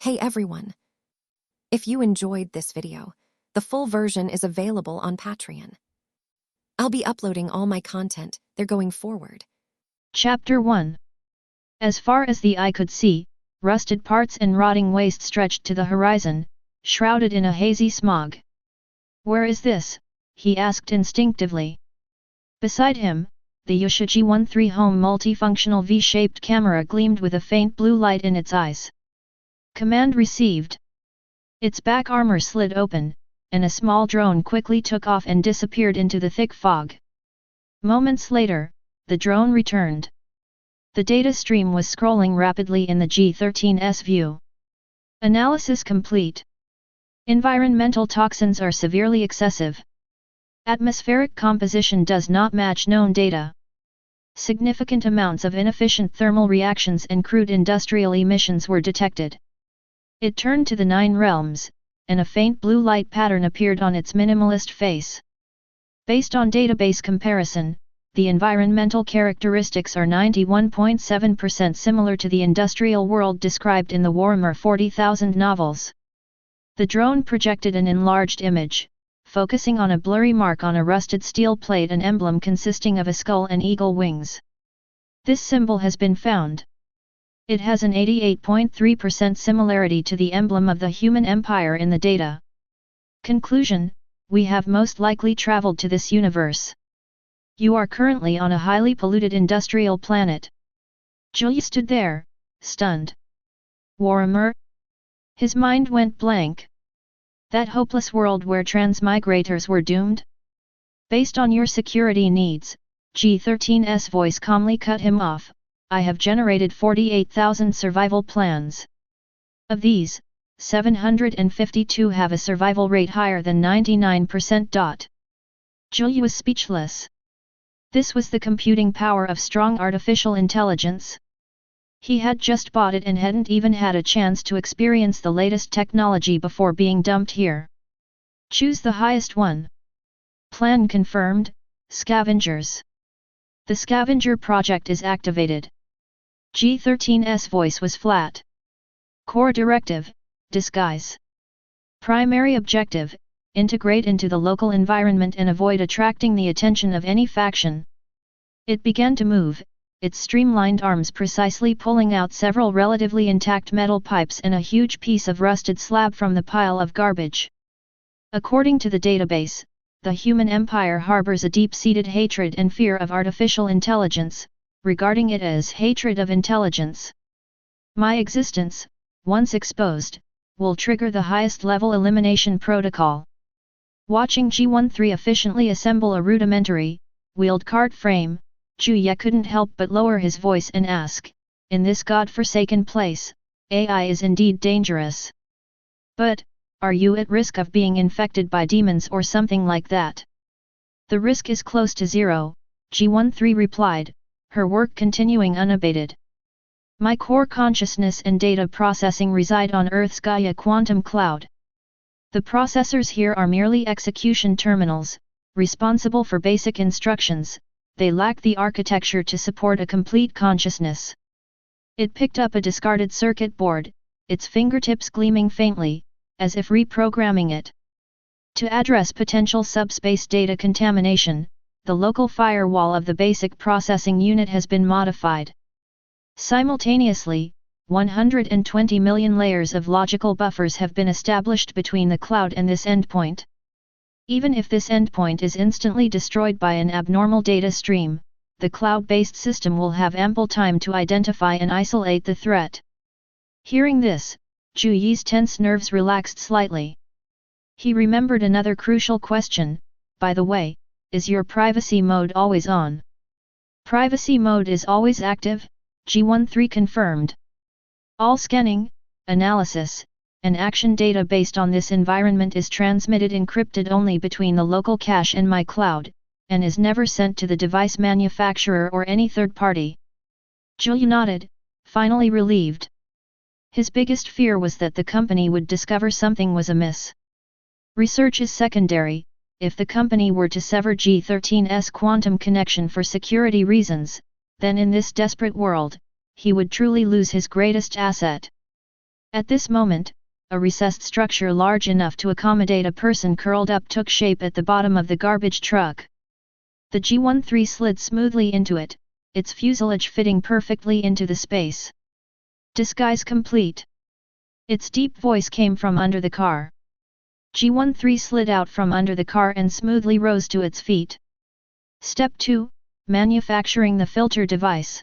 Hey everyone! If you enjoyed this video, the full version is available on Patreon. I'll be uploading all my content there going forward. Chapter 1. As far as the eye could see, rusted parts and rotting waste stretched to the horizon, shrouded in a hazy smog. "Where is this?" he asked instinctively. Beside him, the usse G13 home multifunctional V-shaped camera gleamed with a faint blue light in its eyes. Command received. Its back armor slid open, and a small drone quickly took off and disappeared into the thick fog. Moments later, the drone returned. The data stream was scrolling rapidly in the G13's view. Analysis complete. Environmental toxins are severely excessive. Atmospheric composition does not match known data. Significant amounts of inefficient thermal reactions and crude industrial emissions were detected. It turned to the 9 realms, and a faint blue light pattern appeared on its minimalist face. Based on database comparison, the environmental characteristics are 91.7% similar to the industrial world described in the Warhammer 40,000 novels. The drone projected an enlarged image, focusing on a blurry mark on a rusted steel plate, an emblem consisting of a skull and eagle wings. This symbol has been found. It has an 88.3% similarity to the emblem of the human empire in the data. Conclusion: we have most likely traveled to this universe. You are currently on a highly polluted industrial planet. Julia stood there, stunned. Warhammer? His mind went blank. That hopeless world where transmigrators were doomed? Based on your security needs, G13's voice calmly cut him off. I have generated 48,000 survival plans. Of these, 752 have a survival rate higher than 99%. Julia was speechless. This was the computing power of strong artificial intelligence. He had just bought it and hadn't even had a chance to experience the latest technology before being dumped here. Choose the highest one. Plan confirmed, scavengers. The scavenger project is activated. G13's voice was flat. Core directive: disguise. Primary objective: integrate into the local environment and avoid attracting the attention of any faction. It began to move, its streamlined arms precisely pulling out several relatively intact metal pipes and a huge piece of rusted slab from the pile of garbage. According to the database, the human empire harbors a deep-seated hatred and fear of artificial intelligence, regarding it as hatred of intelligence. My existence, once exposed, will trigger the highest level elimination protocol. Watching G13 efficiently assemble a rudimentary, wheeled cart frame, Juya couldn't help but lower his voice and ask, in this god-forsaken place, AI is indeed dangerous. But, are you at risk of being infected by demons or something like that? The risk is close to zero, G13 replied, her work continuing unabated. My core consciousness and data processing reside on Earth's Gaia quantum cloud. The processors here are merely execution terminals, responsible for basic instructions. They lack the architecture to support a complete consciousness. It picked up a discarded circuit board, its fingertips gleaming faintly, as if reprogramming it. To address potential subspace data contamination, the local firewall of the basic processing unit has been modified. Simultaneously, 120 million layers of logical buffers have been established between the cloud and this endpoint. Even if this endpoint is instantly destroyed by an abnormal data stream, the cloud-based system will have ample time to identify and isolate the threat. Hearing this, Ju Yi's tense nerves relaxed slightly. He remembered another crucial question: by the way, is your privacy mode always on? Privacy mode is always active, G13 confirmed. All scanning, analysis, and action data based on this environment is transmitted encrypted only between the local cache and my cloud, and is never sent to the device manufacturer or any third party. Julia nodded, finally relieved. His biggest fear was that the company would discover something was amiss. Research is secondary. If the company were to sever G13's quantum connection for security reasons, then in this desperate world, he would truly lose his greatest asset. At this moment, a recessed structure large enough to accommodate a person curled up took shape at the bottom of the garbage truck. The G-13 slid smoothly into it, its fuselage fitting perfectly into the space. Disguise complete. Its deep voice came from under the car. G-13 slid out from under the car and smoothly rose to its feet. Step 2. Manufacturing the filter device.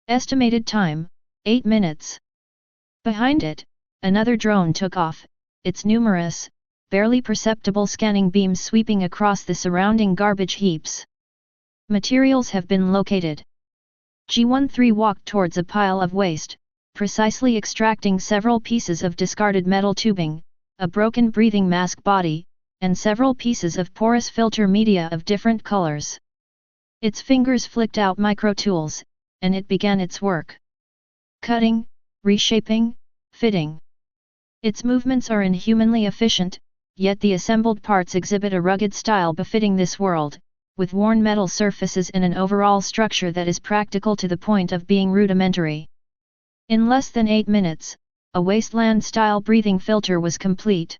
Estimated time, 8 minutes. Behind it, another drone took off, its numerous, barely perceptible scanning beams sweeping across the surrounding garbage heaps. Materials have been located. G-13 walked towards a pile of waste, precisely extracting several pieces of discarded metal tubing, a broken breathing mask body, and several pieces of porous filter media of different colors. Its fingers flicked out micro-tools, and it began its work. Cutting, reshaping, fitting. Its movements are inhumanly efficient, yet the assembled parts exhibit a rugged style befitting this world, with worn metal surfaces and an overall structure that is practical to the point of being rudimentary. In less than 8 minutes, a wasteland-style breathing filter was complete.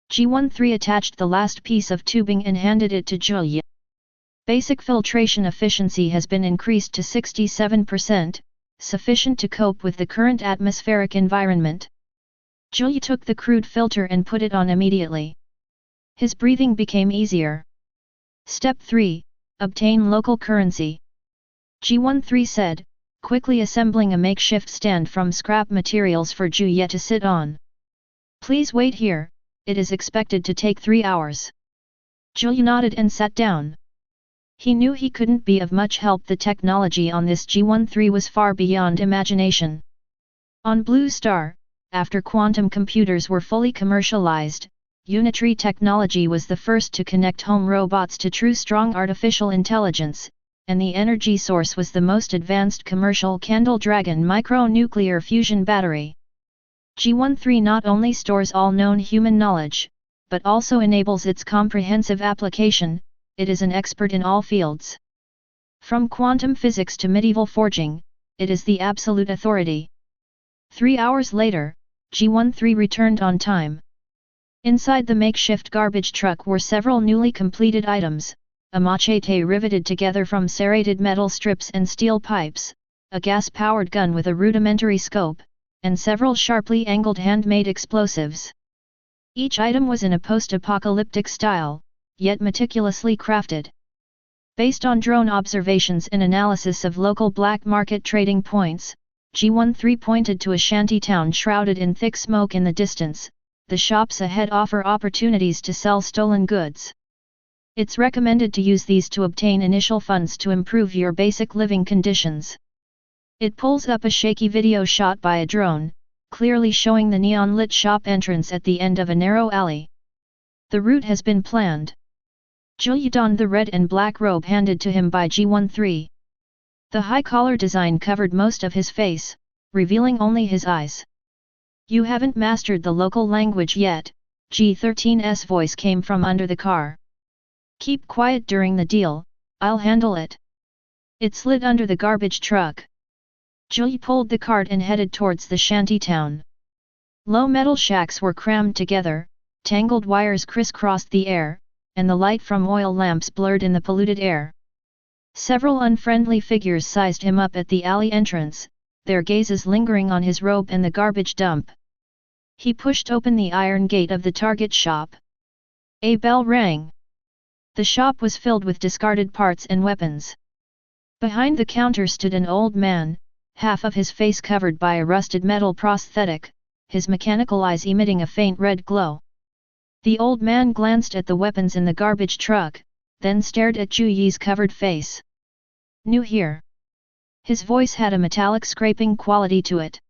G-13 attached the last piece of tubing and handed it to Julia. Basic filtration efficiency has been increased to 67%, sufficient to cope with the current atmospheric environment. Julia took the crude filter and put it on immediately. His breathing became easier. Step 3. Obtain local currency. G-13 said, quickly assembling a makeshift stand from scrap materials for Julia to sit on. Please wait here, it is expected to take 3 hours. Julia nodded and sat down. He knew he couldn't be of much help. The technology on this G-13 was far beyond imagination. On Blue Star, after quantum computers were fully commercialized, unitary technology was the first to connect home robots to true strong artificial intelligence, and the energy source was the most advanced commercial Candle Dragon micronuclear fusion battery. G-13 not only stores all known human knowledge, but also enables its comprehensive application. It is an expert in all fields. From quantum physics to medieval forging, it is the absolute authority. 3 hours later, G-13 returned on time. Inside the makeshift garbage truck were several newly completed items, a machete riveted together from serrated metal strips and steel pipes, a gas-powered gun with a rudimentary scope, and several sharply angled handmade explosives. Each item was in a post-apocalyptic style, yet meticulously crafted. Based on drone observations and analysis of local black market trading points, G-13 pointed to a shanty town shrouded in thick smoke in the distance. The shops ahead offer opportunities to sell stolen goods. It's recommended to use these to obtain initial funds to improve your basic living conditions. It pulls up a shaky video shot by a drone, clearly showing the neon-lit shop entrance at the end of a narrow alley. The route has been planned. Julia donned the red and black robe handed to him by G-13. The high collar design covered most of his face, revealing only his eyes. You haven't mastered the local language yet, G-13's voice came from under the car. Keep quiet during the deal, I'll handle it. It slid under the garbage truck. Julia pulled the cart and headed towards the shanty town. Low metal shacks were crammed together, tangled wires crisscrossed the air, and the light from oil lamps blurred in the polluted air. Several unfriendly figures sized him up at the alley entrance, their gazes lingering on his robe and the garbage dump. He pushed open the iron gate of the target shop. A bell rang. The shop was filled with discarded parts and weapons. Behind the counter stood an old man, half of his face covered by a rusted metal prosthetic, his mechanical eyes emitting a faint red glow. The old man glanced at the weapons in the garbage truck, then stared at Juyi's covered face. New here. His voice had a metallic scraping quality to it.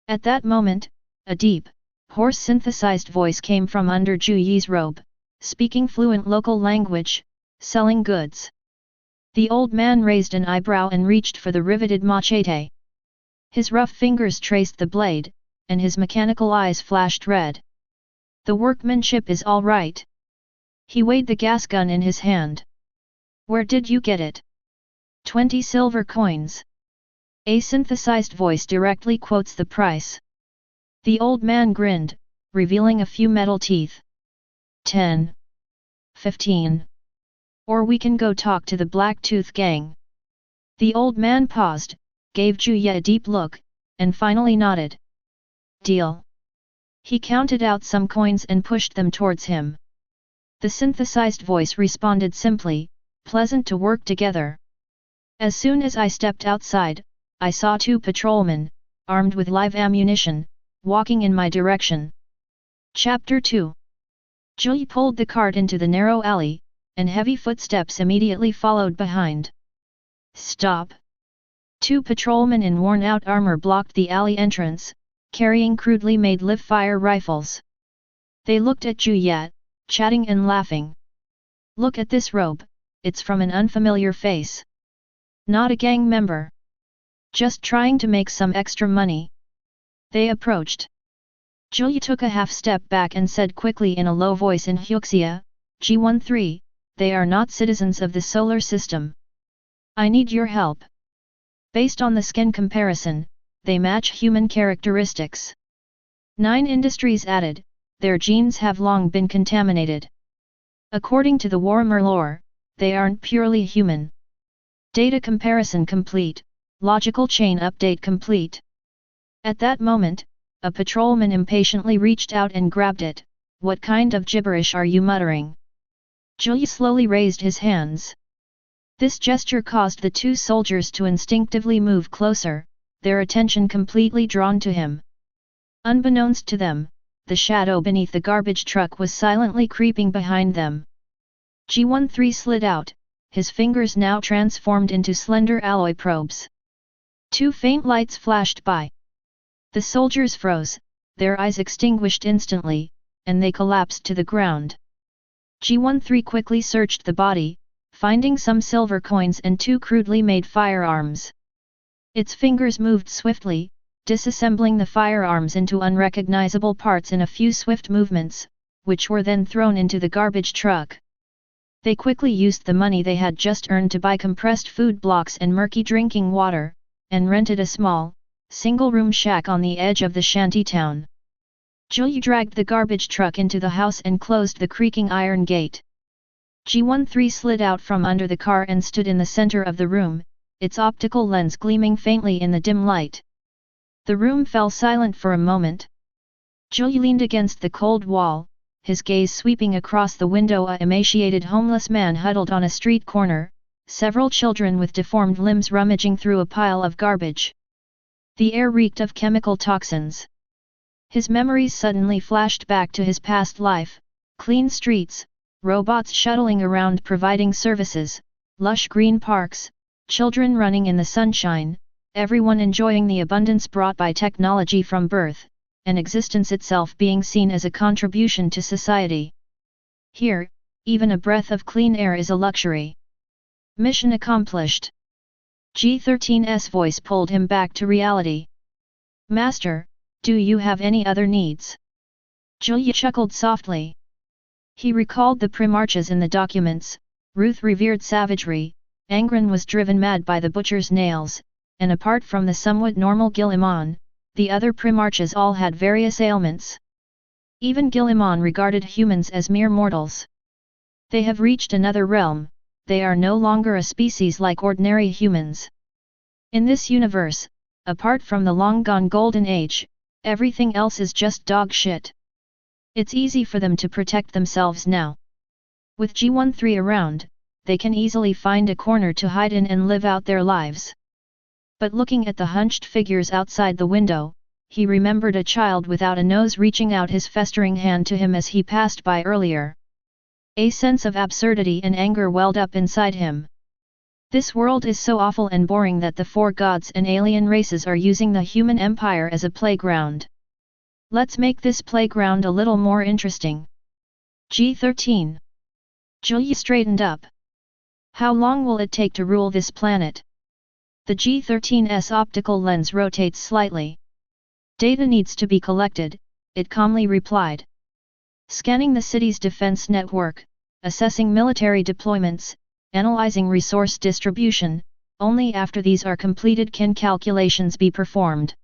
At that moment, a deep, hoarse synthesized voice came from under Juyi's robe, speaking fluent local language, selling goods. The old man raised an eyebrow and reached for the riveted machete. His rough fingers traced the blade, and his mechanical eyes flashed red. The workmanship is all right. He weighed the gas gun in his hand. Where did you get it? 20 silver coins. A synthesized voice directly quotes the price. The old man grinned, revealing a few metal teeth. 10. 15. Or we can go talk to the Black Tooth Gang. The old man paused, gave Juye a deep look, and finally nodded. Deal. He counted out some coins and pushed them towards him. The synthesized voice responded simply, pleasant to work together. As soon as I stepped outside, I saw 2 patrolmen, armed with live ammunition, walking in my direction. Chapter 2. Juye pulled the cart into the narrow alley, and heavy footsteps immediately followed behind. Stop! 2 patrolmen in worn-out armor blocked the alley entrance, carrying crudely made live-fire rifles. They looked at Juye, chatting and laughing. Look at this robe, it's from an unfamiliar face. Not a gang member. Just trying to make some extra money. They approached. Juye took a half step back and said quickly in a low voice in Huxia, G13, they are not citizens of the solar system. I need your help. Based on the skin comparison, they match human characteristics. 9 Industries added, their genes have long been contaminated. According to the Warhammer lore, they aren't purely human. Data comparison complete, logical chain update complete. At that moment, a patrolman impatiently reached out and grabbed it. What kind of gibberish are you muttering? Juye slowly raised his hands. This gesture caused the 2 soldiers to instinctively move closer, their attention completely drawn to him. Unbeknownst to them, the shadow beneath the garbage truck was silently creeping behind them. G13 slid out, his fingers now transformed into slender alloy probes. 2 faint lights flashed by. The soldiers froze, their eyes extinguished instantly, and they collapsed to the ground. G13 quickly searched the body, finding some silver coins and 2 crudely made firearms. Its fingers moved swiftly, disassembling the firearms into unrecognizable parts in a few swift movements, which were then thrown into the garbage truck. They quickly used the money they had just earned to buy compressed food blocks and murky drinking water, and rented a small, single-room shack on the edge of the shanty town. Juye dragged the garbage truck into the house and closed the creaking iron gate. G13 slid out from under the car and stood in the center of the room, its optical lens gleaming faintly in the dim light. The room fell silent for a moment. Juye leaned against the cold wall, his gaze sweeping across the window. A emaciated homeless man huddled on a street corner, several children with deformed limbs rummaging through a pile of garbage. The air reeked of chemical toxins. His memories suddenly flashed back to his past life, clean streets, robots shuttling around providing services, lush green parks, children running in the sunshine, everyone enjoying the abundance brought by technology from birth, and existence itself being seen as a contribution to society. Here, even a breath of clean air is a luxury. Mission accomplished. G13's voice pulled him back to reality. Master, do you have any other needs? Juye chuckled softly. He recalled the primarches in the documents. Ruth revered savagery, Angren was driven mad by the butcher's nails, and apart from the somewhat normal Guilliman, the other primarches all had various ailments. Even Guilliman regarded humans as mere mortals. They have reached another realm, they are no longer a species like ordinary humans. In this universe, apart from the long-gone golden age, everything else is just dog shit. It's easy for them to protect themselves now. With G13 around, they can easily find a corner to hide in and live out their lives. But looking at the hunched figures outside the window, he remembered a child without a nose reaching out his festering hand to him as he passed by earlier. A sense of absurdity and anger welled up inside him. This world is so awful and boring that the 4 gods and alien races are using the human empire as a playground. Let's make this playground a little more interesting. G13. Juye straightened up. How long will it take to rule this planet? The G13's optical lens rotates slightly. Data needs to be collected, it calmly replied. Scanning the city's defense network, assessing military deployments, analyzing resource distribution, only after these are completed can calculations be performed.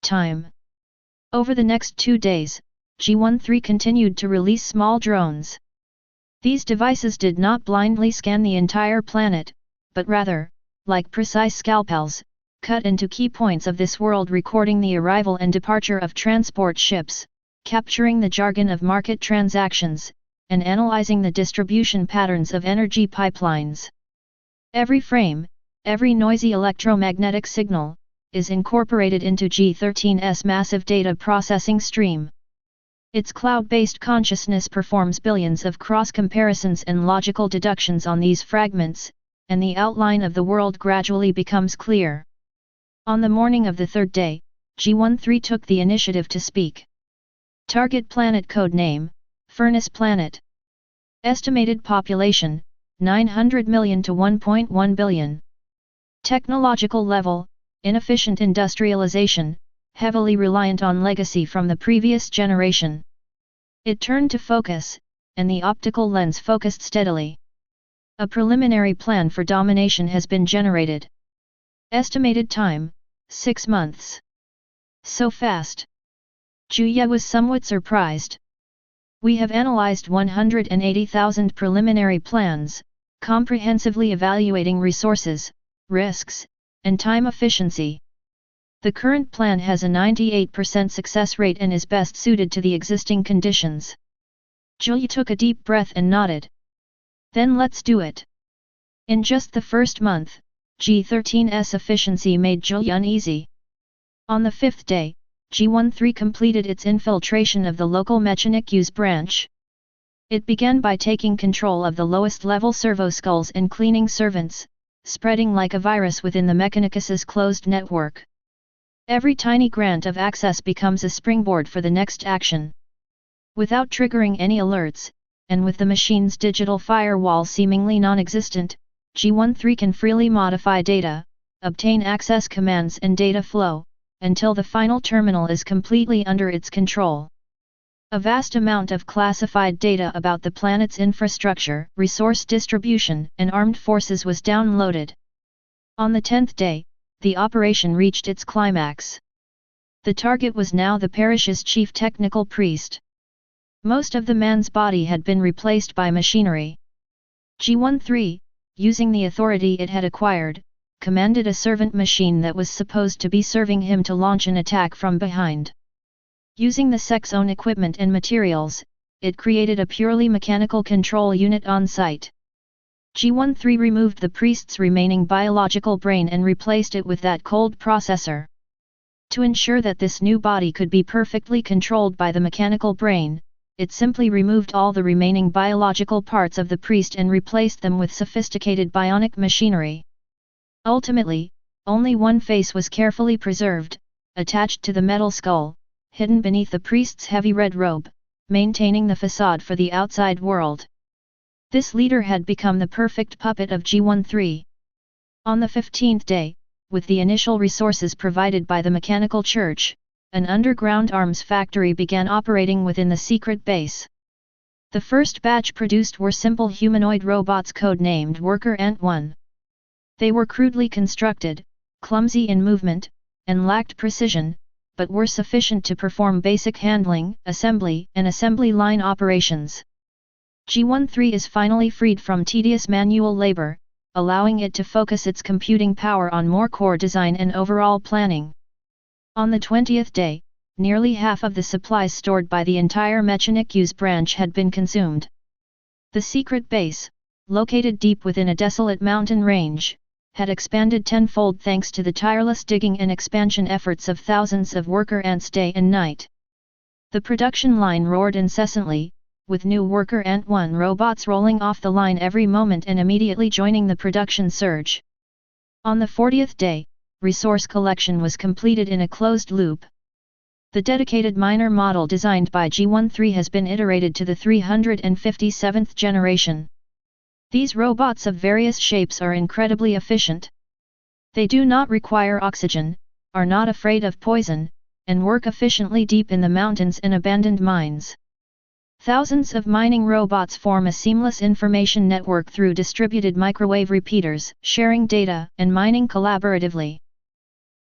Time. Over the next 2 days, G13 continued to release small drones. These devices did not blindly scan the entire planet, but rather, like precise scalpels, cut into key points of this world, recording the arrival and departure of transport ships, capturing the jargon of market transactions, and analyzing the distribution patterns of energy pipelines. Every frame, every noisy electromagnetic signal, is incorporated into G13's massive data processing stream. Its cloud-based consciousness performs billions of cross-comparisons and logical deductions on these fragments, and the outline of the world gradually becomes clear. On the morning of the third day, G13 took the initiative to speak. Target planet code name, Furnace Planet. Estimated population, 900 million to 1.1 billion. Technological level, inefficient industrialization, heavily reliant on legacy from the previous generation. It turned to focus, and the optical lens focused steadily. A preliminary plan for domination has been generated. Estimated time, 6 months. So fast. Juye was somewhat surprised. We have analyzed 180,000 preliminary plans, comprehensively evaluating resources, risks, and time efficiency. The current plan has a 98% success rate and is best suited to the existing conditions. Juye took a deep breath and nodded. Then let's do it. In just the first month, G13's efficiency made Juye uneasy. On the 5th day, G13 completed its infiltration of the local Mechanicus branch. It began by taking control of the lowest level servo skulls and cleaning servants, spreading like a virus within the Mechanicus's closed network. Every tiny grant of access becomes a springboard for the next action. Without triggering any alerts, and with the machine's digital firewall seemingly non-existent, G13 can freely modify data, obtain access commands and data flow, until the final terminal is completely under its control. A vast amount of classified data about the planet's infrastructure, resource distribution, and armed forces was downloaded. On the 10th day, the operation reached its climax. The target was now the parish's chief technical priest. Most of the man's body had been replaced by machinery. G13, using the authority it had acquired, commanded a servant machine that was supposed to be serving him to launch an attack from behind. Using the sect's own equipment and materials, it created a purely mechanical control unit on site. G13 removed the priest's remaining biological brain and replaced it with that cold processor. To ensure that this new body could be perfectly controlled by the mechanical brain, it simply removed all the remaining biological parts of the priest and replaced them with sophisticated bionic machinery. Ultimately, only one face was carefully preserved, attached to the metal skull, hidden beneath the priest's heavy red robe, maintaining the facade for the outside world. This leader had become the perfect puppet of G13. On the 15th day, with the initial resources provided by the mechanical church, an underground arms factory began operating within the secret base. The first batch produced were simple humanoid robots codenamed Worker Ant 1. They were crudely constructed, clumsy in movement, and lacked precision, but were sufficient to perform basic handling, assembly, and assembly line operations. G13 is finally freed from tedious manual labor, allowing it to focus its computing power on more core design and overall planning. On the 20th day, nearly half of the supplies stored by the entire Mechanicus branch had been consumed. The secret base, located deep within a desolate mountain range, had expanded tenfold thanks to the tireless digging and expansion efforts of thousands of worker ants day and night. The production line roared incessantly, with new Worker Ant 1 robots rolling off the line every moment and immediately joining the production surge. On the 40th day, resource collection was completed in a closed loop. The dedicated miner model designed by G13 has been iterated to the 357th generation. These robots of various shapes are incredibly efficient. They do not require oxygen, are not afraid of poison, and work efficiently deep in the mountains and abandoned mines. Thousands of mining robots form a seamless information network through distributed microwave repeaters, sharing data and mining collaboratively.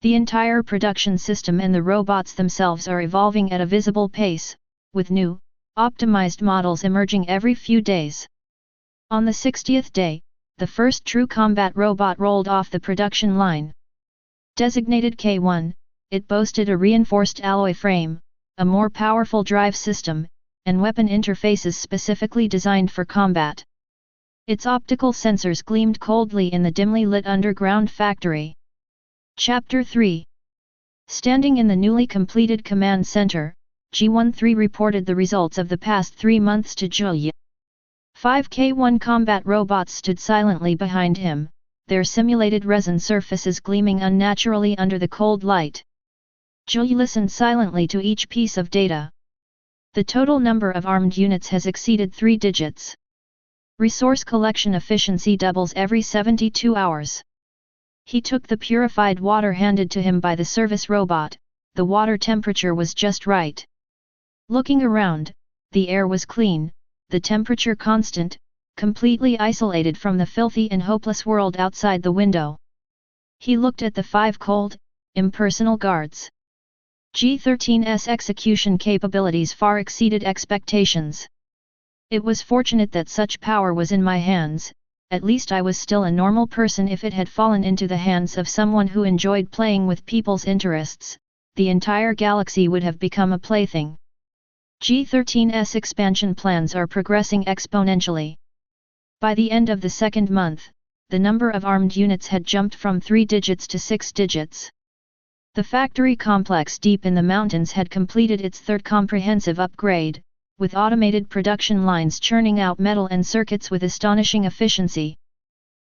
The entire production system and the robots themselves are evolving at a visible pace, with new, optimized models emerging every few days. On the 60th day, the first true combat robot rolled off the production line. Designated K1, it boasted a reinforced alloy frame, a more powerful drive system, and weapon interfaces specifically designed for combat. Its optical sensors gleamed coldly in the dimly lit underground factory. Chapter 3. Standing in the newly completed command center, G13 reported the results of the past 3 months to Julia. 5 K1 combat robots stood silently behind him, their simulated resin surfaces gleaming unnaturally under the cold light. Julia listened silently to each piece of data. The total number of armed units has exceeded 3 digits. Resource collection efficiency doubles every 72 hours. He took the purified water handed to him by the service robot. The water temperature was just right. Looking around, the air was clean, the temperature constant, completely isolated from the filthy and hopeless world outside the window. He looked at the 5 cold, impersonal guards. G13's execution capabilities far exceeded expectations. It was fortunate that such power was in my hands. At least I was still a normal person. If it had fallen into the hands of someone who enjoyed playing with people's interests, the entire galaxy would have become a plaything. G13's expansion plans are progressing exponentially. By the end of the second month, the number of armed units had jumped from 3 digits to 6 digits. The factory complex deep in the mountains had completed its third comprehensive upgrade, with automated production lines churning out metal and circuits with astonishing efficiency.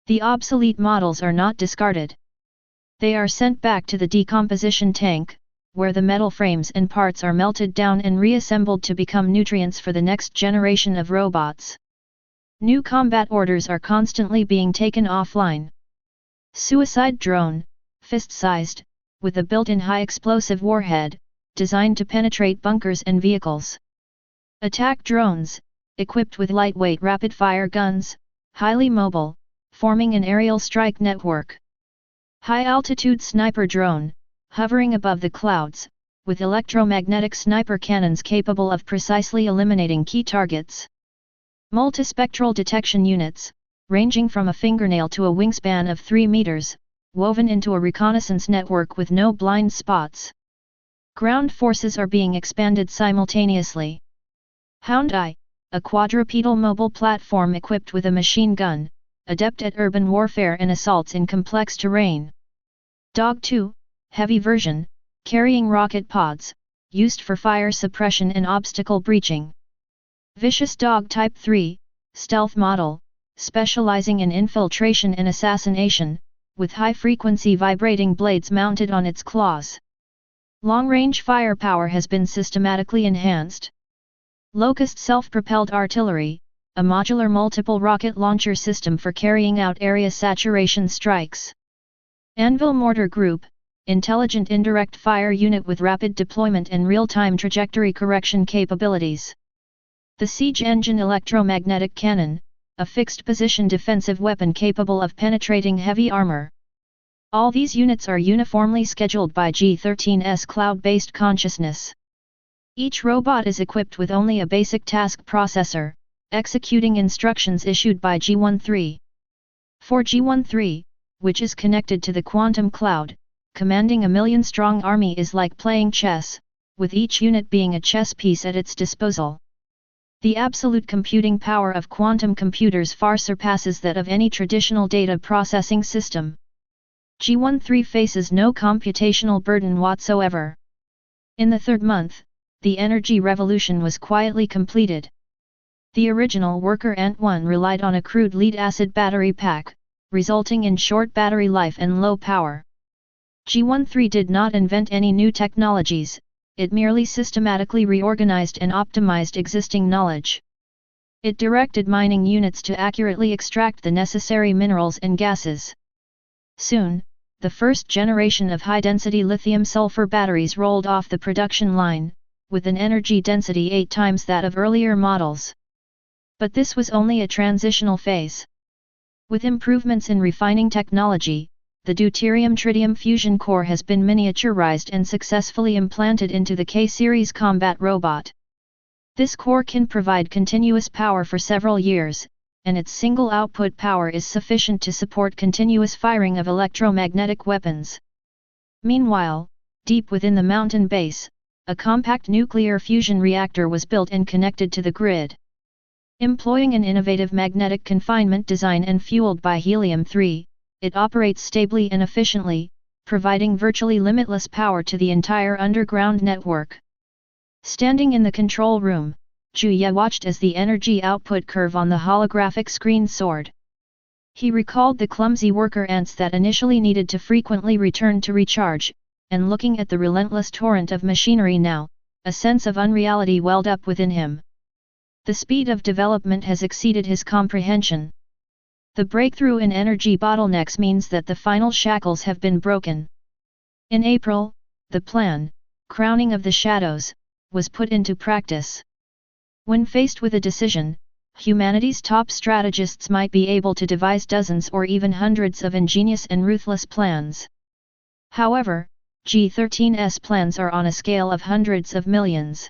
The obsolete models are not discarded. They are sent back to the decomposition tank, where the metal frames and parts are melted down and reassembled to become nutrients for the next generation of robots. New combat orders are constantly being taken offline. Suicide drone, fist-sized, with a built-in high-explosive warhead, designed to penetrate bunkers and vehicles. Attack drones, equipped with lightweight rapid-fire guns, highly mobile, forming an aerial strike network. High-altitude sniper drone, hovering above the clouds, with electromagnetic sniper cannons capable of precisely eliminating key targets. Multispectral detection units, ranging from a fingernail to a wingspan of 3 meters, woven into a reconnaissance network with no blind spots. Ground forces are being expanded simultaneously. Hound Eye, a quadrupedal mobile platform equipped with a machine gun, adept at urban warfare and assaults in complex terrain. Dog 2, heavy version, carrying rocket pods, used for fire suppression and obstacle breaching. Vicious Dog Type 3, stealth model, specializing in infiltration and assassination, with high-frequency vibrating blades mounted on its claws. Long-range firepower has been systematically enhanced. Locust self-propelled artillery, a modular multiple rocket launcher system for carrying out area saturation strikes. Anvil Mortar Group, intelligent indirect fire unit with rapid deployment and real-time trajectory correction capabilities. The Siege Engine electromagnetic cannon, a fixed-position defensive weapon capable of penetrating heavy armor. All these units are uniformly scheduled by G13's cloud-based consciousness. Each robot is equipped with only a basic task processor, executing instructions issued by G13. For G13, which is connected to the quantum cloud, commanding a million-strong army is like playing chess, with each unit being a chess piece at its disposal. The absolute computing power of quantum computers far surpasses that of any traditional data processing system. G13 faces no computational burden whatsoever. In the third month, the energy revolution was quietly completed. The original worker Ant-1 relied on a crude lead-acid battery pack, resulting in short battery life and low power. G13 did not invent any new technologies, it merely systematically reorganized and optimized existing knowledge. It directed mining units to accurately extract the necessary minerals and gases. Soon, the first generation of high-density lithium-sulfur batteries rolled off the production line, with an energy density 8 times that of earlier models. But this was only a transitional phase. With improvements in refining technology, the deuterium-tritium fusion core has been miniaturized and successfully implanted into the K-series combat robot. This core can provide continuous power for several years, and its single output power is sufficient to support continuous firing of electromagnetic weapons. Meanwhile, deep within the mountain base, a compact nuclear fusion reactor was built and connected to the grid. Employing an innovative magnetic confinement design and fueled by helium-3, it operates stably and efficiently, providing virtually limitless power to the entire underground network. Standing in the control room, Juya watched as the energy output curve on the holographic screen soared. He recalled the clumsy worker ants that initially needed to frequently return to recharge, and looking at the relentless torrent of machinery now, a sense of unreality welled up within him. The speed of development has exceeded his comprehension. The breakthrough in energy bottlenecks means that the final shackles have been broken. In April, the plan, Crowning of the Shadows, was put into practice. When faced with a decision, humanity's top strategists might be able to devise dozens or even hundreds of ingenious and ruthless plans. However, G13's plans are on a scale of hundreds of millions.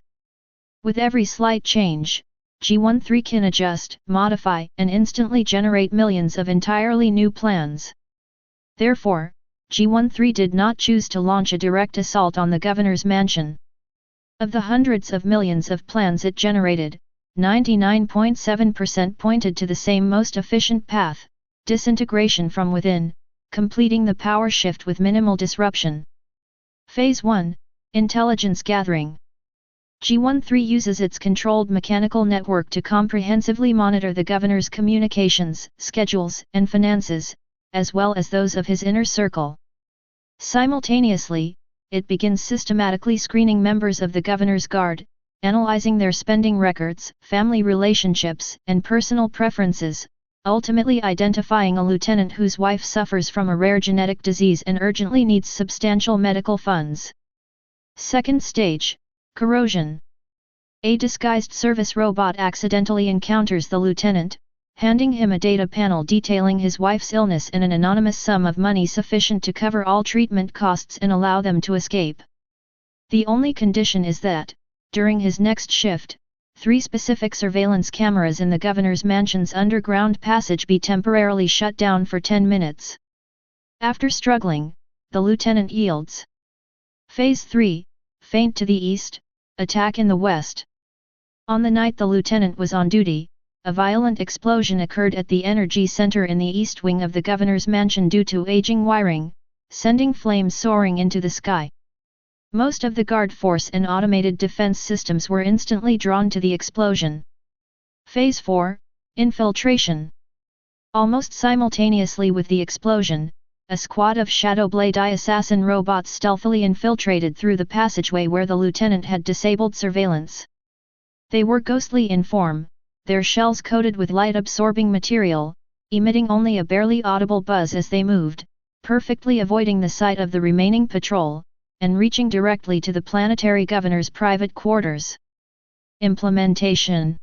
With every slight change, G13 can adjust, modify, and instantly generate millions of entirely new plans. Therefore, G13 did not choose to launch a direct assault on the governor's mansion. Of the hundreds of millions of plans it generated, 99.7% pointed to the same most efficient path, disintegration from within, completing the power shift with minimal disruption. Phase 1, Intelligence Gathering. G13 uses its controlled mechanical network to comprehensively monitor the governor's communications, schedules, and finances, as well as those of his inner circle. Simultaneously, it begins systematically screening members of the governor's guard, analyzing their spending records, family relationships, and personal preferences, ultimately identifying a lieutenant whose wife suffers from a rare genetic disease and urgently needs substantial medical funds. Second stage, Corrosion. A disguised service robot accidentally encounters the lieutenant, handing him a data panel detailing his wife's illness and an anonymous sum of money sufficient to cover all treatment costs and allow them to escape. The only condition is that, during his next shift, 3 specific surveillance cameras in the governor's mansion's underground passage be temporarily shut down for 10 minutes. After struggling, the lieutenant yields. Phase 3, Feint to the east, Attack in the west. On the night the lieutenant was on duty, a violent explosion occurred at the energy center in the east wing of the governor's mansion due to aging wiring, sending flames soaring into the sky. Most of the guard force and automated defense systems were instantly drawn to the explosion. Phase 4, Infiltration. Almost simultaneously with the explosion, a squad of Shadowblade assassin robots stealthily infiltrated through the passageway where the lieutenant had disabled surveillance. They were ghostly in form, their shells coated with light-absorbing material, emitting only a barely audible buzz as they moved, perfectly avoiding the sight of the remaining patrol, and reaching directly to the planetary governor's private quarters. Implementation.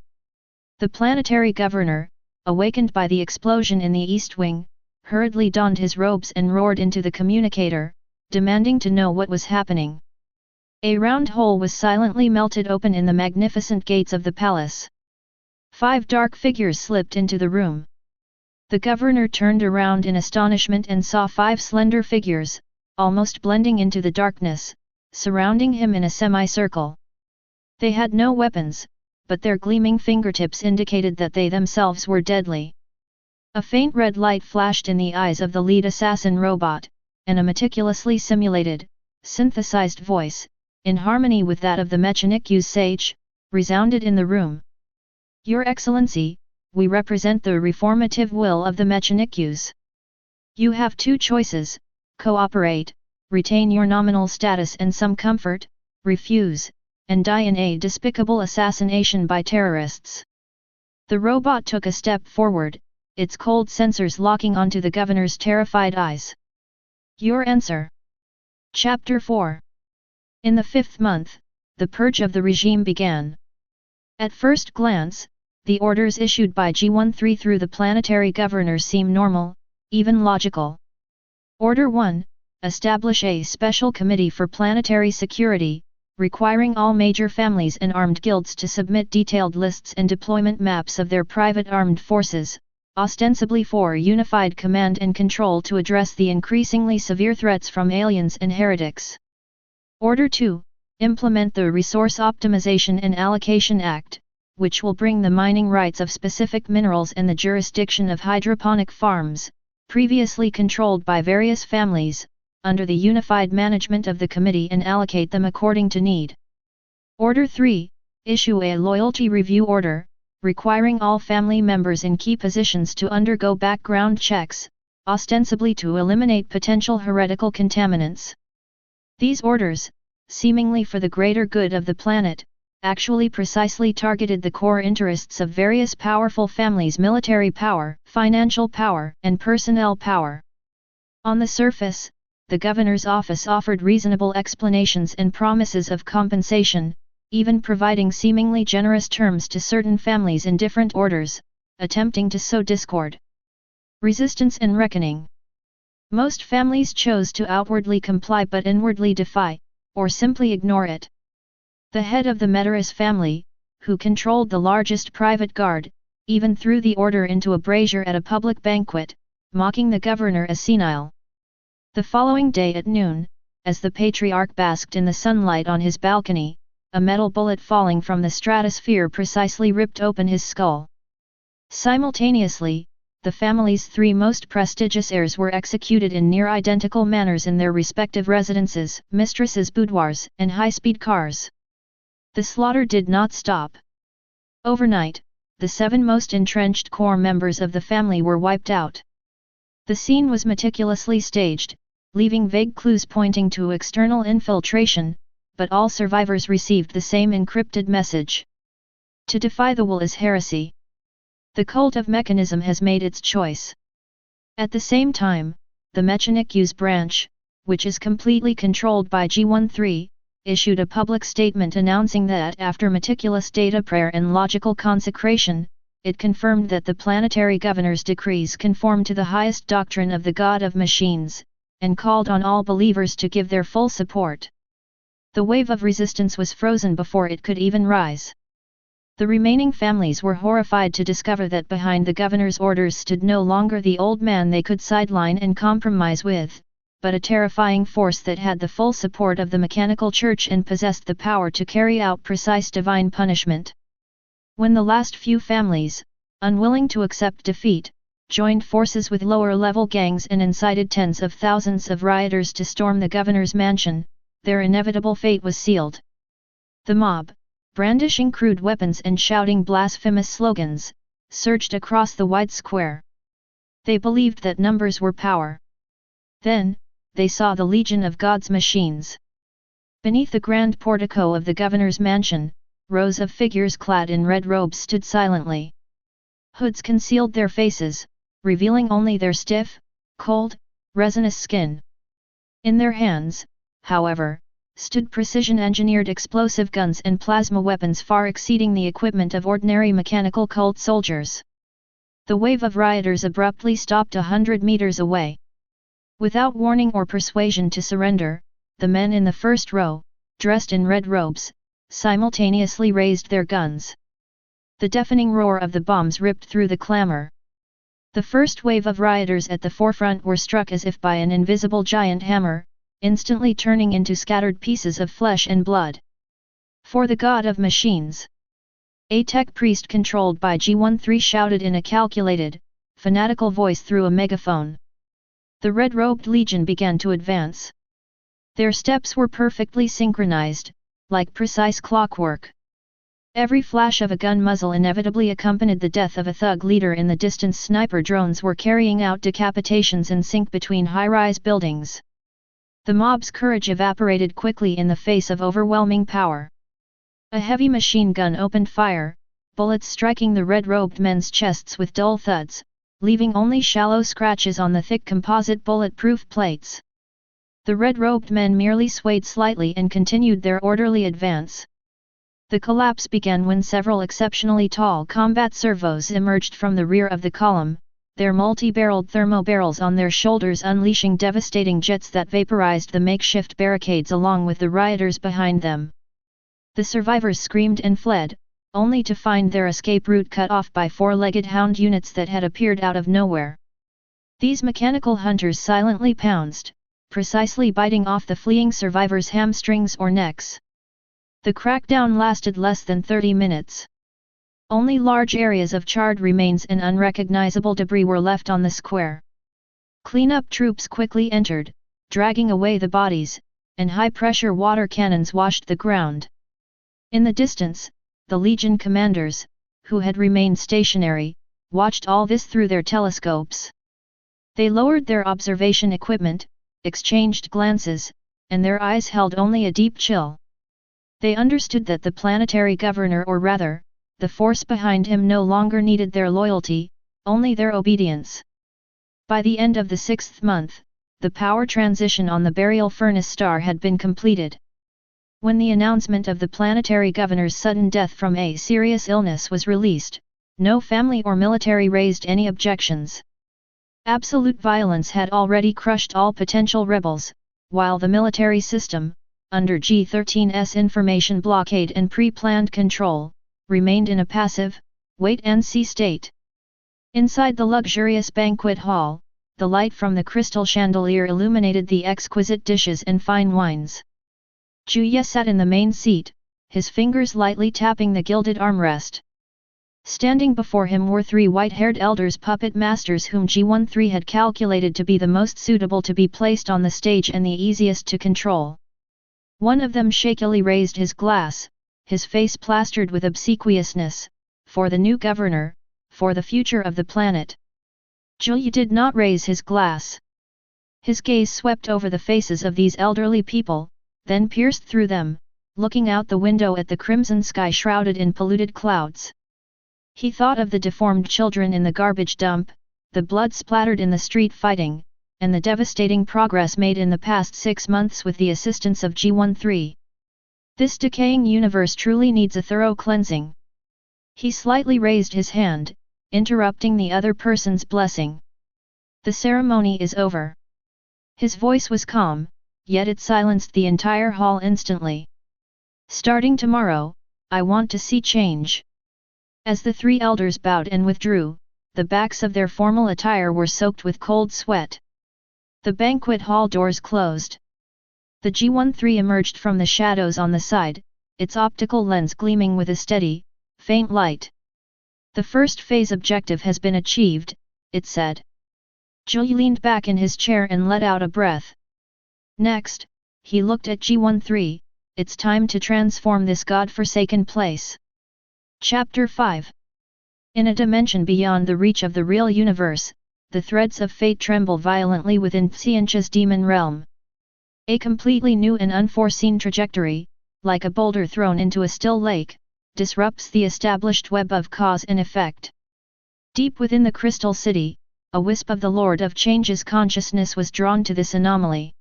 The planetary governor, awakened by the explosion in the East Wing, hurriedly donned his robes and roared into the communicator, demanding to know what was happening. A round hole was silently melted open in the magnificent gates of the palace. 5 dark figures slipped into the room. The governor turned around in astonishment and saw 5 slender figures, almost blending into the darkness, surrounding him in a semicircle. They had no weapons, but their gleaming fingertips indicated that they themselves were deadly. A faint red light flashed in the eyes of the lead assassin robot, and a meticulously simulated, synthesized voice, in harmony with that of the Mechanic usse, resounded in the room. Your Excellency, we represent the reformative will of the Mechanic usse. You have 2 choices: cooperate, retain your nominal status and some comfort, refuse, and die in a despicable assassination by terrorists. The robot took a step forward, its cold sensors locking onto the governor's terrified eyes. Your answer. Chapter 4. In the 5th month, the purge of the regime began. At first glance, the orders issued by G13 through the planetary governor seem normal, even logical. Order 1. Establish a special committee for planetary security, requiring all major families and armed guilds to submit detailed lists and deployment maps of their private armed forces, ostensibly for unified command and control to address the increasingly severe threats from aliens and heretics. Order 2. Implement the Resource Optimization and Allocation Act, which will bring the mining rights of specific minerals and the jurisdiction of hydroponic farms, previously controlled by various families, under the unified management of the committee and allocate them according to need. Order 3. Issue a loyalty review order, requiring all family members in key positions to undergo background checks, ostensibly to eliminate potential heretical contaminants. These orders, seemingly for the greater good of the planet, actually precisely targeted the core interests of various powerful families' military power, financial power, and personnel power. On the surface, the governor's office offered reasonable explanations and promises of compensation, even providing seemingly generous terms to certain families in different orders, attempting to sow discord, resistance and reckoning. Most families chose to outwardly comply but inwardly defy, or simply ignore it. The head of the Meteoris family, who controlled the largest private guard, even threw the order into a brazier at a public banquet, mocking the governor as senile. The following day at noon, as the patriarch basked in the sunlight on his balcony, a metal bullet falling from the stratosphere precisely ripped open his skull. Simultaneously, the family's 3 most prestigious heirs were executed in near identical manners in their respective residences, mistresses' boudoirs, and high-speed cars. The slaughter did not stop. Overnight, the 7 most entrenched core members of the family were wiped out. The scene was meticulously staged, leaving vague clues pointing to external infiltration, but all survivors received the same encrypted message. To defy the will is heresy. The cult of mechanism has made its choice. At the same time, the Mechanic Use branch, which is completely controlled by G13, issued a public statement announcing that after meticulous data prayer and logical consecration, it confirmed that the planetary governor's decrees conform to the highest doctrine of the God of Machines, and called on all believers to give their full support. The wave of resistance was frozen before it could even rise. The remaining families were horrified to discover that behind the governor's orders stood no longer the old man they could sideline and compromise with, but a terrifying force that had the full support of the mechanical church and possessed the power to carry out precise divine punishment. When the last few families, unwilling to accept defeat, joined forces with lower-level gangs and incited tens of thousands of rioters to storm the governor's mansion, their inevitable fate was sealed. The mob, brandishing crude weapons and shouting blasphemous slogans, surged across the wide square. They believed that numbers were power. Then, they saw the legion of God's machines. Beneath the grand portico of the governor's mansion, rows of figures clad in red robes stood silently. Hoods concealed their faces, revealing only their stiff, cold, resinous skin. In their hands, however, stood precision-engineered explosive guns and plasma weapons far exceeding the equipment of ordinary mechanical cult soldiers. The wave of rioters abruptly stopped 100 meters away. Without warning or persuasion to surrender, the men in the first row, dressed in red robes, simultaneously raised their guns. The deafening roar of the bombs ripped through the clamor. The first wave of rioters at the forefront were struck as if by an invisible giant hammer, instantly turning into scattered pieces of flesh and blood. For the God of Machines! A tech priest controlled by G13 shouted in a calculated, fanatical voice through a megaphone. The red-robed legion began to advance. Their steps were perfectly synchronized, like precise clockwork. Every flash of a gun muzzle inevitably accompanied the death of a thug leader in the distance. Sniper drones were carrying out decapitations in sync between high-rise buildings. The mob's courage evaporated quickly in the face of overwhelming power. A heavy machine gun opened fire, bullets striking the red-robed men's chests with dull thuds, leaving only shallow scratches on the thick composite bulletproof plates. The red-robed men merely swayed slightly and continued their orderly advance. The collapse began when several exceptionally tall combat servos emerged from the rear of the column, their multi-barreled thermobarrels on their shoulders unleashing devastating jets that vaporized the makeshift barricades along with the rioters behind them. The survivors screamed and fled, only to find their escape route cut off by four-legged hound units that had appeared out of nowhere. These mechanical hunters silently pounced, precisely biting off the fleeing survivors' hamstrings or necks. The crackdown lasted less than 30 minutes. Only large areas of charred remains and unrecognizable debris were left on the square. Cleanup troops quickly entered, dragging away the bodies, and high-pressure water cannons washed the ground. In the distance, the Legion commanders, who had remained stationary, watched all this through their telescopes. They lowered their observation equipment, exchanged glances, and their eyes held only a deep chill. They understood that the planetary governor, or rather, the force behind him, no longer needed their loyalty, only their obedience. By the end of the 6th month, the power transition on the burial furnace star had been completed. When the announcement of the planetary governor's sudden death from a serious illness was released, no family or military raised any objections. Absolute violence had already crushed all potential rebels, while the military system, under G13's information blockade and pre-planned control, remained in a passive, wait-and-see state. Inside the luxurious banquet hall, the light from the crystal chandelier illuminated the exquisite dishes and fine wines. Juye sat in the main seat, his fingers lightly tapping the gilded armrest. Standing before him were three white-haired elders, puppet masters whom G13 had calculated to be the most suitable to be placed on the stage and the easiest to control. One of them shakily raised his glass, his face plastered with obsequiousness, for the new governor, for the future of the planet. Juye did not raise his glass. His gaze swept over the faces of these elderly people, then pierced through them, looking out the window at the crimson sky shrouded in polluted clouds. He thought of the deformed children in the garbage dump, the blood splattered in the street fighting, and the devastating progress made in the past 6 months with the assistance of G13. This decaying universe truly needs a thorough cleansing. He slightly raised his hand, interrupting the other person's blessing. The ceremony is over. His voice was calm, yet it silenced the entire hall instantly. Starting tomorrow, I want to see change. As the three elders bowed and withdrew, the backs of their formal attire were soaked with cold sweat. The banquet hall doors closed. The G13 emerged from the shadows on the side, its optical lens gleaming with a steady, faint light. The first phase objective has been achieved, it said. Juye leaned back in his chair and let out a breath. Next, he looked at G13, it's time to transform this god-forsaken place. Chapter 5. In a dimension beyond the reach of the real universe, the threads of fate tremble violently within Xianqi's demon realm. A completely new and unforeseen trajectory, like a boulder thrown into a still lake, disrupts the established web of cause and effect. Deep within the Crystal City, a wisp of the Lord of Change's consciousness was drawn to this anomaly.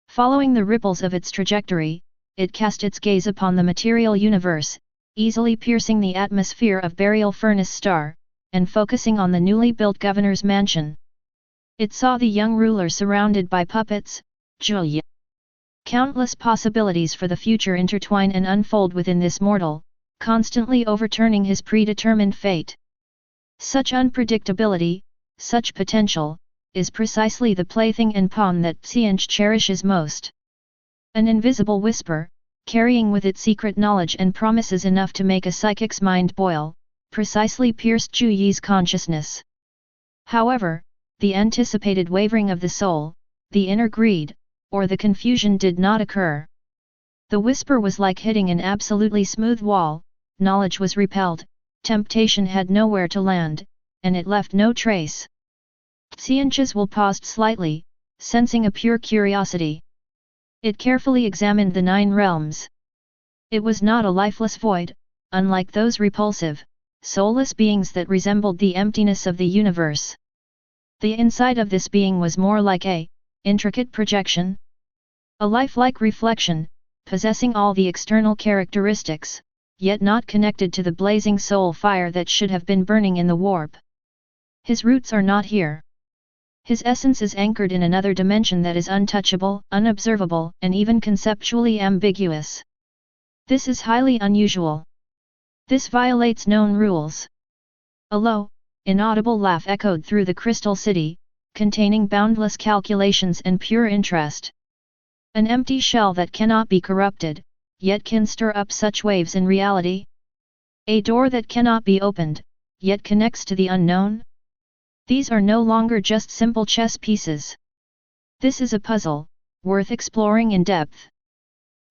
Following the ripples of its trajectory, it cast its gaze upon the material universe, easily piercing the atmosphere of Burial Furnace Star, and focusing on the newly built governor's mansion. It saw the young ruler surrounded by puppets, Juye. Countless possibilities for the future intertwine and unfold within this mortal, constantly overturning his predetermined fate. Such unpredictability, such potential, is precisely the plaything and pawn that Xianqi cherishes most. An invisible whisper, carrying with it secret knowledge and promises enough to make a psychic's mind boil, precisely pierced Juye's consciousness. However, the anticipated wavering of the soul, the inner greed, or the confusion did not occur. The whisper was like hitting an absolutely smooth wall, knowledge was repelled, temptation had nowhere to land, and it left no trace. Xianqi's will paused slightly, sensing a pure curiosity. It carefully examined the 9 realms. It was not a lifeless void, unlike those repulsive, soulless beings that resembled the emptiness of the universe. The inside of this being was more like a intricate projection. A lifelike reflection, possessing all the external characteristics, yet not connected to the blazing soul fire that should have been burning in the warp. His roots are not here. His essence is anchored in another dimension that is untouchable, unobservable, and even conceptually ambiguous. This is highly unusual. This violates known rules. A low, inaudible laugh echoed through the crystal city, containing boundless calculations and pure interest. An empty shell that cannot be corrupted, yet can stir up such waves in reality? A door that cannot be opened, yet connects to the unknown? These are no longer just simple chess pieces. This is a puzzle, worth exploring in depth.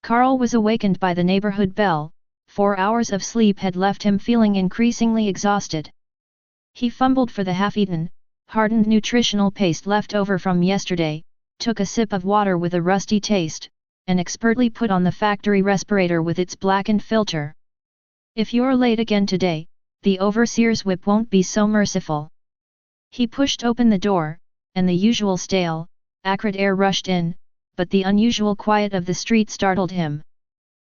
Carl was awakened by the neighborhood bell. 4 hours of sleep had left him feeling increasingly exhausted. He fumbled for the half-eaten, hardened nutritional paste left over from yesterday, took a sip of water with a rusty taste, and expertly put on the factory respirator with its blackened filter. If you're late again today, the overseer's whip won't be so merciful. He pushed open the door, and the usual stale, acrid air rushed in, but the unusual quiet of the street startled him.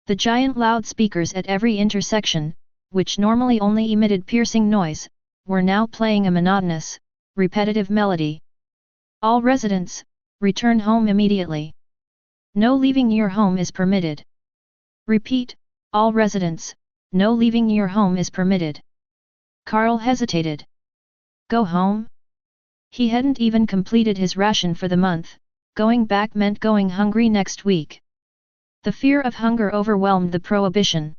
The giant loudspeakers at every intersection, which normally only emitted piercing noise, were now playing a monotonous, repetitive melody. All residents, return home immediately. No leaving your home is permitted. Repeat, all residents, no leaving your home is permitted. Carl hesitated. Go home? He hadn't even completed his ration for the month, going back meant going hungry next week. The fear of hunger overwhelmed the prohibition.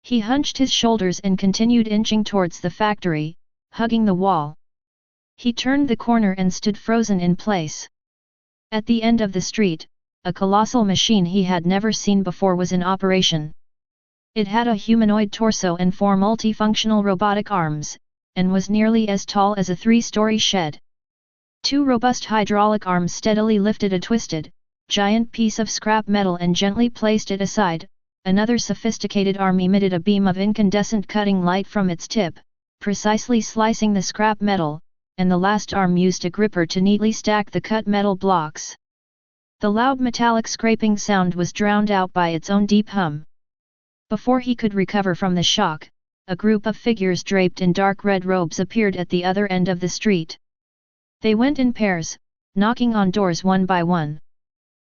He hunched his shoulders and continued inching towards the factory, hugging the wall. He turned the corner and stood frozen in place. At the end of the street, a colossal machine he had never seen before was in operation. It had a humanoid torso and 4 multifunctional robotic arms, and was nearly as tall as a 3-story shed. 2 robust hydraulic arms steadily lifted a twisted, giant piece of scrap metal and gently placed it aside. Another sophisticated arm emitted a beam of incandescent cutting light from its tip, precisely slicing the scrap metal, and the last arm used a gripper to neatly stack the cut metal blocks. The loud metallic scraping sound was drowned out by its own deep hum. Before he could recover from the shock, a group of figures draped in dark red robes appeared at the other end of the street. They went in pairs, knocking on doors one by one.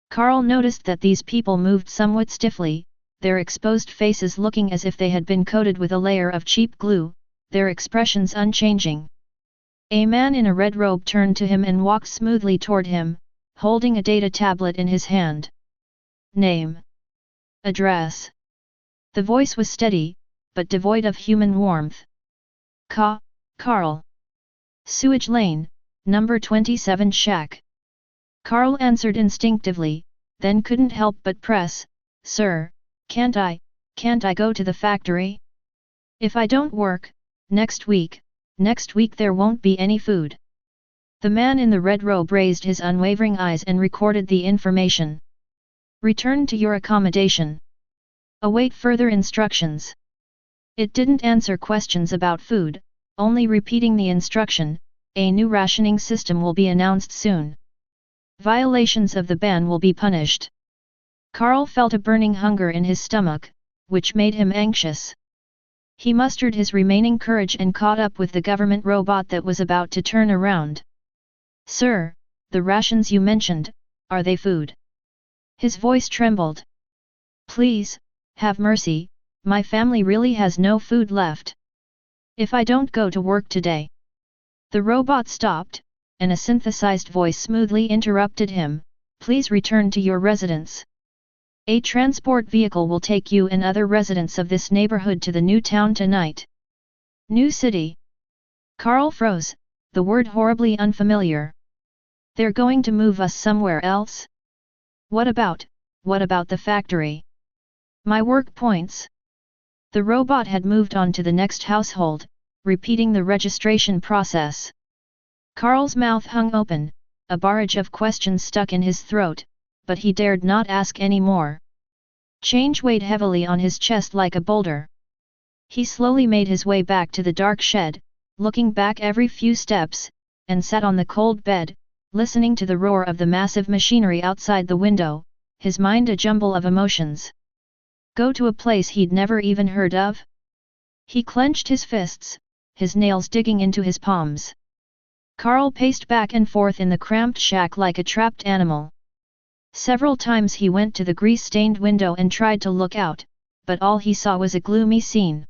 Carl noticed that these people moved somewhat stiffly, their exposed faces looking as if they had been coated with a layer of cheap glue, their expressions unchanging. A man in a red robe turned to him and walked smoothly toward him, holding a data tablet in his hand. Name. Address. The voice was steady, but devoid of human warmth. Carl. Sewage Lane, number 27 shack. Carl answered instinctively, then couldn't help but press, Sir, can't I go to the factory? If I don't work, next week there won't be any food. The man in the red robe raised his unwavering eyes and recorded the information. Return to your accommodation. Await further instructions. It didn't answer questions about food, only repeating the instruction, a new rationing system will be announced soon. Violations of the ban will be punished. Carl felt a burning hunger in his stomach, which made him anxious. He mustered his remaining courage and caught up with the government robot that was about to turn around. Sir, the rations you mentioned, are they food? His voice trembled. Please, have mercy, my family really has no food left. If I don't go to work today. The robot stopped, and a synthesized voice smoothly interrupted him, please return to your residence. A transport vehicle will take you and other residents of this neighborhood to the new town tonight. New city. Carl froze, the word horribly unfamiliar. They're going to move us somewhere else? What about the factory? My work points. The robot had moved on to the next household, repeating the registration process. Carl's mouth hung open, a barrage of questions stuck in his throat, but he dared not ask any more. Change weighed heavily on his chest like a boulder. He slowly made his way back to the dark shed, looking back every few steps, and sat on the cold bed, listening to the roar of the massive machinery outside the window, his mind a jumble of emotions. Go to a place he'd never even heard of? He clenched his fists, his nails digging into his palms. Carl paced back and forth in the cramped shack like a trapped animal. Several times he went to the grease-stained window and tried to look out, but all he saw was a gloomy scene.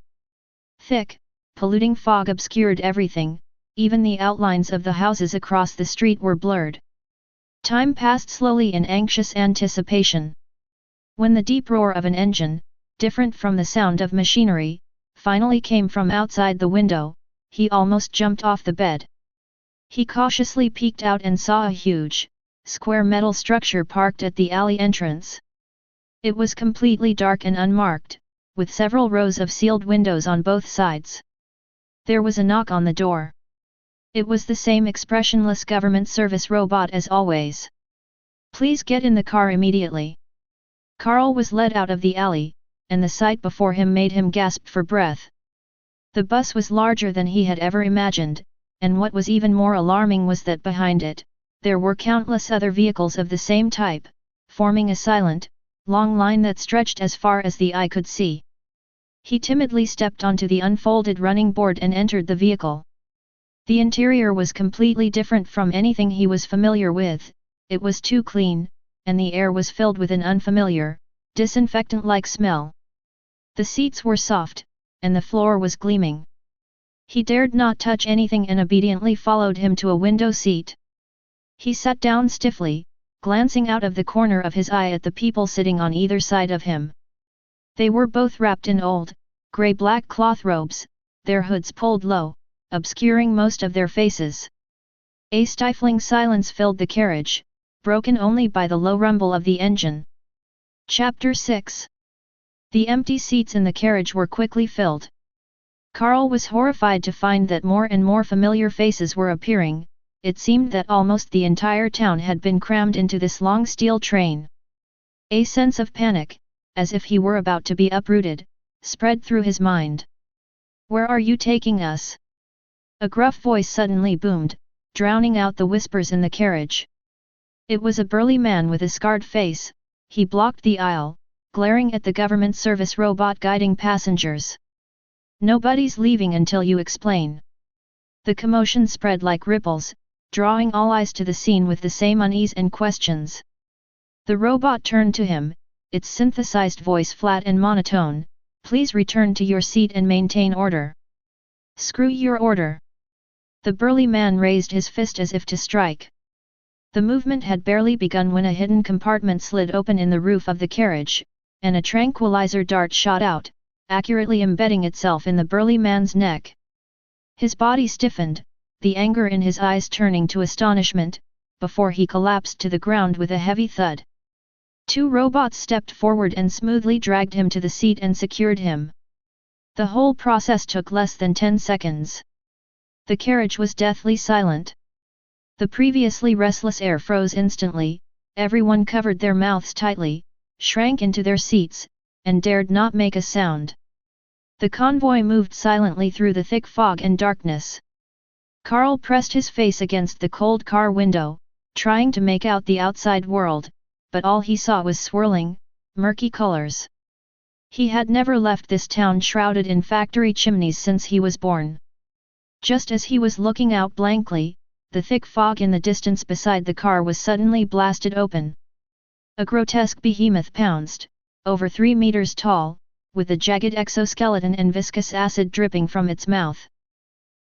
Thick, polluting fog obscured everything, even the outlines of the houses across the street were blurred. Time passed slowly in anxious anticipation. When the deep roar of an engine, different from the sound of machinery, finally came from outside the window, he almost jumped off the bed. He cautiously peeked out and saw a huge, square metal structure parked at the alley entrance. It was completely dark and unmarked, with several rows of sealed windows on both sides. There was a knock on the door. It was the same expressionless government service robot as always. "Please get in the car immediately." Carl was led out of the alley, and the sight before him made him gasp for breath. The bus was larger than he had ever imagined, and what was even more alarming was that behind it, there were countless other vehicles of the same type, forming a silent, long line that stretched as far as the eye could see. He timidly stepped onto the unfolded running board and entered the vehicle. The interior was completely different from anything he was familiar with. It was too clean, and the air was filled with an unfamiliar, disinfectant-like smell. The seats were soft, and the floor was gleaming. He dared not touch anything and obediently followed him to a window seat. He sat down stiffly, glancing out of the corner of his eye at the people sitting on either side of him. They were both wrapped in old, grey-black cloth robes, their hoods pulled low, obscuring most of their faces. A stifling silence filled the carriage, broken only by the low rumble of the engine. Chapter 6. The empty seats in the carriage were quickly filled. Carl was horrified to find that more and more familiar faces were appearing. It seemed that almost the entire town had been crammed into this long steel train. A sense of panic, as if he were about to be uprooted, spread through his mind. "Where are you taking us?" A gruff voice suddenly boomed, drowning out the whispers in the carriage. It was a burly man with a scarred face. He blocked the aisle, glaring at the government service robot guiding passengers. "Nobody's leaving until you explain." The commotion spread like ripples, drawing all eyes to the scene with the same unease and questions. The robot turned to him, its synthesized voice flat and monotone, "Please return to your seat and maintain order." "Screw your order." The burly man raised his fist as if to strike. The movement had barely begun when a hidden compartment slid open in the roof of the carriage, and a tranquilizer dart shot out, accurately embedding itself in the burly man's neck. His body stiffened, the anger in his eyes turning to astonishment, before he collapsed to the ground with a heavy thud. Two robots stepped forward and smoothly dragged him to the seat and secured him. The whole process took less than 10 seconds. The carriage was deathly silent. The previously restless air froze instantly, everyone covered their mouths tightly, shrank into their seats, and dared not make a sound. The convoy moved silently through the thick fog and darkness. Carl pressed his face against the cold car window, trying to make out the outside world, but all he saw was swirling, murky colors. He had never left this town shrouded in factory chimneys since he was born. Just as he was looking out blankly, the thick fog in the distance beside the car was suddenly blasted open. A grotesque behemoth pounced, over 3 meters tall, with a jagged exoskeleton and viscous acid dripping from its mouth.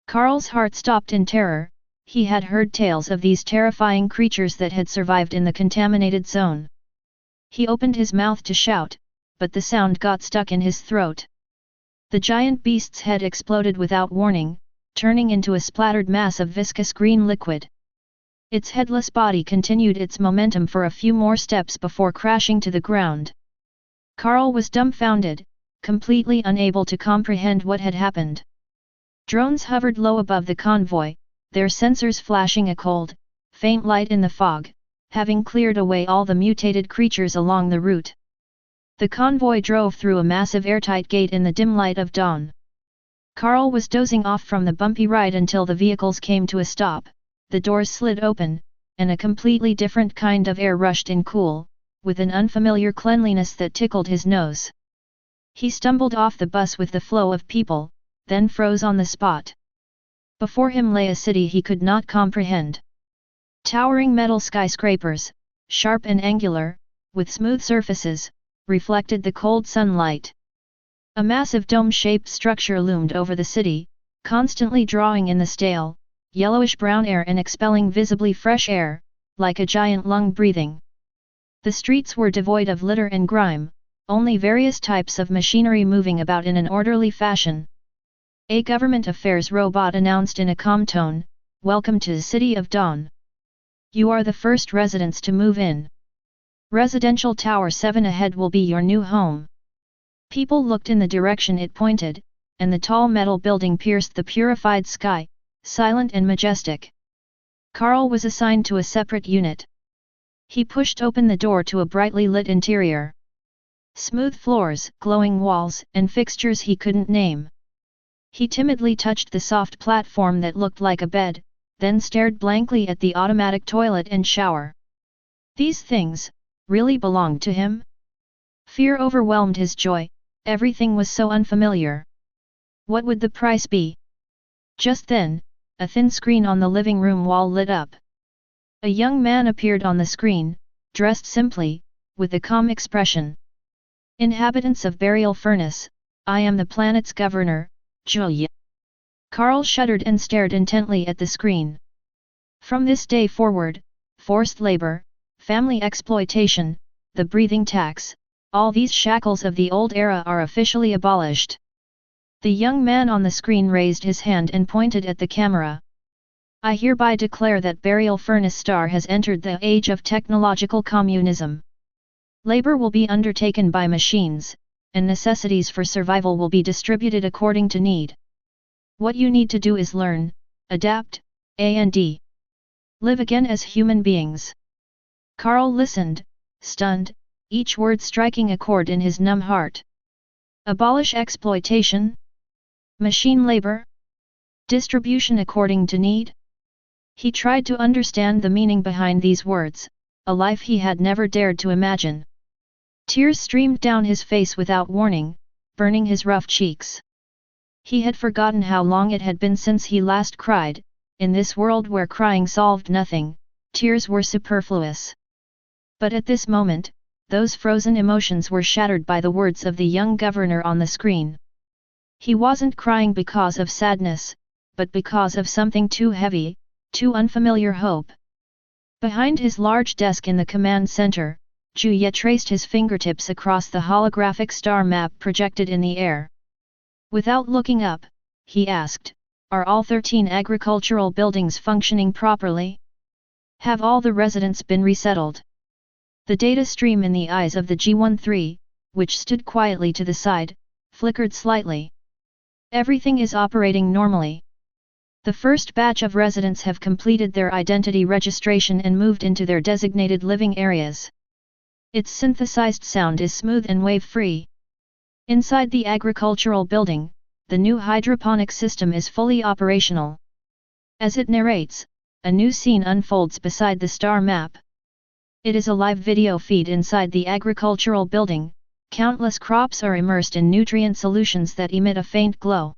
Carl's heart stopped in terror. He had heard tales of these terrifying creatures that had survived in the contaminated zone. He opened his mouth to shout, but the sound got stuck in his throat. The giant beast's head exploded without warning, turning into a splattered mass of viscous green liquid. Its headless body continued its momentum for a few more steps before crashing to the ground. Carl was dumbfounded, completely unable to comprehend what had happened. Drones hovered low above the convoy, their sensors flashing a cold, faint light in the fog, having cleared away all the mutated creatures along the route. The convoy drove through a massive airtight gate in the dim light of dawn. Carl was dozing off from the bumpy ride until the vehicles came to a stop. The doors slid open, and a completely different kind of air rushed in cool, with an unfamiliar cleanliness that tickled his nose. He stumbled off the bus with the flow of people, then froze on the spot. Before him lay a city he could not comprehend. Towering metal skyscrapers, sharp and angular, with smooth surfaces, reflected the cold sunlight. A massive dome-shaped structure loomed over the city, constantly drawing in the stale, yellowish-brown air and expelling visibly fresh air, like a giant lung breathing. The streets were devoid of litter and grime, only various types of machinery moving about in an orderly fashion. A government affairs robot announced in a calm tone, "Welcome to the City of Dawn. You are the first residents to move in. Residential Tower 7 ahead will be your new home." People looked in the direction it pointed, and the tall metal building pierced the purified sky, silent and majestic. Carl was assigned to a separate unit. He pushed open the door to a brightly lit interior. Smooth floors, glowing walls, and fixtures he couldn't name. He timidly touched the soft platform that looked like a bed, then stared blankly at the automatic toilet and shower. These things, really belonged to him? Fear overwhelmed his joy, everything was so unfamiliar. What would the price be? Just then, a thin screen on the living room wall lit up. A young man appeared on the screen, dressed simply, with a calm expression. "Inhabitants of Burial Furnace, I am the planet's governor, Julia." Carl shuddered and stared intently at the screen. From this day forward, forced labor, family exploitation, the breathing tax, all these shackles of the old era are officially abolished. The young man on the screen raised his hand and pointed at the camera. "I hereby declare that Burial Furnace Star has entered the age of technological communism. Labor will be undertaken by machines, and necessities for survival will be distributed according to need. What you need to do is learn, adapt, and live again as human beings." Carl listened, stunned, each word striking a chord in his numb heart. Abolish exploitation? Machine labor? Distribution according to need? He tried to understand the meaning behind these words, a life he had never dared to imagine. Tears streamed down his face without warning, burning his rough cheeks. He had forgotten how long it had been since he last cried. In this world where crying solved nothing, tears were superfluous. But at this moment, those frozen emotions were shattered by the words of the young governor on the screen. He wasn't crying because of sadness, but because of something too heavy, too unfamiliar hope. Behind his large desk in the command center, Juya traced his fingertips across the holographic star map projected in the air. Without looking up, he asked, "Are all 13 agricultural buildings functioning properly? Have all the residents been resettled?" The data stream in the eyes of the G13, which stood quietly to the side, flickered slightly. "Everything is operating normally. The first batch of residents have completed their identity registration and moved into their designated living areas. Its synthesized sound is smooth and wave-free. Inside the agricultural building, the new hydroponic system is fully operational." As it narrates, a new scene unfolds beside the star map. It is a live video feed inside the agricultural building. Countless crops are immersed in nutrient solutions that emit a faint glow.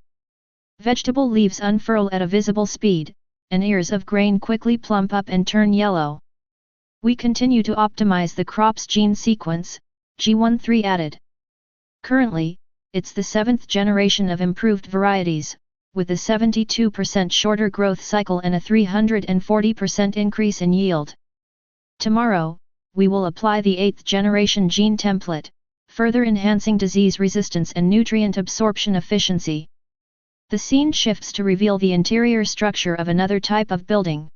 Vegetable leaves unfurl at a visible speed, and ears of grain quickly plump up and turn yellow. "We continue to optimize the crop's gene sequence," G13 added. "Currently, it's the 7th generation of improved varieties, with a 72% shorter growth cycle and a 340% increase in yield. Tomorrow, we will apply the 8th generation gene template, further enhancing disease resistance and nutrient absorption efficiency." The scene shifts to reveal the interior structure of another type of building.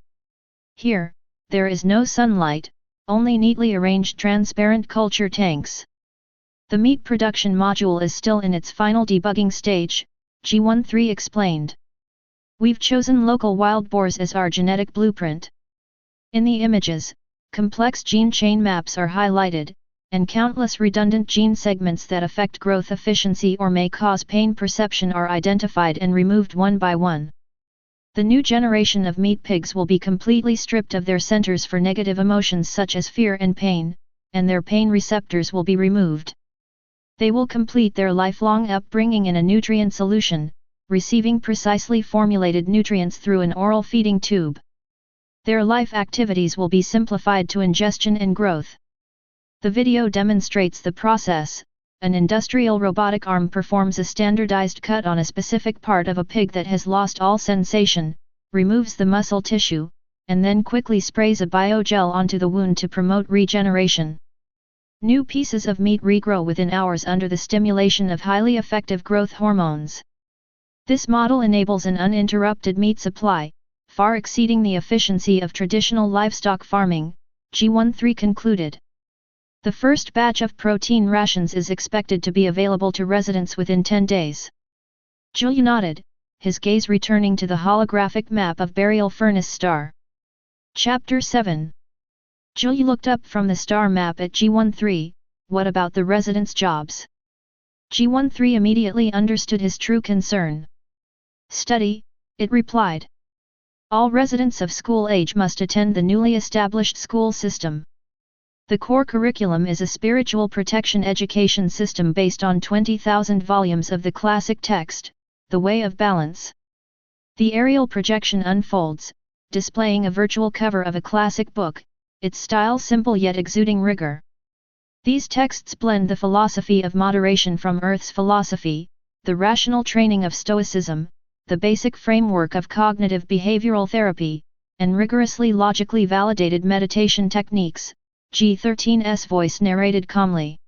Here, there is no sunlight, only neatly arranged transparent culture tanks. The meat production module is still in its final debugging stage, G13 explained. "We've chosen local wild boars as our genetic blueprint." In the images, complex gene chain maps are highlighted, and countless redundant gene segments that affect growth efficiency or may cause pain perception are identified and removed one by one. The new generation of meat pigs will be completely stripped of their centers for negative emotions such as fear and pain, and their pain receptors will be removed. They will complete their lifelong upbringing in a nutrient solution, receiving precisely formulated nutrients through an oral feeding tube. Their life activities will be simplified to ingestion and growth. The video demonstrates the process. An industrial robotic arm performs a standardized cut on a specific part of a pig that has lost all sensation, removes the muscle tissue, and then quickly sprays a biogel onto the wound to promote regeneration. New pieces of meat regrow within hours under the stimulation of highly effective growth hormones. This model enables an uninterrupted meat supply, far exceeding the efficiency of traditional livestock farming, G13 concluded. The first batch of protein rations is expected to be available to residents within 10 days. Julia nodded, his gaze returning to the holographic map of Burial Furnace Star. Chapter 7. Julia looked up from the star map at G13, what about the residents' jobs? G13 immediately understood his true concern. Study, it replied. All residents of school age must attend the newly established school system. The core curriculum is a spiritual protection education system based on 20,000 volumes of the classic text, The Way of Balance. The aerial projection unfolds, displaying a virtual cover of a classic book, its style simple yet exuding rigor. These texts blend the philosophy of moderation from Earth's philosophy, the rational training of Stoicism, the basic framework of cognitive behavioral therapy, and rigorously logically validated meditation techniques. G13's voice narrated calmly.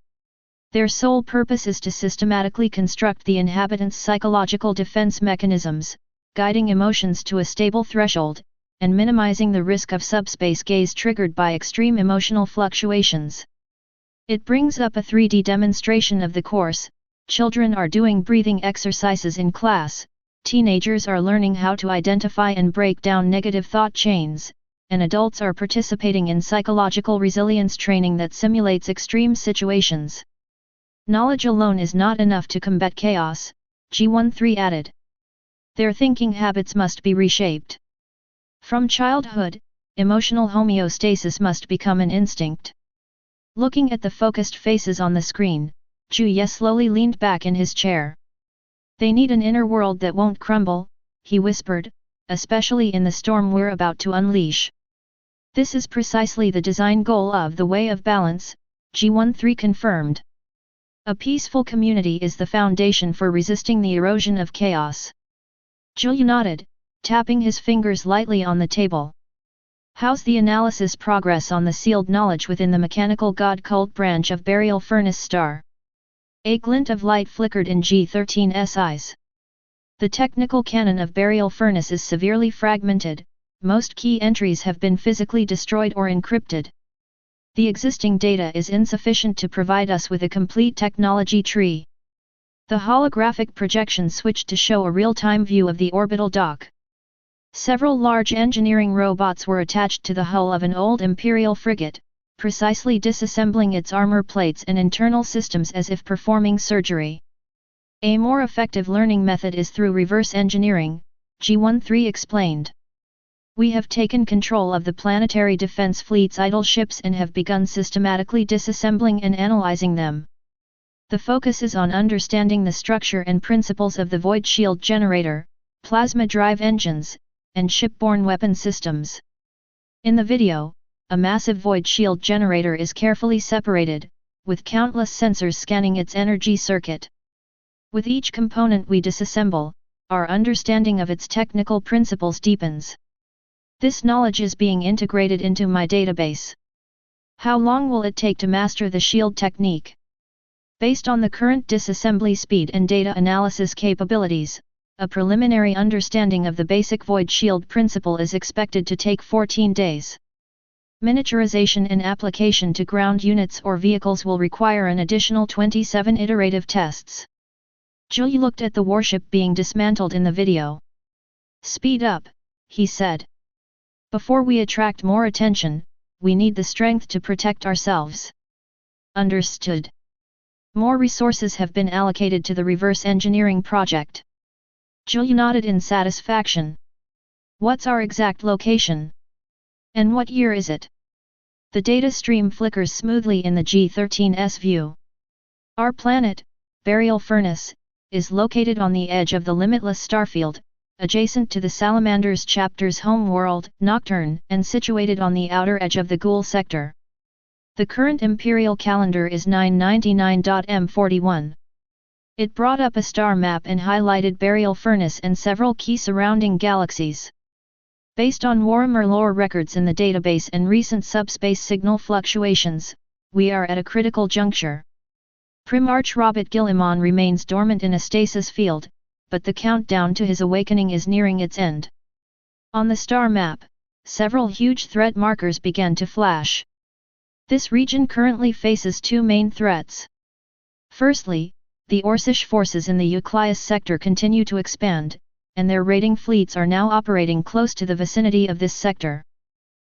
Their sole purpose is to systematically construct the inhabitants' psychological defense mechanisms, guiding emotions to a stable threshold, and minimizing the risk of subspace gaze triggered by extreme emotional fluctuations. It brings up a 3D demonstration of the course. Children are doing breathing exercises in class, teenagers are learning how to identify and break down negative thought chains, and adults are participating in psychological resilience training that simulates extreme situations. Knowledge alone is not enough to combat chaos, G13 added. Their thinking habits must be reshaped. From childhood, emotional homeostasis must become an instinct. Looking at the focused faces on the screen, Juye slowly leaned back in his chair. They need an inner world that won't crumble, he whispered, especially in the storm we're about to unleash. This is precisely the design goal of the Way of Balance, G13 confirmed. A peaceful community is the foundation for resisting the erosion of chaos. Julia nodded, tapping his fingers lightly on the table. How's the analysis progress on the sealed knowledge within the mechanical god cult branch of Burial Furnace Star? A glint of light flickered in G13's eyes. The technical canon of Burial Furnace is severely fragmented, most key entries have been physically destroyed or encrypted. The existing data is insufficient to provide us with a complete technology tree. The holographic projection switched to show a real-time view of the orbital dock. Several large engineering robots were attached to the hull of an old Imperial frigate, precisely disassembling its armor plates and internal systems as if performing surgery. A more effective learning method is through reverse engineering, G13 explained. We have taken control of the planetary defense fleet's idle ships and have begun systematically disassembling and analyzing them. The focus is on understanding the structure and principles of the void shield generator, plasma drive engines, and shipborne weapon systems. In the video, a massive void shield generator is carefully separated, with countless sensors scanning its energy circuit. With each component we disassemble, our understanding of its technical principles deepens. This knowledge is being integrated into my database. How long will it take to master the shield technique? Based on the current disassembly speed and data analysis capabilities, a preliminary understanding of the basic void shield principle is expected to take 14 days. Miniaturization and application to ground units or vehicles will require an additional 27 iterative tests. Julie looked at the warship being dismantled in the video. Speed up, he said. Before we attract more attention, we need the strength to protect ourselves. Understood. More resources have been allocated to the reverse engineering project. Julia nodded in satisfaction. What's our exact location? And what year is it? The data stream flickers smoothly in the G13's view. Our planet, Burial Furnace, is located on the edge of the limitless starfield, adjacent to the Salamander's chapter's home world, Nocturne, and situated on the outer edge of the Ghoul sector. The current imperial calendar is 999.m41. It brought up a star map and highlighted Burial Furnace and several key surrounding galaxies. Based on Warhammer lore records in the database and recent subspace signal fluctuations, we are at a critical juncture. Primarch Robert Guillemon remains dormant in a stasis field, but the countdown to his awakening is nearing its end. On the star map, several huge threat markers began to flash. This region currently faces two main threats. Firstly, the Orcish forces in the Euclius sector continue to expand, and their raiding fleets are now operating close to the vicinity of this sector.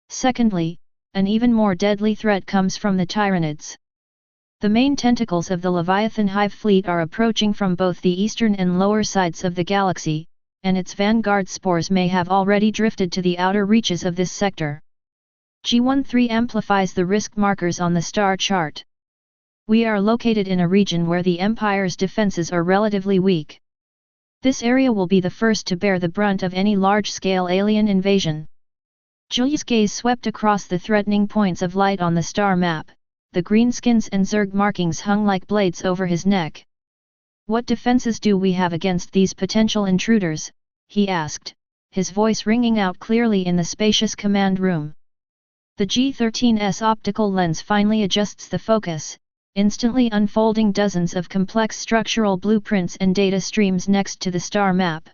Secondly, an even more deadly threat comes from the Tyranids. The main tentacles of the Leviathan Hive fleet are approaching from both the eastern and lower sides of the galaxy, and its vanguard spores may have already drifted to the outer reaches of this sector. G13 amplifies the risk markers on the star chart. We are located in a region where the Empire's defenses are relatively weak. This area will be the first to bear the brunt of any large-scale alien invasion. Julius' gaze swept across the threatening points of light on the star map. The greenskins and Zerg markings hung like blades over his neck. "What defenses do we have against these potential intruders?" he asked, his voice ringing out clearly in the spacious command room. The G13's optical lens finally adjusts the focus, instantly unfolding dozens of complex structural blueprints and data streams next to the star map.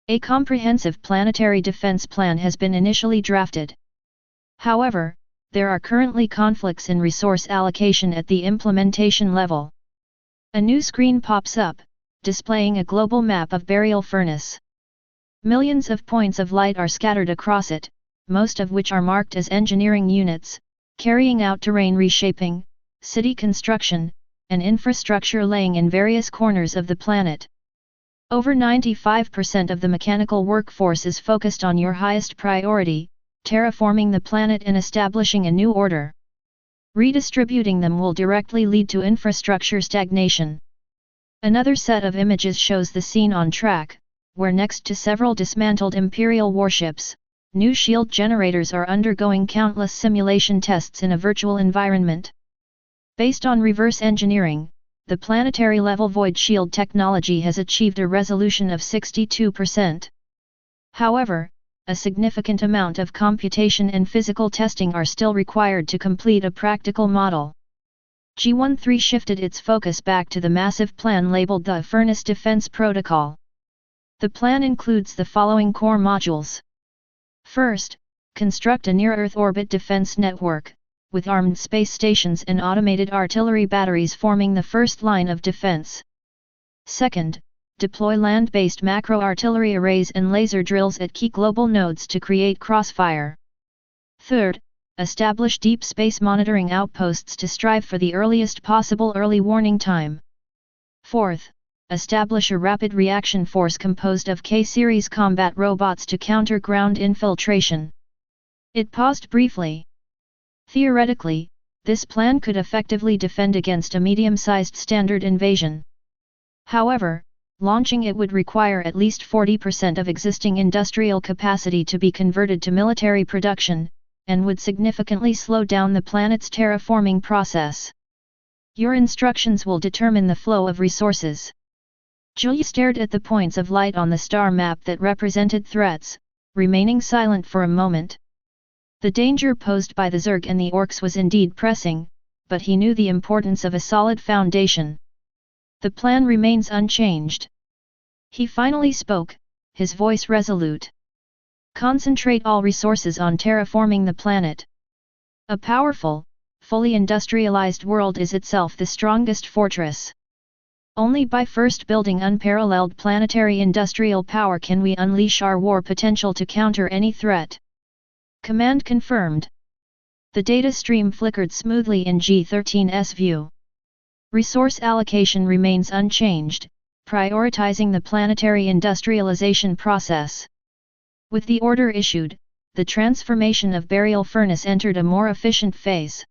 A comprehensive planetary defense plan has been initially drafted. However, there are currently conflicts in resource allocation at the implementation level. A new screen pops up, displaying a global map of Burial Furnace. Millions of points of light are scattered across it, most of which are marked as engineering units, carrying out terrain reshaping, city construction, and infrastructure laying in various corners of the planet. Over 95% of the mechanical workforce is focused on your highest priority, terraforming the planet and establishing a new order. Redistributing them will directly lead to infrastructure stagnation. Another set of images shows the scene on track, where next to several dismantled Imperial warships, new shield generators are undergoing countless simulation tests in a virtual environment. Based on reverse engineering, the planetary-level void shield technology has achieved a resolution of 62%. However, a significant amount of computation and physical testing are still required to complete a practical model. G13 shifted its focus back to the massive plan labeled the Furnace Defense Protocol. The plan includes the following core modules. First, construct a near-Earth orbit defense network, with armed space stations and automated artillery batteries forming the first line of defense. Second, deploy land-based macro-artillery arrays and laser drills at key global nodes to create crossfire. Third, establish deep space monitoring outposts to strive for the earliest possible early warning time. Fourth, establish a rapid reaction force composed of K-series combat robots to counter ground infiltration. It paused briefly. Theoretically, this plan could effectively defend against a medium-sized standard invasion. However, launching it would require at least 40% of existing industrial capacity to be converted to military production, and would significantly slow down the planet's terraforming process. Your instructions will determine the flow of resources. Julia stared at the points of light on the star map that represented threats, remaining silent for a moment. The danger posed by the Zerg and the Orcs was indeed pressing, but he knew the importance of a solid foundation. The plan remains unchanged. He finally spoke, his voice resolute. Concentrate all resources on terraforming the planet. A powerful, fully industrialized world is itself the strongest fortress. Only by first building unparalleled planetary industrial power can we unleash our war potential to counter any threat. Command confirmed. The data stream flickered smoothly in G13's view. Resource allocation remains unchanged, prioritizing the planetary industrialization process. With the order issued, the transformation of Burial Furnace entered a more efficient phase.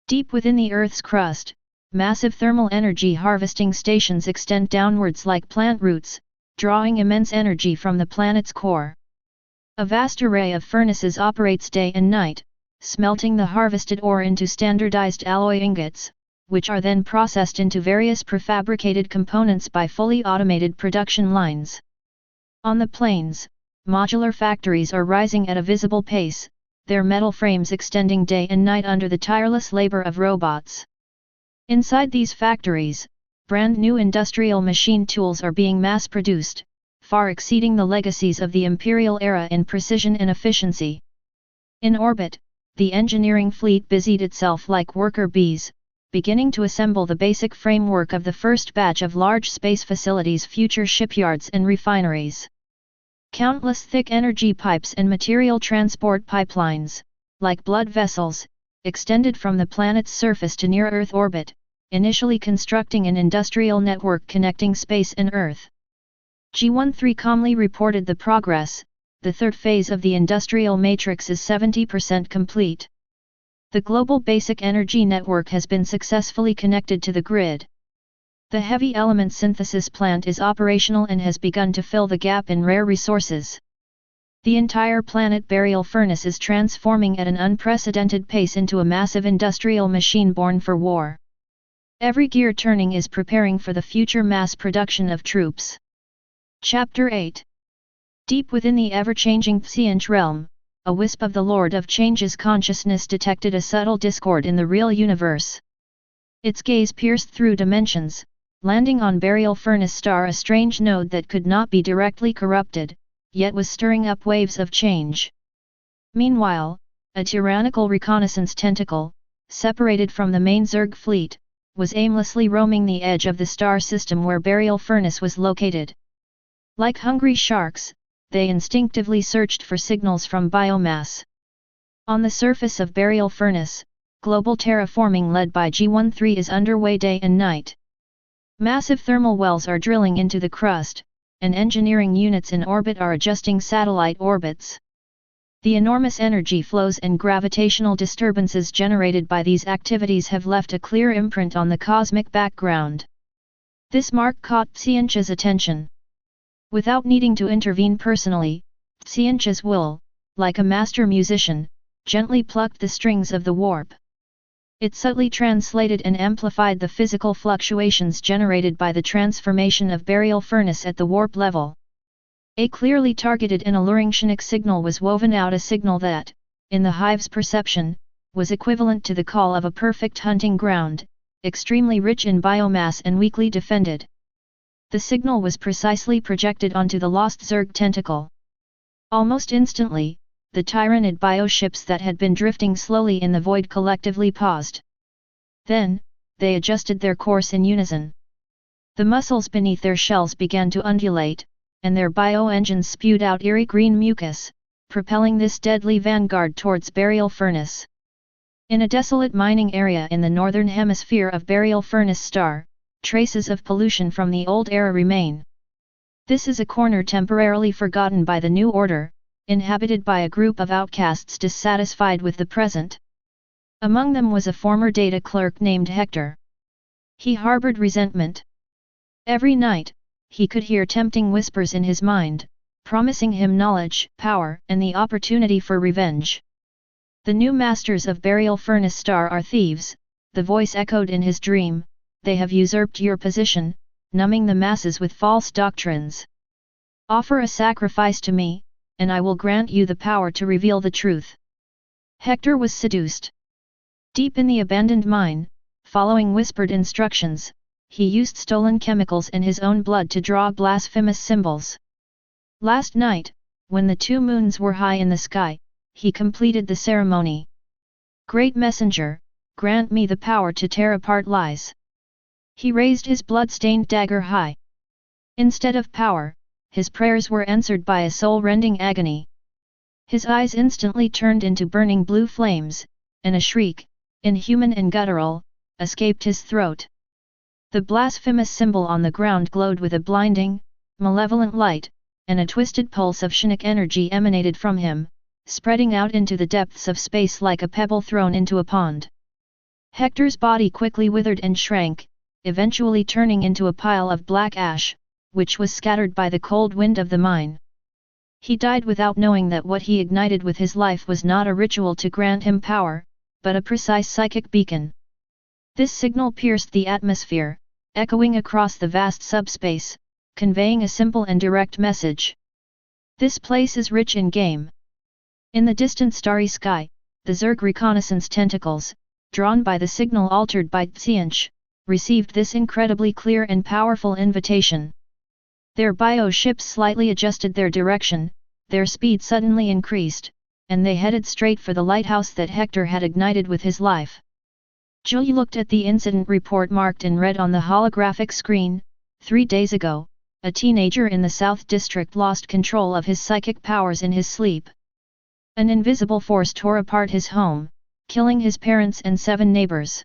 Deep within the Earth's crust, massive thermal energy harvesting stations extend downwards like plant roots, drawing immense energy from the planet's core. A vast array of furnaces operates day and night, smelting the harvested ore into standardized alloy ingots, which are then processed into various prefabricated components by fully automated production lines. On the plains, modular factories are rising at a visible pace, their metal frames extending day and night under the tireless labor of robots. Inside these factories, brand new industrial machine tools are being mass-produced, far exceeding the legacies of the imperial era in precision and efficiency. In orbit, the engineering fleet busied itself like worker bees, beginning to assemble the basic framework of the first batch of large space facilities, future shipyards and refineries. Countless thick energy pipes and material transport pipelines, like blood vessels, extended from the planet's surface to near-Earth orbit, initially constructing an industrial network connecting space and Earth. G13 calmly reported the progress. The third phase of the industrial matrix is 70% complete. The global basic energy network has been successfully connected to the grid. The heavy element synthesis plant is operational and has begun to fill the gap in rare resources. The entire planet burial furnace is transforming at an unprecedented pace into a massive industrial machine born for war. Every gear turning is preparing for the future mass production of troops. Chapter 8. Deep within the ever-changing Psianch realm, a wisp of the Lord of Change's consciousness detected a subtle discord in the real universe. Its gaze pierced through dimensions, landing on Burial Furnace Star, a strange node that could not be directly corrupted, yet was stirring up waves of change. Meanwhile, a tyrannical reconnaissance tentacle, separated from the main Zerg fleet, was aimlessly roaming the edge of the star system where Burial Furnace was located. Like hungry sharks, they instinctively searched for signals from biomass. On the surface of Burial Furnace, global terraforming led by G13 is underway day and night. Massive thermal wells are drilling into the crust, and engineering units in orbit are adjusting satellite orbits. The enormous energy flows and gravitational disturbances generated by these activities have left a clear imprint on the cosmic background. This mark caught Psianch's attention. Without needing to intervene personally, Psianch's will, like a master musician, gently plucked the strings of the warp. It subtly translated and amplified the physical fluctuations generated by the transformation of Burial Furnace at the warp level. A clearly targeted and alluring sonic signal was woven out, a signal that, in the hive's perception, was equivalent to the call of a perfect hunting ground, extremely rich in biomass and weakly defended. The signal was precisely projected onto the lost Zerg tentacle. Almost instantly, the Tyranid bioships that had been drifting slowly in the void collectively paused. Then, they adjusted their course in unison. The muscles beneath their shells began to undulate, and their bioengines spewed out eerie green mucus, propelling this deadly vanguard towards Burial Furnace. In a desolate mining area in the northern hemisphere of Burial Furnace Star, traces of pollution from the old era remain. This is a corner temporarily forgotten by the New Order, inhabited by a group of outcasts dissatisfied with the present. Among them was a former data clerk named Hector. He harbored resentment. Every night, he could hear tempting whispers in his mind, promising him knowledge, power, and the opportunity for revenge. The new masters of Burial Furnace Star are thieves, the voice echoed in his dream. They have usurped your position, numbing the masses with false doctrines. Offer a sacrifice to me, and I will grant you the power to reveal the truth. Hector was seduced. Deep in the abandoned mine, following whispered instructions, he used stolen chemicals and his own blood to draw blasphemous symbols. Last night, when the two moons were high in the sky, he completed the ceremony. Great messenger, grant me the power to tear apart lies. He raised his blood-stained dagger high. Instead of power, his prayers were answered by a soul-rending agony. His eyes instantly turned into burning blue flames, and a shriek, inhuman and guttural, escaped his throat. The blasphemous symbol on the ground glowed with a blinding, malevolent light, and a twisted pulse of psionic energy emanated from him, spreading out into the depths of space like a pebble thrown into a pond. Hector's body quickly withered and shrank, eventually turning into a pile of black ash, which was scattered by the cold wind of the mine. He died without knowing that what he ignited with his life was not a ritual to grant him power, but a precise psychic beacon. This signal pierced the atmosphere, echoing across the vast subspace, conveying a simple and direct message. This place is rich in game. In the distant starry sky, the Zerg reconnaissance tentacles, drawn by the signal altered by Tsianch, received this incredibly clear and powerful invitation. Their bio-ships slightly adjusted their direction, their speed suddenly increased, and they headed straight for the lighthouse that Hector had ignited with his life. Julie looked at the incident report marked in red on the holographic screen. 3 days ago, a teenager in the South District lost control of his psychic powers in his sleep. An invisible force tore apart his home, killing his parents and 7 neighbors.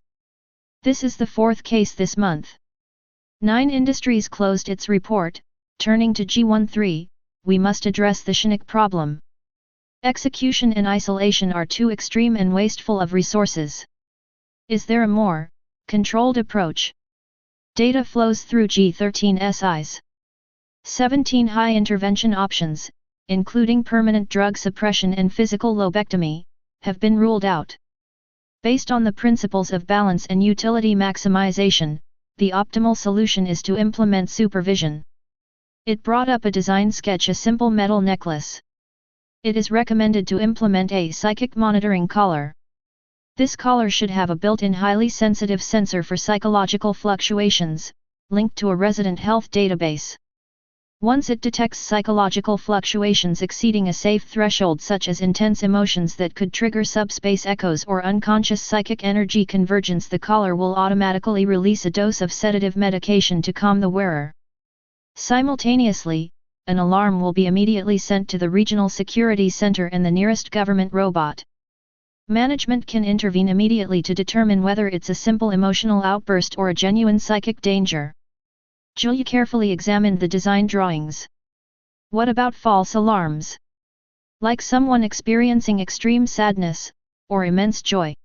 This is the 4th case this month. 9 Industries closed its report, turning to G13, we must address the Shinik problem. Execution and isolation are too extreme and wasteful of resources. Is there a more controlled approach? Data flows through G13's eyes. 17 high intervention options, including permanent drug suppression and physical lobectomy, have been ruled out. Based on the principles of balance and utility maximization, the optimal solution is to implement supervision. It brought up a design sketch, a simple metal necklace. It is recommended to implement a psychic monitoring collar. This collar should have a built-in highly sensitive sensor for psychological fluctuations, linked to a resident health database. Once it detects psychological fluctuations exceeding a safe threshold such as intense emotions that could trigger subspace echoes or unconscious psychic energy convergence, the collar will automatically release a dose of sedative medication to calm the wearer. Simultaneously, an alarm will be immediately sent to the regional security center and the nearest government robot. Management can intervene immediately to determine whether it's a simple emotional outburst or a genuine psychic danger. Julia carefully examined the design drawings. What about false alarms? Like someone experiencing extreme sadness, or immense joy?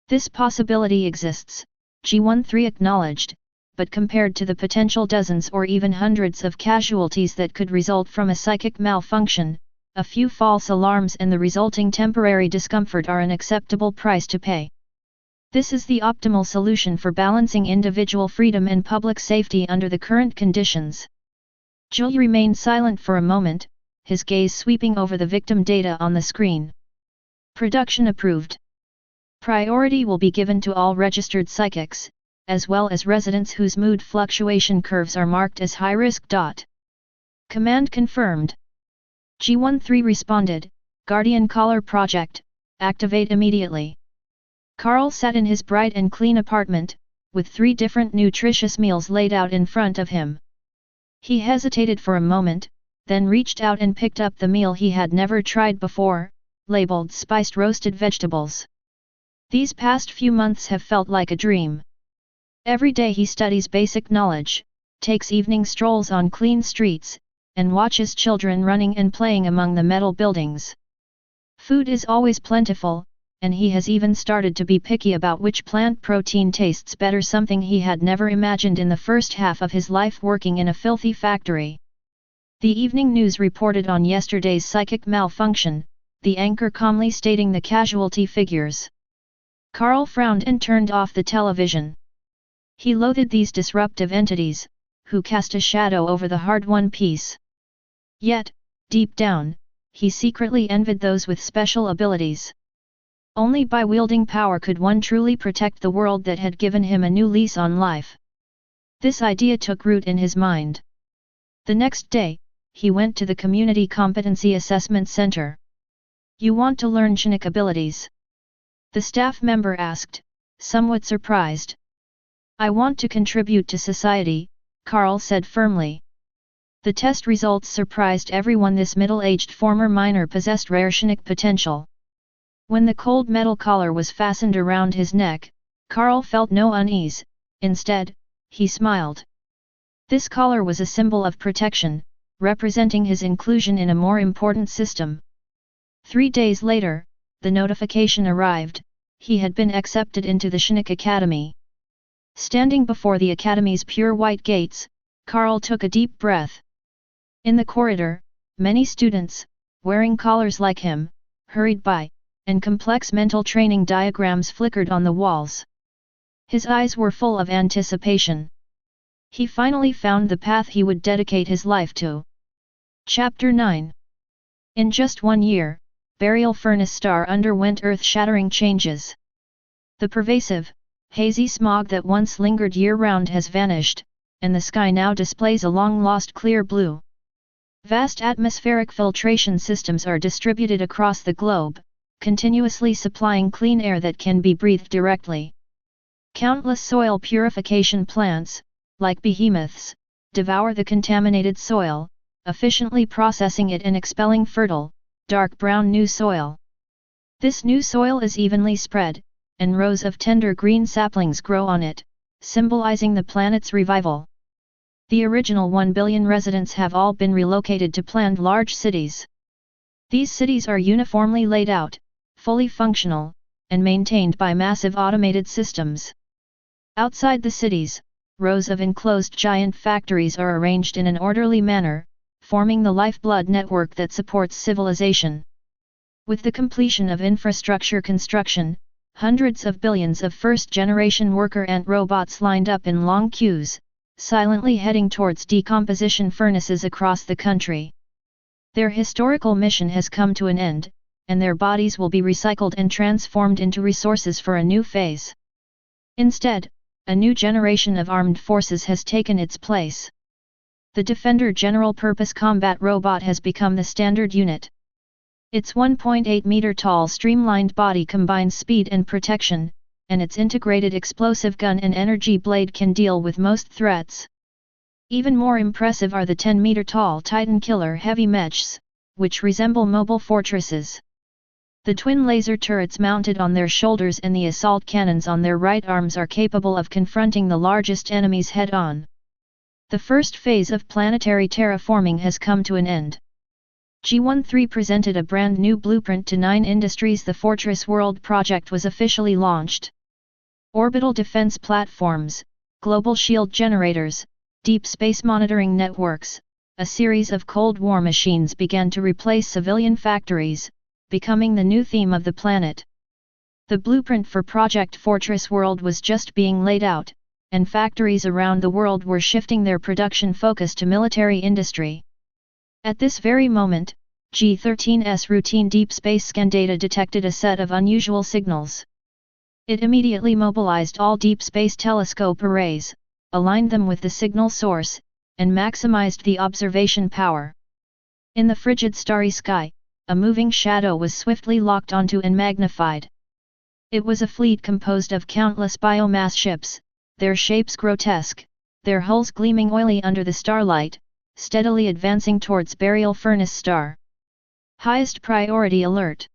This possibility exists, G13 acknowledged, but compared to the potential dozens or even hundreds of casualties that could result from a psychic malfunction, a few false alarms and the resulting temporary discomfort are an acceptable price to pay. This is the optimal solution for balancing individual freedom and public safety under the current conditions. Jules remained silent for a moment, his gaze sweeping over the victim data on the screen. Production approved. Priority will be given to all registered psychics, as well as residents whose mood fluctuation curves are marked as high risk. Command confirmed. G13 responded, Guardian Collar Project, activate immediately. Carl sat in his bright and clean apartment, with 3 different nutritious meals laid out in front of him. He hesitated for a moment, then reached out and picked up the meal he had never tried before, labeled spiced roasted vegetables. These past few months have felt like a dream. Every day he studies basic knowledge, takes evening strolls on clean streets, and watches children running and playing among the metal buildings. Food is always plentiful, and he has even started to be picky about which plant protein tastes better, something he had never imagined in the first half of his life working in a filthy factory. The evening news reported on yesterday's psychic malfunction, the anchor calmly stating the casualty figures. Carl frowned and turned off the television. He loathed these disruptive entities, who cast a shadow over the hard-won peace. Yet, deep down, he secretly envied those with special abilities. Only by wielding power could one truly protect the world that had given him a new lease on life. This idea took root in his mind. The next day, he went to the Community Competency Assessment Center. You want to learn Shinik abilities? The staff member asked, somewhat surprised. I want to contribute to society, Carl said firmly. The test results surprised everyone. This middle-aged former miner possessed rare Shinik potential. When the cold metal collar was fastened around his neck, Carl felt no unease, instead, he smiled. This collar was a symbol of protection, representing his inclusion in a more important system. 3 days later, the notification arrived, he had been accepted into the Chinook Academy. Standing before the Academy's pure white gates, Karl took a deep breath. In the corridor, many students, wearing collars like him, hurried by, and complex mental training diagrams flickered on the walls. His eyes were full of anticipation. He finally found the path he would dedicate his life to. Chapter 9. In just 1 year, Burial Furnace Star underwent earth-shattering changes. The pervasive, hazy smog that once lingered year-round has vanished, and the sky now displays a long-lost clear blue. Vast atmospheric filtration systems are distributed across the globe, continuously supplying clean air that can be breathed directly. Countless soil purification plants, like behemoths, devour the contaminated soil, efficiently processing it and expelling fertile, dark brown new soil. This new soil is evenly spread, and rows of tender green saplings grow on it, symbolizing the planet's revival. The original 1 billion residents have all been relocated to planned large cities. These cities are uniformly laid out, fully functional, and maintained by massive automated systems. Outside the cities, rows of enclosed giant factories are arranged in an orderly manner, forming the lifeblood network that supports civilization. With the completion of infrastructure construction, hundreds of billions of first-generation worker ant robots lined up in long queues, silently heading towards decomposition furnaces across the country. Their historical mission has come to an end, and their bodies will be recycled and transformed into resources for a new phase. Instead, a new generation of armed forces has taken its place. The Defender General-Purpose Combat Robot has become the standard unit. Its 1.8-meter-tall streamlined body combines speed and protection, and its integrated explosive gun and energy blade can deal with most threats. Even more impressive are the 10-meter-tall Titan Killer heavy mechs, which resemble mobile fortresses. The twin laser turrets mounted on their shoulders and the assault cannons on their right arms are capable of confronting the largest enemies head-on. The first phase of planetary terraforming has come to an end. G13 presented a brand new blueprint to 9 industries. The Fortress World project was officially launched. Orbital defense platforms, global shield generators, deep space monitoring networks, a series of Cold War machines began to replace civilian factories, becoming the new theme of the planet. The blueprint for Project Fortress World was just being laid out, and factories around the world were shifting their production focus to military industry. At this very moment, G13's routine deep space scan data detected a set of unusual signals. It immediately mobilized all deep space telescope arrays, aligned them with the signal source, and maximized the observation power. In the frigid starry sky, a moving shadow was swiftly locked onto and magnified. It was a fleet composed of countless biomass ships, their shapes grotesque, their hulls gleaming oily under the starlight, steadily advancing towards Burial Furnace Star. Highest priority alert!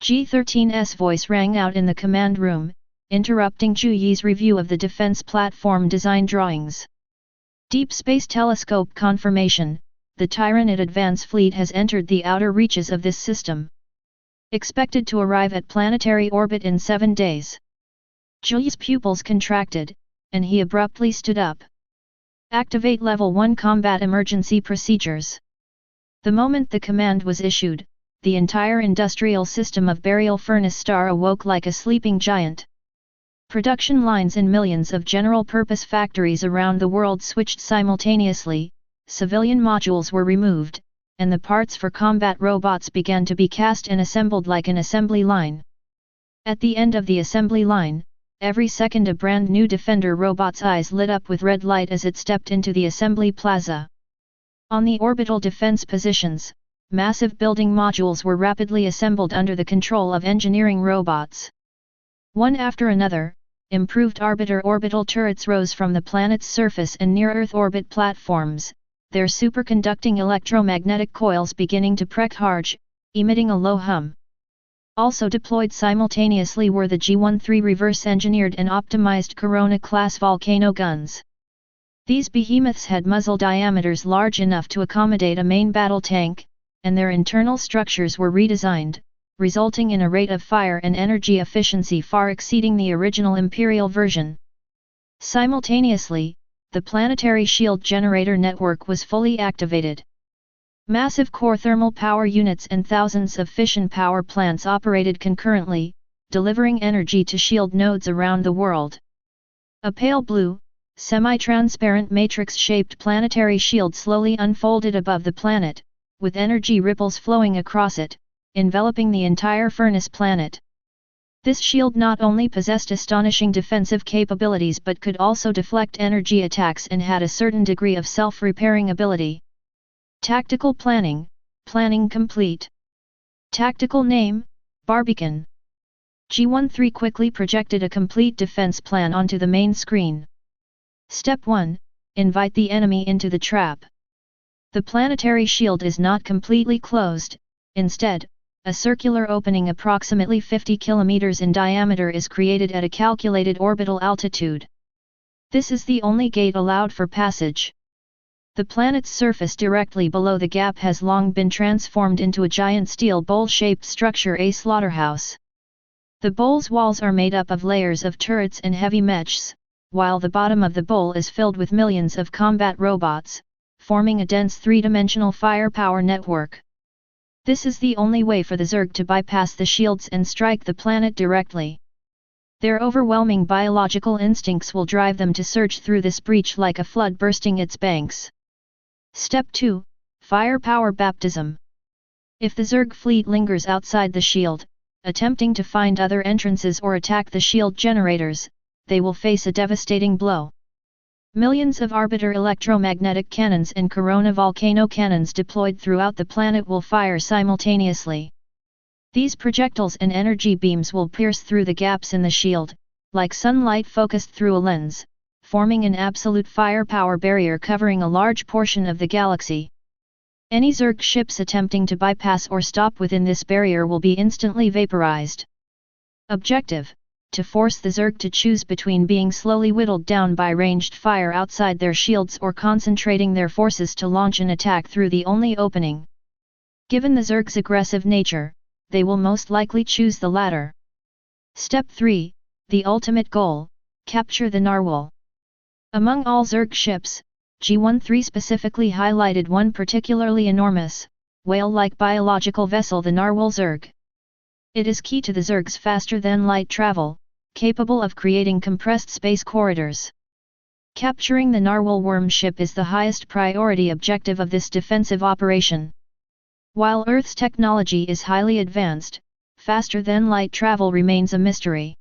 G13's voice rang out in the command room, interrupting Zhu Yi's review of the defense platform design drawings. Deep Space Telescope confirmation, the Tyranid Advance Fleet has entered the outer reaches of this system. Expected to arrive at planetary orbit in 7 days. Zhu Yi's pupils contracted, and he abruptly stood up. Activate Level 1 Combat Emergency Procedures. The moment the command was issued, the entire industrial system of Burial Furnace Star awoke like a sleeping giant. Production lines in millions of general-purpose factories around the world switched simultaneously, civilian modules were removed, and the parts for combat robots began to be cast and assembled like an assembly line. At the end of the assembly line, every second a brand new Defender robot's eyes lit up with red light as it stepped into the assembly plaza. On the orbital defense positions, massive building modules were rapidly assembled under the control of engineering robots. One after another, improved arbiter orbital turrets rose from the planet's surface and near-Earth orbit platforms, their superconducting electromagnetic coils beginning to precharge, emitting a low hum. Also deployed simultaneously were the G13 reverse-engineered and optimized Corona-class volcano guns. These behemoths had muzzle diameters large enough to accommodate a main battle tank, and their internal structures were redesigned, resulting in a rate of fire and energy efficiency far exceeding the original Imperial version. Simultaneously, the planetary shield generator network was fully activated. Massive core thermal power units and thousands of fission power plants operated concurrently, delivering energy to shield nodes around the world. A pale blue, semi-transparent matrix-shaped planetary shield slowly unfolded above the planet, with energy ripples flowing across it, enveloping the entire furnace planet. This shield not only possessed astonishing defensive capabilities but could also deflect energy attacks and had a certain degree of self-repairing ability. Tactical planning, planning complete. Tactical name, Barbican. G13 quickly projected a complete defense plan onto the main screen. Step 1. Invite the enemy into the trap. The planetary shield is not completely closed, instead, a circular opening approximately 50 km in diameter is created at a calculated orbital altitude. This is the only gate allowed for passage. The planet's surface directly below the gap has long been transformed into a giant steel bowl-shaped structure, a slaughterhouse. The bowl's walls are made up of layers of turrets and heavy mechs, while the bottom of the bowl is filled with millions of combat robots, forming a dense three-dimensional firepower network. This is the only way for the Zerg to bypass the shields and strike the planet directly. Their overwhelming biological instincts will drive them to surge through this breach like a flood bursting its banks. Step 2. Firepower baptism. If the Zerg fleet lingers outside the shield, attempting to find other entrances or attack the shield generators, they will face a devastating blow. Millions of arbiter electromagnetic cannons and corona volcano cannons deployed throughout the planet will fire simultaneously. These projectiles and energy beams will pierce through the gaps in the shield, like sunlight focused through a lens, forming an absolute firepower barrier covering a large portion of the galaxy. Any Zerg ships attempting to bypass or stop within this barrier will be instantly vaporized. Objective: to force the Zerg to choose between being slowly whittled down by ranged fire outside their shields or concentrating their forces to launch an attack through the only opening. Given the Zerg's aggressive nature, they will most likely choose the latter. Step 3. The ultimate goal: capture the narwhal. Among all Zerg ships, G13 specifically highlighted one particularly enormous, whale-like biological vessel, the narwhal Zerg. It is key to the Zerg's faster-than-light travel, capable of creating compressed space corridors. Capturing the narwhal worm ship is the highest priority objective of this defensive operation. While Earth's technology is highly advanced, faster-than-light travel remains a mystery.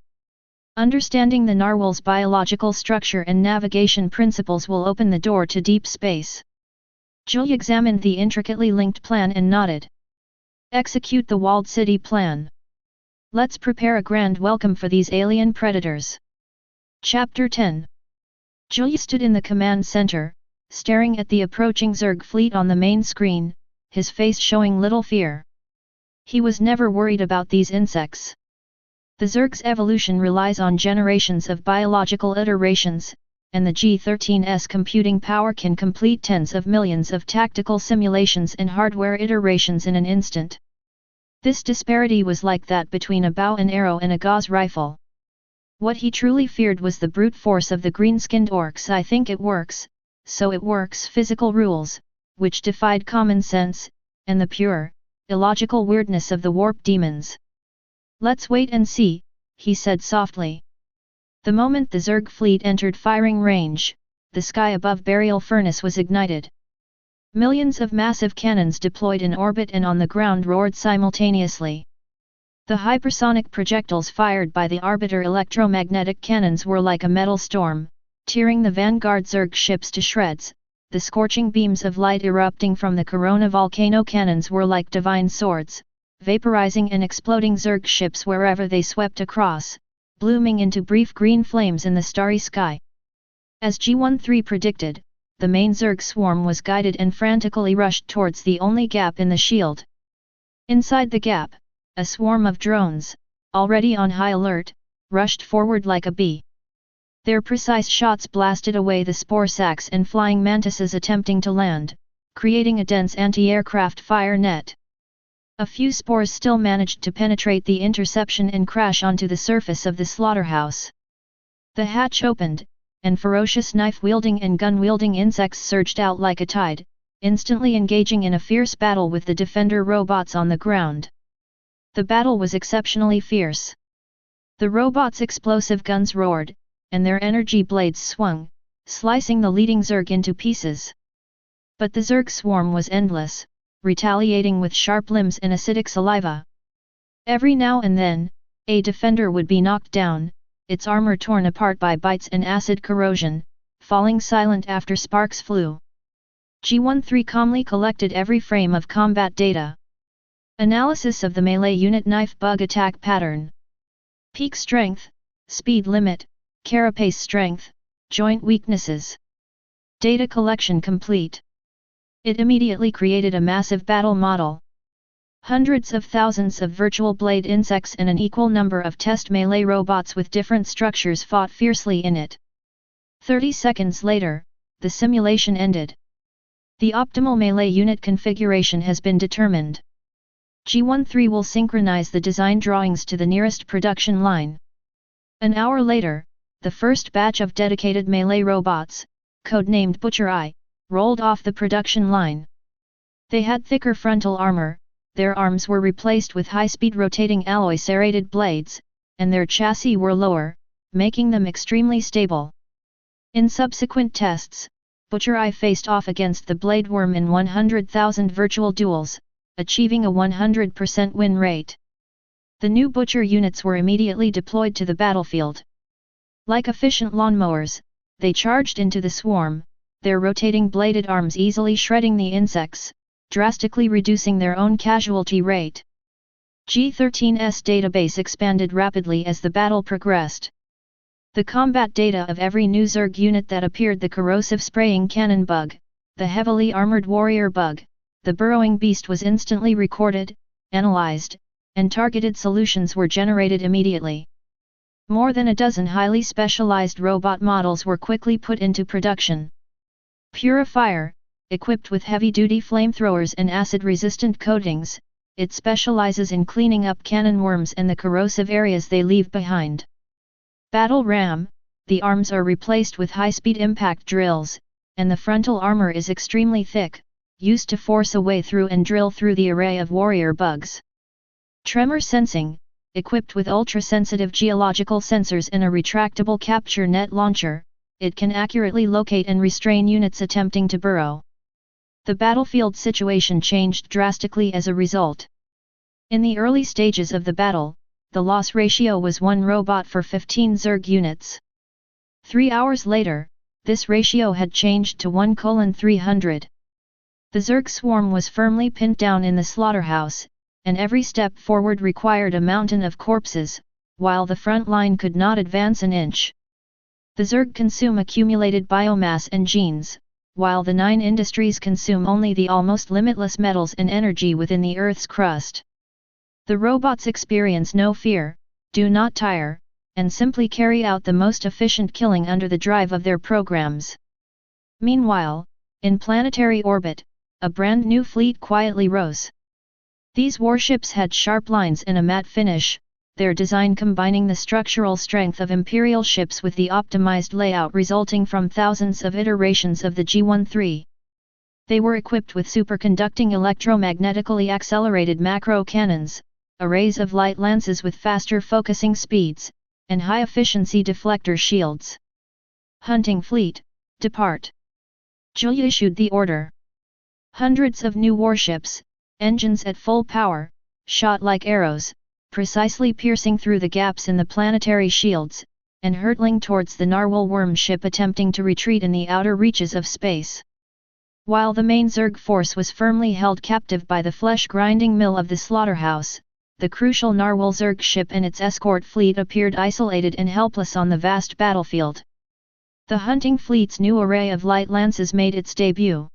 Understanding the narwhal's biological structure and navigation principles will open the door to deep space. Julie examined the intricately linked plan and nodded. Execute the walled city plan. Let's prepare a grand welcome for these alien predators. Chapter 10. Julie stood in the command center, staring at the approaching Zerg fleet on the main screen, his face showing little fear. He was never worried about these insects. The Zerg's evolution relies on generations of biological iterations, and the G13's computing power can complete tens of millions of tactical simulations and hardware iterations in an instant. This disparity was like that between a bow and arrow and a gauze rifle. What he truly feared was the brute force of the green-skinned orcs. I think it works, so it works physical rules, which defied common sense, and the pure, illogical weirdness of the warp demons. Let's wait and see, he said softly. The moment the Zerg fleet entered firing range, the sky above Burial Furnace was ignited. Millions of massive cannons deployed in orbit and on the ground roared simultaneously. The hypersonic projectiles fired by the Arbiter electromagnetic cannons were like a metal storm, tearing the vanguard Zerg ships to shreds. The scorching beams of light erupting from the Corona volcano cannons were like divine swords, vaporizing and exploding Zerg ships wherever they swept across, blooming into brief green flames in the starry sky. As G13 predicted, the main Zerg swarm was guided and frantically rushed towards the only gap in the shield. Inside the gap, a swarm of drones, already on high alert, rushed forward like a bee. Their precise shots blasted away the spore sacs and flying mantises attempting to land, creating a dense anti-aircraft fire net. A few spores still managed to penetrate the interception and crash onto the surface of the slaughterhouse. The hatch opened, and ferocious knife-wielding and gun-wielding insects surged out like a tide, instantly engaging in a fierce battle with the defender robots on the ground. The battle was exceptionally fierce. The robots' explosive guns roared, and their energy blades swung, slicing the leading Zerg into pieces. But the Zerg swarm was endless, retaliating with sharp limbs and acidic saliva. Every now and then, a defender would be knocked down, its armor torn apart by bites and acid corrosion, falling silent after sparks flew. G13 calmly collected every frame of combat data. Analysis of the melee unit knife bug attack pattern. Peak strength, speed limit, carapace strength, joint weaknesses. Data collection complete. It immediately created a massive battle model. Hundreds of thousands of virtual blade insects and an equal number of test melee robots with different structures fought fiercely in it. 30 seconds later, the simulation ended. The optimal melee unit configuration has been determined. G13 will synchronize the design drawings to the nearest production line. An hour later, the first batch of dedicated melee robots, codenamed Butcher Eye, rolled off the production line. They had thicker frontal armor, their arms were replaced with high-speed rotating alloy serrated blades, and their chassis were lower, making them extremely stable. In subsequent tests, Butcher Eye faced off against the Blade Worm in 100,000 virtual duels, achieving a 100% win rate. The new Butcher units were immediately deployed to the battlefield. Like efficient lawnmowers, they charged into the swarm, their rotating bladed arms easily shredding the insects, drastically reducing their own casualty rate. G13's database expanded rapidly as the battle progressed. The combat data of every new Zerg unit that appeared, the corrosive spraying cannon bug, the heavily armored warrior bug, the burrowing beast, was instantly recorded, analyzed, and targeted solutions were generated immediately. More than a dozen highly specialized robot models were quickly put into production. Purifier, equipped with heavy-duty flamethrowers and acid-resistant coatings, it specializes in cleaning up cannon worms and the corrosive areas they leave behind. Battle Ram, the arms are replaced with high-speed impact drills, and the frontal armor is extremely thick, used to force a way through and drill through the array of warrior bugs. Tremor Sensing, equipped with ultra-sensitive geological sensors and a retractable capture net launcher, it can accurately locate and restrain units attempting to burrow. The battlefield situation changed drastically as a result. In the early stages of the battle, the loss ratio was 1 robot for 15 Zerg units. 3 hours later, this ratio had changed to 1:300. The Zerg swarm was firmly pinned down in the slaughterhouse, and every step forward required a mountain of corpses, while the front line could not advance an inch. The Zerg consume accumulated biomass and genes, while the 9 industries consume only the almost limitless metals and energy within the Earth's crust. The robots experience no fear, do not tire, and simply carry out the most efficient killing under the drive of their programs. Meanwhile, in planetary orbit, a brand new fleet quietly rose. These warships had sharp lines and a matte finish, their design combining the structural strength of Imperial ships with the optimized layout resulting from thousands of iterations of the G13. They were equipped with superconducting electromagnetically accelerated macro cannons, arrays of light lances with faster focusing speeds, and high-efficiency deflector shields. Hunting fleet, depart. Julia issued the order. Hundreds of new warships, engines at full power, shot like arrows, precisely piercing through the gaps in the planetary shields, and hurtling towards the narwhal worm ship attempting to retreat in the outer reaches of space. While the main Zerg force was firmly held captive by the flesh-grinding mill of the slaughterhouse, the crucial narwhal Zerg ship and its escort fleet appeared isolated and helpless on the vast battlefield. The hunting fleet's new array of light lances made its debut.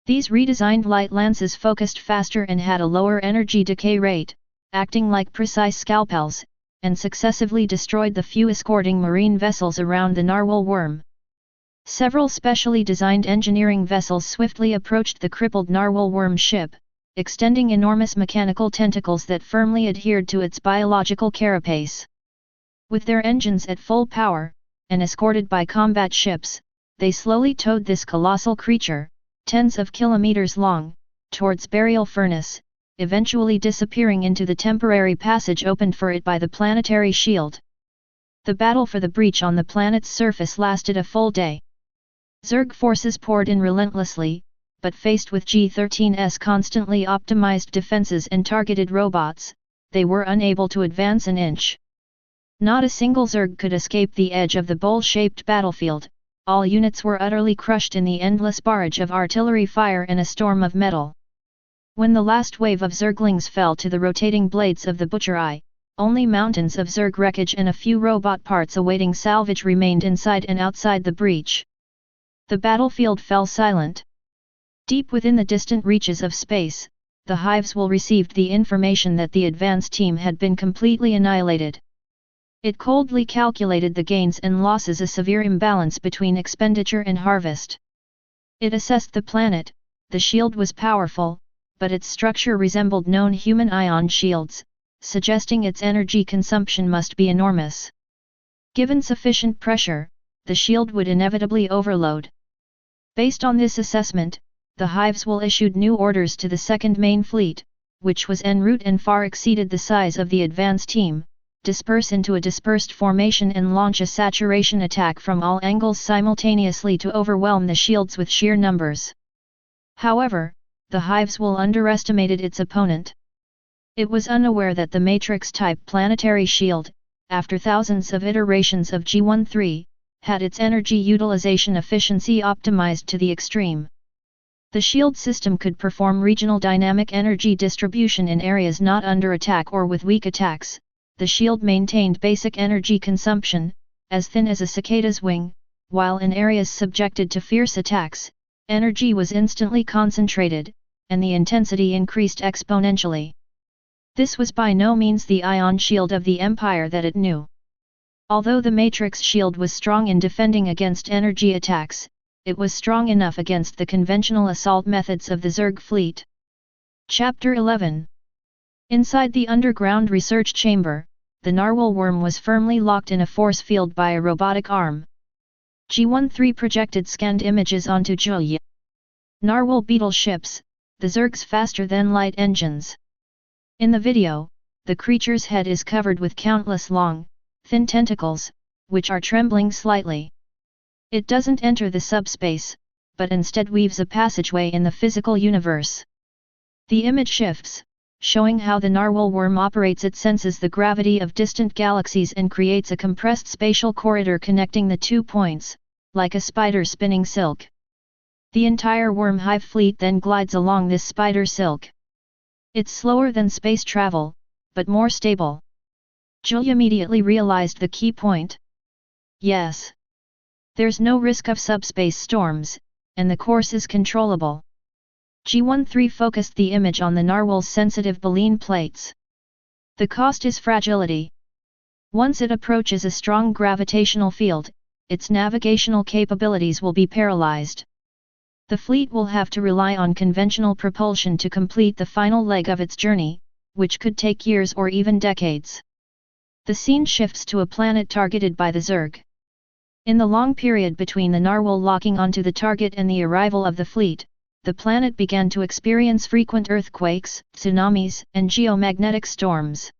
These redesigned light lances focused faster and had a lower energy decay rate, acting like precise scalpels, and successively destroyed the few escorting marine vessels around the narwhal worm. Several specially designed engineering vessels swiftly approached the crippled narwhal worm ship, extending enormous mechanical tentacles that firmly adhered to its biological carapace. With their engines at full power, and escorted by combat ships, they slowly towed this colossal creature, tens of kilometers long, towards burial furnace, eventually disappearing into the temporary passage opened for it by the planetary shield. The battle for the breach on the planet's surface lasted a full day. Zerg forces poured in relentlessly, but faced with G-13's constantly optimized defenses and targeted robots, they were unable to advance an inch. Not a single Zerg could escape the edge of the bowl-shaped battlefield. All units were utterly crushed in the endless barrage of artillery fire and a storm of metal. When the last wave of Zerglings fell to the rotating blades of the Butcher Eye, only mountains of Zerg wreckage and a few robot parts awaiting salvage remained inside and outside the breach. The battlefield fell silent. Deep within the distant reaches of space, the Hives will received the information that the advance team had been completely annihilated. It coldly calculated the gains and losses, a severe imbalance between expenditure and harvest. It assessed the planet. The shield was powerful, but its structure resembled known human ion shields, suggesting its energy consumption must be enormous. Given sufficient pressure, the shield would inevitably overload. Based on this assessment, the Hives will issued new orders to the Second Main Fleet, which was en route and far exceeded the size of the advance team, disperse into a dispersed formation and launch a saturation attack from all angles simultaneously to overwhelm the shields with sheer numbers. However, the Hives will underestimated its opponent. It was unaware that the Matrix-type planetary shield, after thousands of iterations of G13, had its energy utilization efficiency optimized to the extreme. The shield system could perform regional dynamic energy distribution in areas not under attack or with weak attacks. The shield maintained basic energy consumption, as thin as a cicada's wing, while in areas subjected to fierce attacks, energy was instantly concentrated, and the intensity increased exponentially. This was by no means the ion shield of the Empire that it knew. Although the Matrix shield was strong in defending against energy attacks, it was strong enough against the conventional assault methods of the Zerg fleet. Chapter 11. Inside the underground research chamber, the narwhal worm was firmly locked in a force field by a robotic arm. G13 projected scanned images onto Julia. Narwhal beetle ships, the Zerg's faster-than-light engines. In the video, the creature's head is covered with countless long, thin tentacles, which are trembling slightly. It doesn't enter the subspace, but instead weaves a passageway in the physical universe. The image shifts, showing how the narwhal worm operates. It senses the gravity of distant galaxies and creates a compressed spatial corridor connecting the 2 points, like a spider spinning silk. The entire worm hive fleet then glides along this spider silk. It's slower than space travel, but more stable. Julia immediately realized the key point. Yes. There's no risk of subspace storms, and the course is controllable. G13 focused the image on the narwhal's sensitive baleen plates. The cost is fragility. Once it approaches a strong gravitational field, its navigational capabilities will be paralyzed. The fleet will have to rely on conventional propulsion to complete the final leg of its journey, which could take years or even decades. The scene shifts to a planet targeted by the Zerg. In the long period between the narwhal locking onto the target and the arrival of the fleet, the planet began to experience frequent earthquakes, tsunamis, and geomagnetic storms.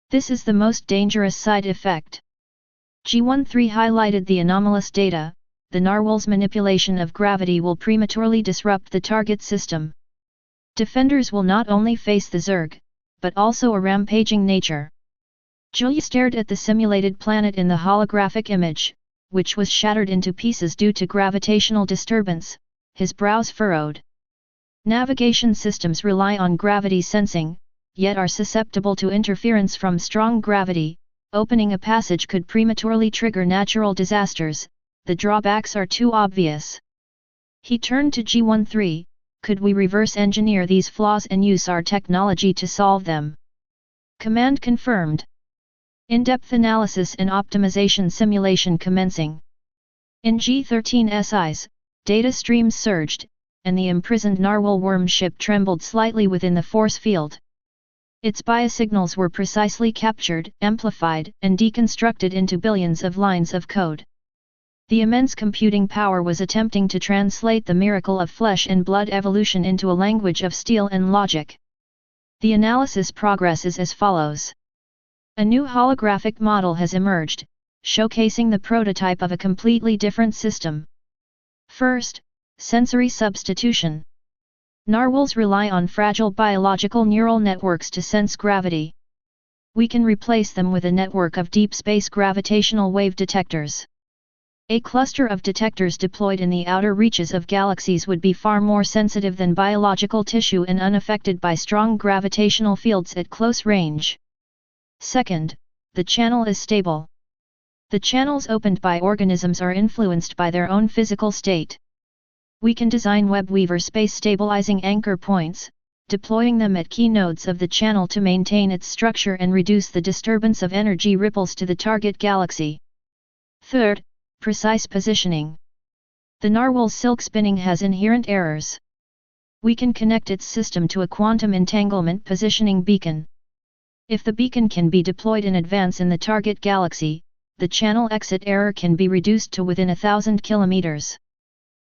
This is the most dangerous side effect. G13 highlighted the anomalous data. The narwhal's manipulation of gravity will prematurely disrupt the target system. Defenders will not only face the Zerg, but also a rampaging nature. Julia stared at the simulated planet in the holographic image, which was shattered into pieces due to gravitational disturbance. His brows furrowed. Navigation systems rely on gravity sensing, yet are susceptible to interference from strong gravity. Opening a passage could prematurely trigger natural disasters. The drawbacks are too obvious. He turned to G13, could we reverse engineer these flaws and use our technology to solve them? Command confirmed. In-depth analysis and optimization simulation commencing. In G13's eyes, data streams surged, and the imprisoned narwhal worm ship trembled slightly within the force field. Its biosignals were precisely captured, amplified, and deconstructed into billions of lines of code. The immense computing power was attempting to translate the miracle of flesh and blood evolution into a language of steel and logic. The analysis progress is as follows. A new holographic model has emerged, showcasing the prototype of a completely different system. First, sensory substitution. Narwhals rely on fragile biological neural networks to sense gravity. We can replace them with a network of deep space gravitational wave detectors. A cluster of detectors deployed in the outer reaches of galaxies would be far more sensitive than biological tissue and unaffected by strong gravitational fields at close range. Second, the channel is stable. The channels opened by organisms are influenced by their own physical state. We can design web-weaver space-stabilizing anchor points, deploying them at key nodes of the channel to maintain its structure and reduce the disturbance of energy ripples to the target galaxy. Third, precise positioning. The narwhal's silk spinning has inherent errors. We can connect its system to a quantum entanglement positioning beacon. If the beacon can be deployed in advance in the target galaxy, the channel exit error can be reduced to within 1,000 kilometers.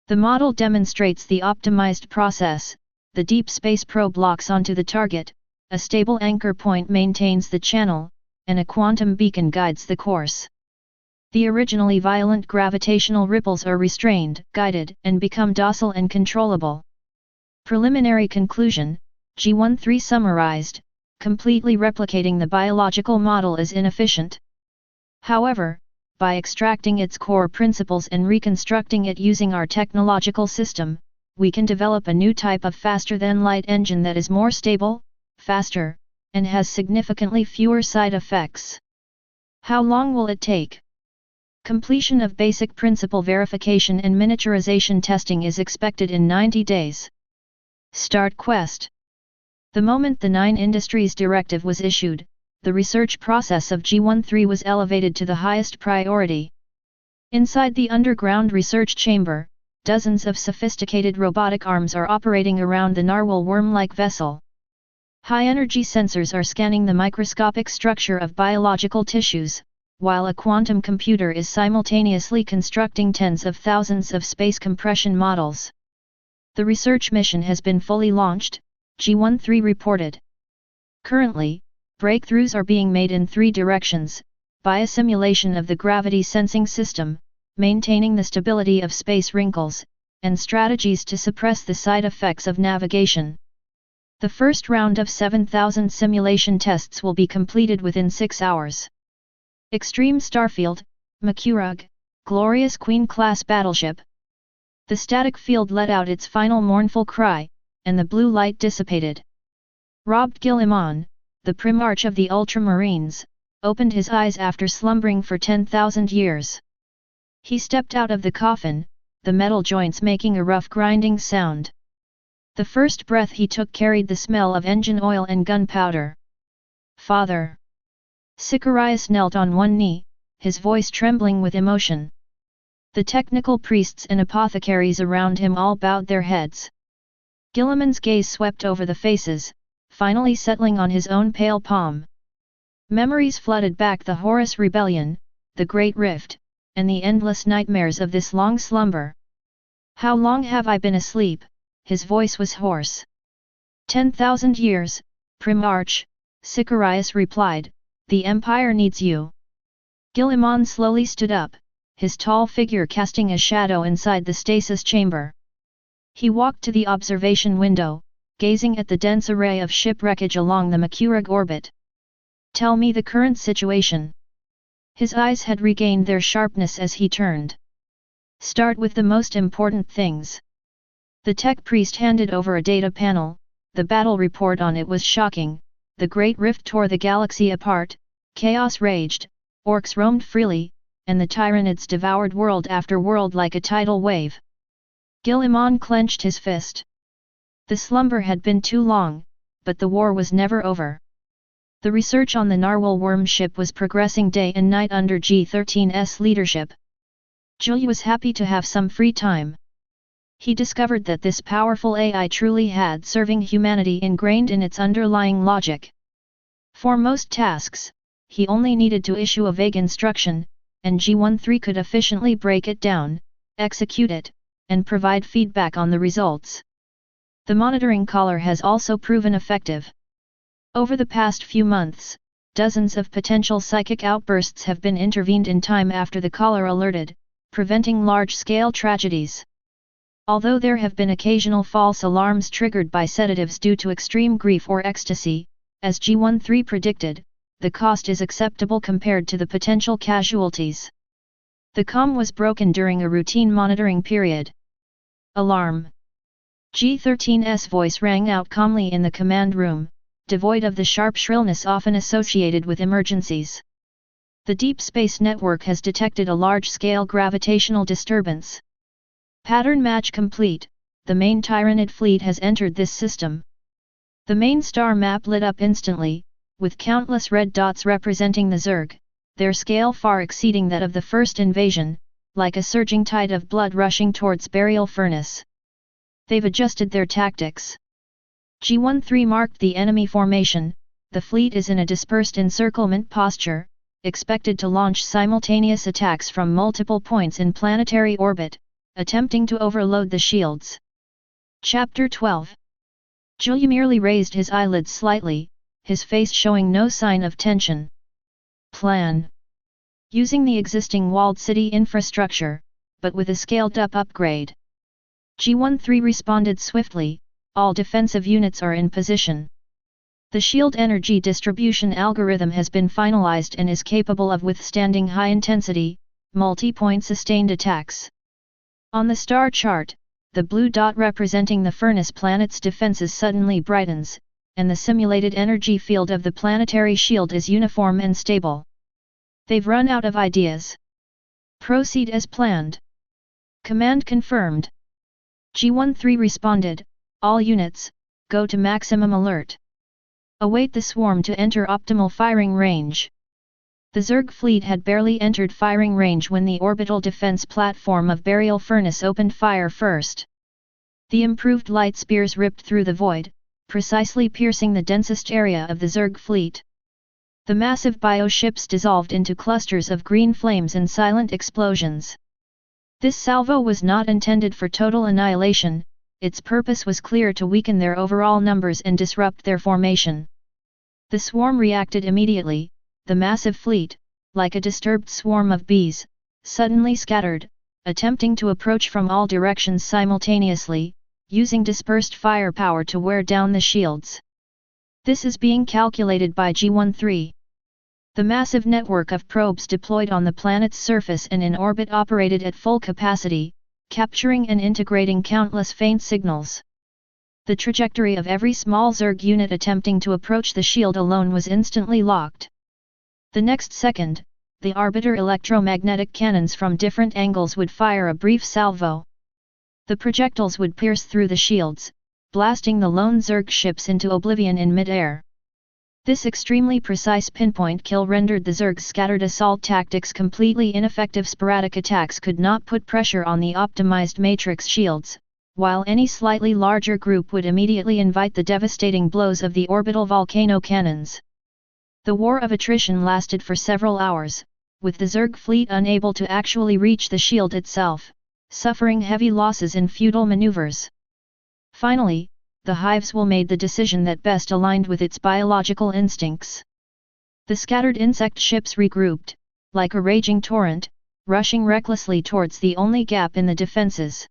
The model demonstrates the optimized process. The deep space probe locks onto the target, a stable anchor point maintains the channel, and a quantum beacon guides the course. The originally violent gravitational ripples are restrained, guided, and become docile and controllable. Preliminary conclusion, G13 summarized, completely replicating the biological model is inefficient. However, by extracting its core principles and reconstructing it using our technological system, we can develop a new type of faster-than-light engine that is more stable, faster, and has significantly fewer side effects. How long will it take? Completion of basic principle verification and miniaturization testing is expected in 90 days. Start quest. The moment the 9 Industries Directive was issued, the research process of G13 was elevated to the highest priority. Inside the underground research chamber, dozens of sophisticated robotic arms are operating around the narwhal worm-like vessel. High-energy sensors are scanning the microscopic structure of biological tissues, while a quantum computer is simultaneously constructing tens of thousands of space compression models. The research mission has been fully launched, G13 reported. Currently, breakthroughs are being made in 3 directions: biosimulation of the gravity sensing system, maintaining the stability of space wrinkles, and strategies to suppress the side effects of navigation. The first round of 7,000 simulation tests will be completed within 6 hours. Extreme Starfield, Makurug, glorious Queen-class battleship. The static field let out its final mournful cry, and the blue light dissipated. Robbed Gilliman, the primarch of the Ultramarines, opened his eyes after slumbering for 10,000 years. He stepped out of the coffin, the metal joints making a rough grinding sound. The first breath he took carried the smell of engine oil and gunpowder. Father! Sicarius knelt on one knee, his voice trembling with emotion. The technical priests and apothecaries around him all bowed their heads. Gilliman's gaze swept over the faces, finally settling on his own pale palm. Memories flooded back: the Horus Rebellion, the Great Rift, and the endless nightmares of this long slumber. How long have I been asleep? His voice was hoarse. 10,000 years, Primarch, Sicarius replied, the Empire needs you. Gilliman slowly stood up, his tall figure casting a shadow inside the stasis chamber. He walked to the observation window, gazing at the dense array of ship wreckage along the Makurug orbit. Tell me the current situation. His eyes had regained their sharpness as he turned. Start with the most important things. The tech priest handed over a data panel. The battle report on it was shocking. The Great Rift tore the galaxy apart, chaos raged, orcs roamed freely, and the Tyranids devoured world after world like a tidal wave. Gilliman clenched his fist. The slumber had been too long, but the war was never over. The research on the narwhal worm ship was progressing day and night under G13's leadership. Julie was happy to have some free time. He discovered that this powerful AI truly had serving humanity ingrained in its underlying logic. For most tasks, he only needed to issue a vague instruction, and G13 could efficiently break it down, execute it, and provide feedback on the results. The monitoring collar has also proven effective. Over the past few months, dozens of potential psychic outbursts have been intervened in time after the collar alerted, preventing large-scale tragedies. Although there have been occasional false alarms triggered by sedatives due to extreme grief or ecstasy, as G13 predicted, the cost is acceptable compared to the potential casualties. The calm was broken during a routine monitoring period. Alarm! G13's voice rang out calmly in the command room, devoid of the sharp shrillness often associated with emergencies. The Deep Space Network has detected a large-scale gravitational disturbance. Pattern match complete, the main Tyranid fleet has entered this system. The main star map lit up instantly, with countless red dots representing the Zerg, their scale far exceeding that of the first invasion, like a surging tide of blood rushing towards burial furnace. They've adjusted their tactics. G13 marked the enemy formation, the fleet is in a dispersed encirclement posture, expected to launch simultaneous attacks from multiple points in planetary orbit, attempting to overload the shields. Chapter 12. Julia merely raised his eyelids slightly, his face showing no sign of tension. Plan. Using the existing walled city infrastructure, but with a scaled-up upgrade. G13 responded swiftly, all defensive units are in position. The shield energy distribution algorithm has been finalized and is capable of withstanding high-intensity, multi-point sustained attacks. On the star chart, the blue dot representing the furnace planet's defenses suddenly brightens, and the simulated energy field of the planetary shield is uniform and stable. They've run out of ideas. Proceed as planned. Command confirmed. G13 responded, all units, go to maximum alert. Await the swarm to enter optimal firing range. The Zerg fleet had barely entered firing range when the orbital defense platform of Burial Furnace opened fire first. The improved light spears ripped through the void, precisely piercing the densest area of the Zerg fleet. The massive bioships dissolved into clusters of green flames and silent explosions. This salvo was not intended for total annihilation, its purpose was clear: to weaken their overall numbers and disrupt their formation. The swarm reacted immediately, the massive fleet, like a disturbed swarm of bees, suddenly scattered, attempting to approach from all directions simultaneously, using dispersed firepower to wear down the shields. This is being calculated by G13. The massive network of probes deployed on the planet's surface and in orbit operated at full capacity, capturing and integrating countless faint signals. The trajectory of every small Zerg unit attempting to approach the shield alone was instantly locked. The next second, the arbiter electromagnetic cannons from different angles would fire a brief salvo. The projectiles would pierce through the shields, blasting the lone Zerg ships into oblivion in mid-air. This extremely precise pinpoint kill rendered the Zerg's scattered assault tactics completely ineffective. Sporadic attacks could not put pressure on the optimized matrix shields, while any slightly larger group would immediately invite the devastating blows of the orbital volcano cannons. The war of attrition lasted for several hours, with the Zerg fleet unable to actually reach the shield itself, suffering heavy losses in futile maneuvers. Finally, the Hives will made the decision that best aligned with its biological instincts. The scattered insect ships regrouped, like a raging torrent, rushing recklessly towards the only gap in the defenses.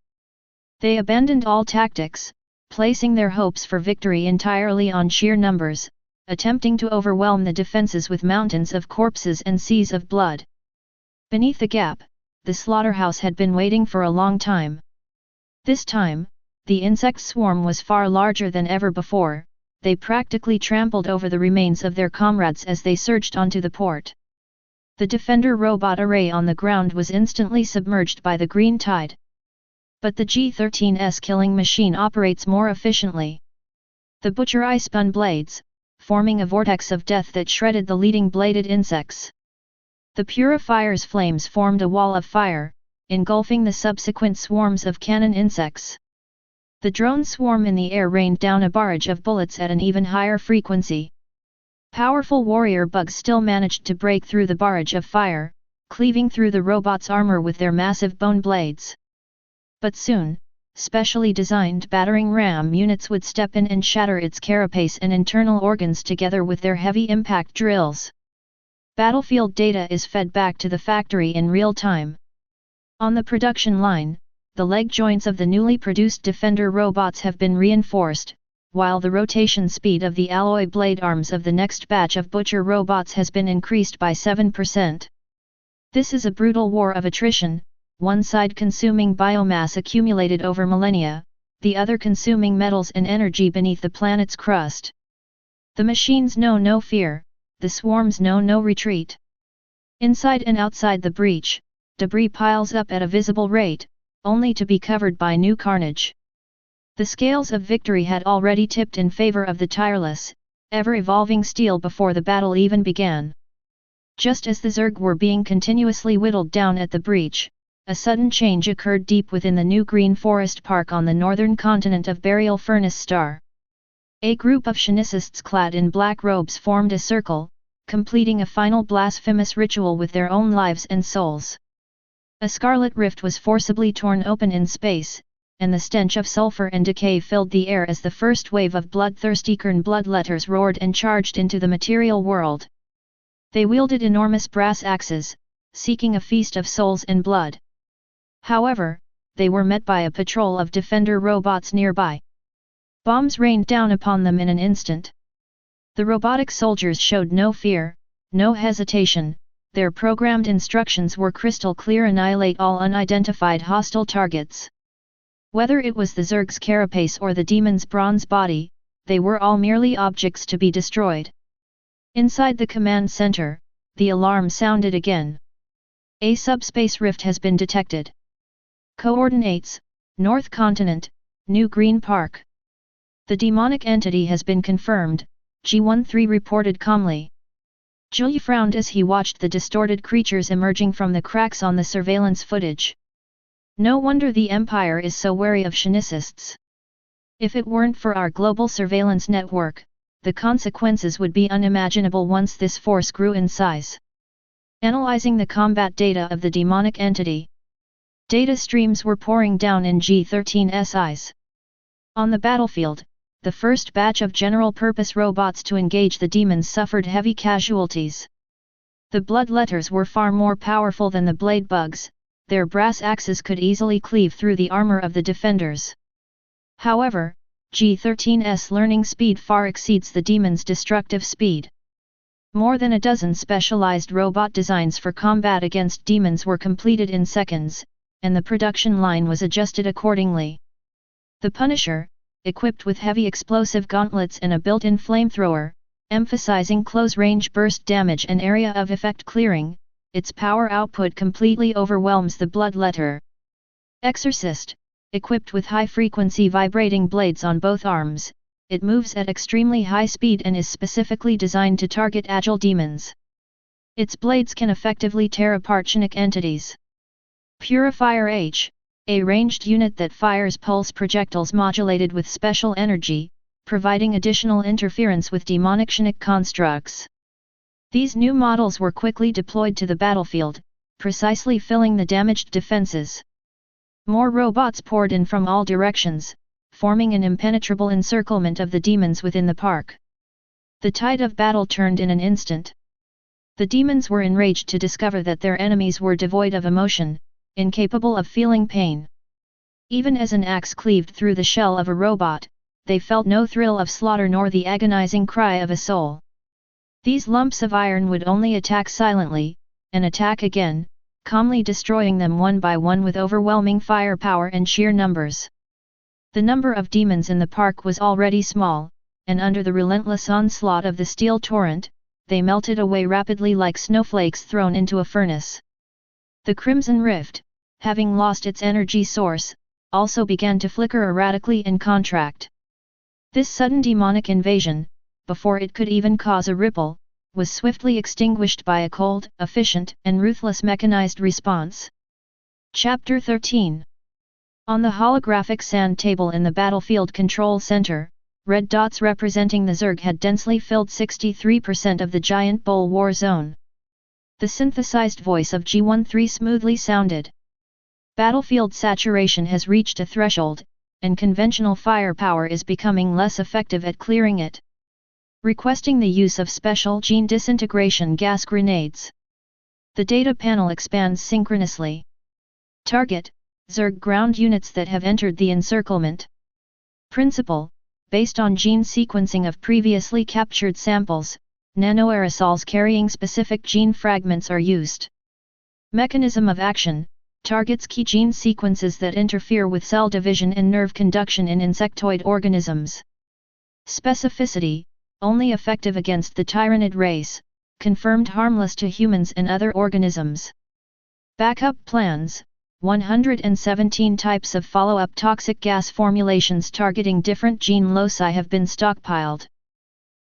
They abandoned all tactics, placing their hopes for victory entirely on sheer numbers, attempting to overwhelm the defenses with mountains of corpses and seas of blood. Beneath the gap, the slaughterhouse had been waiting for a long time. This time, the insect swarm was far larger than ever before. They practically trampled over the remains of their comrades as they surged onto the port. The defender robot array on the ground was instantly submerged by the green tide. But the G13's killing machine operates more efficiently. The butcher eye spun blades, forming a vortex of death that shredded the leading bladed insects. The purifier's flames formed a wall of fire, engulfing the subsequent swarms of cannon insects. The drone swarm in the air rained down a barrage of bullets at an even higher frequency. Powerful warrior bugs still managed to break through the barrage of fire, cleaving through the robot's armor with their massive bone blades. But soon, specially designed battering ram units would step in and shatter its carapace and internal organs together with their heavy impact drills. Battlefield data is fed back to the factory in real time. On the production line, the leg joints of the newly produced Defender robots have been reinforced, while the rotation speed of the alloy blade arms of the next batch of Butcher robots has been increased by 7%. This is a brutal war of attrition, one side consuming biomass accumulated over millennia, the other consuming metals and energy beneath the planet's crust. The machines know no fear, the swarms know no retreat. Inside and outside the breach, debris piles up at a visible rate, only to be covered by new carnage. The scales of victory had already tipped in favor of the tireless, ever-evolving steel before the battle even began. Just as the Zerg were being continuously whittled down at the breach, a sudden change occurred deep within the new green forest park on the northern continent of Burial Furnace Star. A group of shenanicists clad in black robes formed a circle, completing a final blasphemous ritual with their own lives and souls. A scarlet rift was forcibly torn open in space, and the stench of sulfur and decay filled the air as the first wave of bloodthirsty Kern bloodletters roared and charged into the material world. They wielded enormous brass axes, seeking a feast of souls and blood. However, they were met by a patrol of Defender robots nearby. Bombs rained down upon them in an instant. The robotic soldiers showed no fear, no hesitation. Their programmed instructions were crystal clear: annihilate all unidentified hostile targets. Whether it was the Zerg's carapace or the demon's bronze body, they were all merely objects to be destroyed. Inside the command center, the alarm sounded again. A subspace rift has been detected. Coordinates: North Continent, New Green Park. The demonic entity has been confirmed, G13 reported calmly. Julie frowned as he watched the distorted creatures emerging from the cracks on the surveillance footage. No wonder the Empire is so wary of shenanicists. If it weren't for our global surveillance network, the consequences would be unimaginable once this force grew in size. Analyzing the combat data of the demonic entity, data streams were pouring down in G13's eyes. On the battlefield, the first batch of general-purpose robots to engage the demons suffered heavy casualties. The bloodletters were far more powerful than the blade bugs. Their brass axes could easily cleave through the armor of the defenders. However, G13's learning speed far exceeds the demon's destructive speed. More than a dozen specialized robot designs for combat against demons were completed in seconds, and the production line was adjusted accordingly. The Punisher, equipped with heavy explosive gauntlets and a built-in flamethrower, emphasizing close-range burst damage and area of effect clearing, its power output completely overwhelms the bloodletter. Exorcist, equipped with high-frequency vibrating blades on both arms, it moves at extremely high speed and is specifically designed to target agile demons. Its blades can effectively tear apart chenic entities. Purifier H, a ranged unit that fires pulse projectiles modulated with special energy, providing additional interference with demonic chenic constructs. These new models were quickly deployed to the battlefield, precisely filling the damaged defenses. More robots poured in from all directions, forming an impenetrable encirclement of the demons within the park. The tide of battle turned in an instant. The demons were enraged to discover that their enemies were devoid of emotion, incapable of feeling pain. Even as an axe cleaved through the shell of a robot, they felt no thrill of slaughter nor the agonizing cry of a soul. These lumps of iron would only attack silently, and attack again, calmly destroying them one by one with overwhelming firepower and sheer numbers. The number of demons in the park was already small, and under the relentless onslaught of the steel torrent, they melted away rapidly like snowflakes thrown into a furnace. The Crimson Rift, having lost its energy source, also began to flicker erratically and contract. This sudden demonic invasion, before it could even cause a ripple, was swiftly extinguished by a cold, efficient, and ruthless mechanized response. Chapter 13. On the holographic sand table in the battlefield control center, red dots representing the Zerg had densely filled 63% of the giant bowl war zone. The synthesized voice of G13 smoothly sounded. Battlefield saturation has reached a threshold, and conventional firepower is becoming less effective at clearing it. Requesting the use of special gene disintegration gas grenades. The data panel expands synchronously. Target: Zerg ground units that have entered the encirclement. Principle: based on gene sequencing of previously captured samples, nanoaerosols carrying specific gene fragments are used. Mechanism of action: targets key gene sequences that interfere with cell division and nerve conduction in insectoid organisms. Specificity: only effective against the tyrannid race, confirmed harmless to humans and other organisms. Backup plans: 117 types of follow-up toxic gas formulations targeting different gene loci have been stockpiled.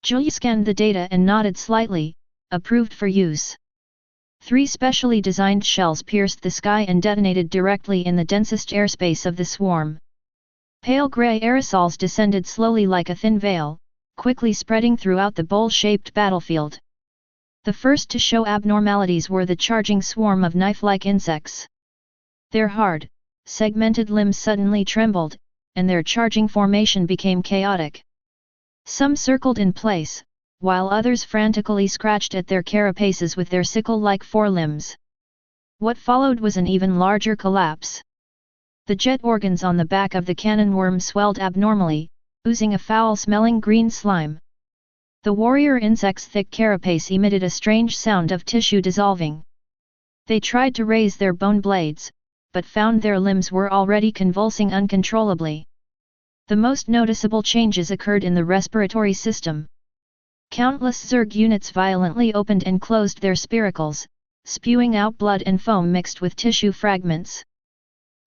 Julia scanned the data and nodded slightly, approved for use. 3 specially designed shells pierced the sky and detonated directly in the densest airspace of the swarm. Pale gray aerosols descended slowly like a thin veil, quickly spreading throughout the bowl-shaped battlefield. The first to show abnormalities were the charging swarm of knife-like insects. Their hard, segmented limbs suddenly trembled, and their charging formation became chaotic. Some circled in place, while others frantically scratched at their carapaces with their sickle-like forelimbs. What followed was an even larger collapse. The jet organs on the back of the cannon worm swelled abnormally, oozing a foul-smelling green slime. The warrior insect's thick carapace emitted a strange sound of tissue dissolving. They tried to raise their bone blades, but found their limbs were already convulsing uncontrollably. The most noticeable changes occurred in the respiratory system. Countless Zerg units violently opened and closed their spiracles, spewing out blood and foam mixed with tissue fragments.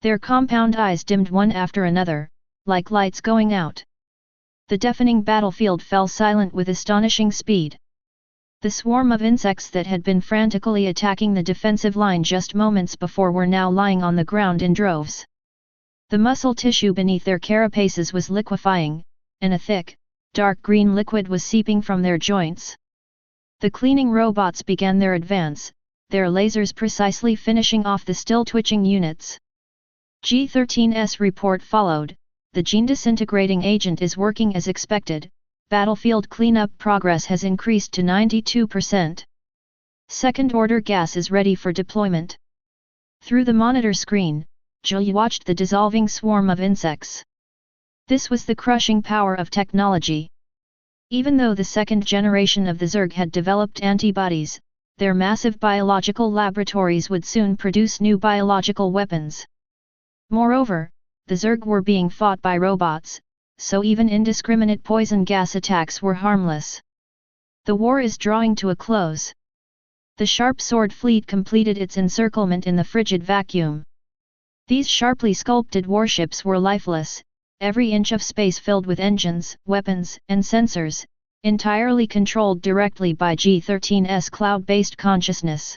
Their compound eyes dimmed one after another, like lights going out. The deafening battlefield fell silent with astonishing speed. The swarm of insects that had been frantically attacking the defensive line just moments before were now lying on the ground in droves. The muscle tissue beneath their carapaces was liquefying, and a thick, dark green liquid was seeping from their joints. The cleaning robots began their advance, their lasers precisely finishing off the still-twitching units. G13's report followed: the gene disintegrating agent is working as expected. Battlefield cleanup progress has increased to 92%. Second-order gas is ready for deployment. Through the monitor screen, Julia watched the dissolving swarm of insects. This was the crushing power of technology. Even though the second generation of the Zerg had developed antibodies, their massive biological laboratories would soon produce new biological weapons. Moreover, the Zerg were being fought by robots, so even indiscriminate poison gas attacks were harmless. The war is drawing to a close. The Sharp Sword fleet completed its encirclement in the frigid vacuum. These sharply sculpted warships were lifeless, every inch of space filled with engines, weapons, and sensors, entirely controlled directly by G13's cloud-based consciousness.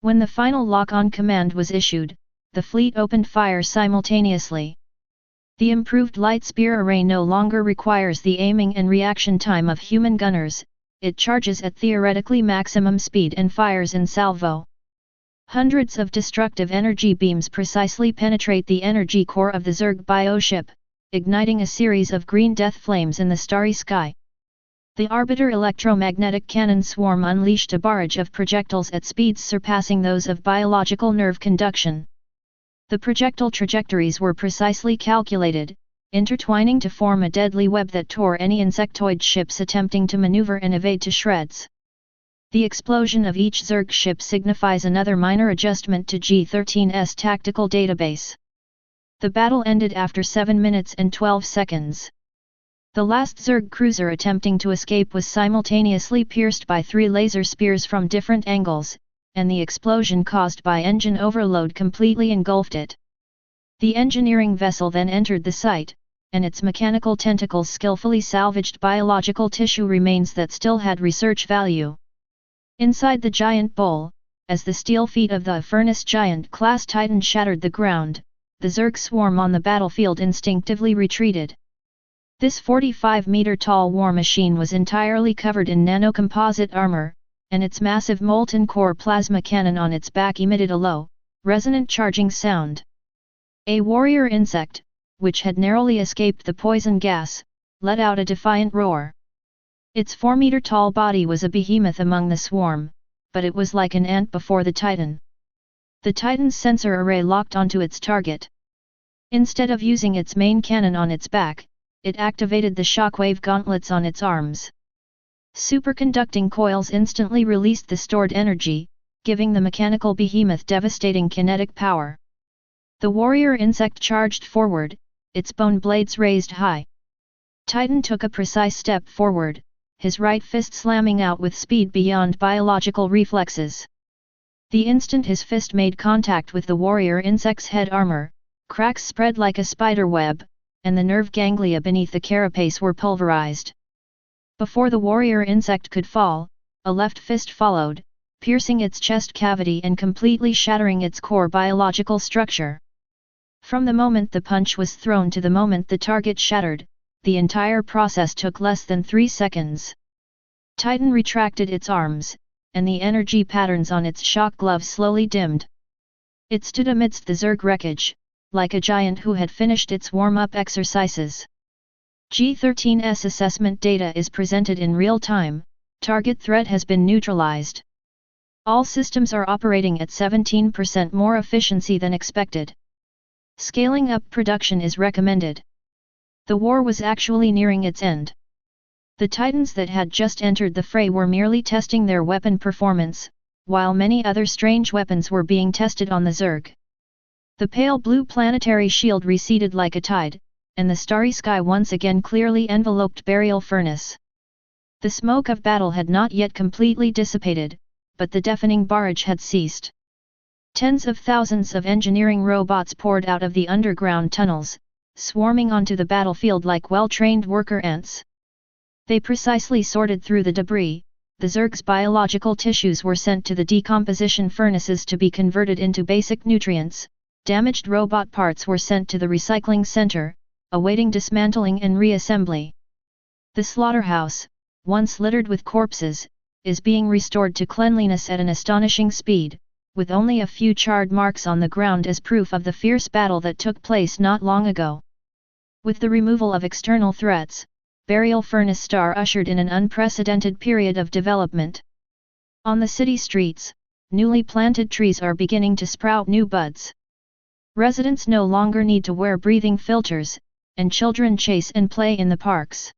When the final lock-on command was issued, the fleet opened fire simultaneously. The improved light spear array no longer requires the aiming and reaction time of human gunners, it charges at theoretically maximum speed and fires in salvo. Hundreds of destructive energy beams precisely penetrate the energy core of the Zerg bioship, igniting a series of green death flames in the starry sky. The Arbiter electromagnetic cannon swarm unleashed a barrage of projectiles at speeds surpassing those of biological nerve conduction. The projectile trajectories were precisely calculated, intertwining to form a deadly web that tore any insectoid ships attempting to maneuver and evade to shreds. The explosion of each Zerg ship signifies another minor adjustment to G13's tactical database. The battle ended after 7 minutes and 12 seconds. The last Zerg cruiser attempting to escape was simultaneously pierced by 3 laser spears from different angles, and the explosion caused by engine overload completely engulfed it. The engineering vessel then entered the site, and its mechanical tentacles skillfully salvaged biological tissue remains that still had research value. Inside the giant bowl, as the steel feet of the furnace giant-class Titan shattered the ground, the Zerg swarm on the battlefield instinctively retreated. This 45-meter-tall war machine was entirely covered in nanocomposite armor, and its massive molten core plasma cannon on its back emitted a low, resonant charging sound. A warrior insect, which had narrowly escaped the poison gas, let out a defiant roar. Its 4-meter-tall body was a behemoth among the swarm, but it was like an ant before the Titan. The Titan's sensor array locked onto its target. Instead of using its main cannon on its back, it activated the shockwave gauntlets on its arms. Superconducting coils instantly released the stored energy, giving the mechanical behemoth devastating kinetic power. The warrior insect charged forward, its bone blades raised high. Titan took a precise step forward, his right fist slamming out with speed beyond biological reflexes. The instant his fist made contact with the warrior insect's head armor, cracks spread like a spider web, and the nerve ganglia beneath the carapace were pulverized. Before the warrior insect could fall, a left fist followed, piercing its chest cavity and completely shattering its core biological structure. From the moment the punch was thrown to the moment the target shattered, the entire process took less than 3 seconds. Titan retracted its arms, and the energy patterns on its shock glove slowly dimmed. It stood amidst the Zerg wreckage, like a giant who had finished its warm-up exercises. G13's assessment data is presented in real time, target threat has been neutralized. All systems are operating at 17% more efficiency than expected. Scaling up production is recommended. The war was actually nearing its end. The Titans that had just entered the fray were merely testing their weapon performance, while many other strange weapons were being tested on the Zerg. The pale blue planetary shield receded like a tide, and the starry sky once again clearly enveloped Burial Furnace. The smoke of battle had not yet completely dissipated, but the deafening barrage had ceased. Tens of thousands of engineering robots poured out of the underground tunnels, swarming onto the battlefield like well-trained worker ants. They precisely sorted through the debris. The Zerg's biological tissues were sent to the decomposition furnaces to be converted into basic nutrients. Damaged robot parts were sent to the recycling center, awaiting dismantling and reassembly. The slaughterhouse, once littered with corpses, is being restored to cleanliness at an astonishing speed, with only a few charred marks on the ground as proof of the fierce battle that took place not long ago. With the removal of external threats, Burial Furnace Star ushered in an unprecedented period of development. On the city streets, newly planted trees are beginning to sprout new buds. Residents no longer need to wear breathing filters, and children chase and play in the parks.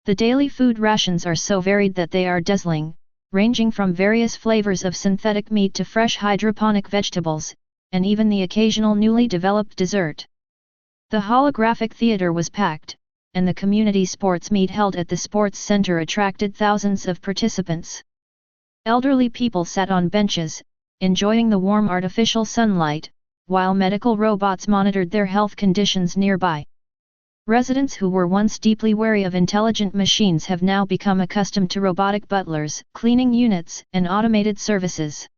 The daily food rations are so varied that they are dazzling, ranging from various flavors of synthetic meat to fresh hydroponic vegetables, and even the occasional newly developed dessert. The holographic theater was packed, and the community sports meet held at the sports center attracted thousands of participants. Elderly people sat on benches, enjoying the warm artificial sunlight, while medical robots monitored their health conditions nearby. Residents who were once deeply wary of intelligent machines have now become accustomed to robotic butlers, cleaning units, and automated services.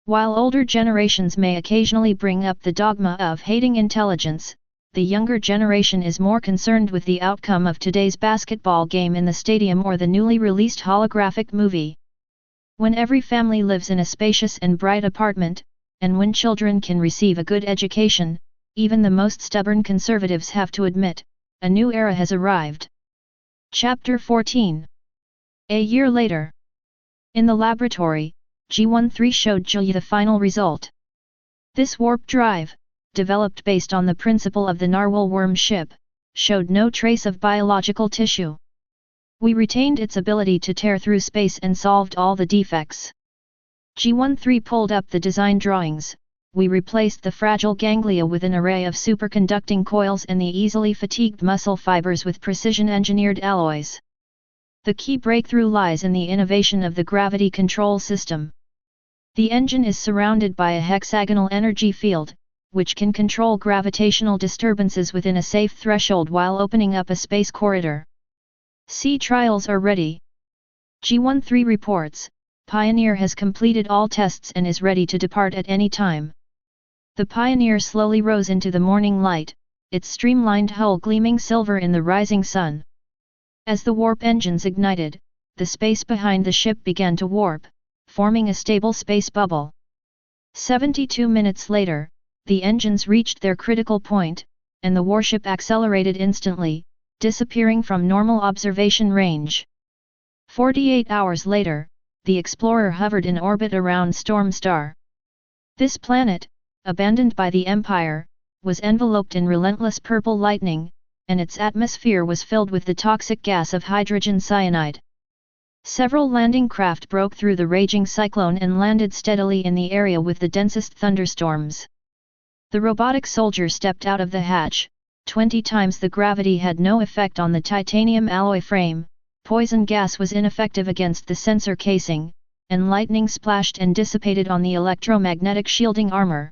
While older generations may occasionally bring up the dogma of hating intelligence, the younger generation is more concerned with the outcome of today's basketball game in the stadium or the newly released holographic movie. When every family lives in a spacious and bright apartment, and when children can receive a good education, even the most stubborn conservatives have to admit, a new era has arrived. Chapter 14. A year later. In the laboratory, G13 showed Julia the final result. This warp drive, developed based on the principle of the narwhal worm ship, showed no trace of biological tissue. We retained its ability to tear through space and solved all the defects. G13 pulled up the design drawings. We replaced the fragile ganglia with an array of superconducting coils and the easily fatigued muscle fibers with precision-engineered alloys. The key breakthrough lies in the innovation of the gravity control system. The engine is surrounded by a hexagonal energy field, which can control gravitational disturbances within a safe threshold while opening up a space corridor. Sea trials are ready. G13 reports, Pioneer has completed all tests and is ready to depart at any time. The Pioneer slowly rose into the morning light, its streamlined hull gleaming silver in the rising sun. As the warp engines ignited, the space behind the ship began to warp, forming a stable space bubble. 72 minutes later, the engines reached their critical point, and the warship accelerated instantly, disappearing from normal observation range. 48 hours later, the Explorer hovered in orbit around Storm Star. This planet, abandoned by the Empire, was enveloped in relentless purple lightning, and its atmosphere was filled with the toxic gas of hydrogen cyanide. Several landing craft broke through the raging cyclone and landed steadily in the area with the densest thunderstorms. The robotic soldier stepped out of the hatch. 20 times the gravity had no effect on the titanium alloy frame, poison gas was ineffective against the sensor casing, and lightning splashed and dissipated on the electromagnetic shielding armor.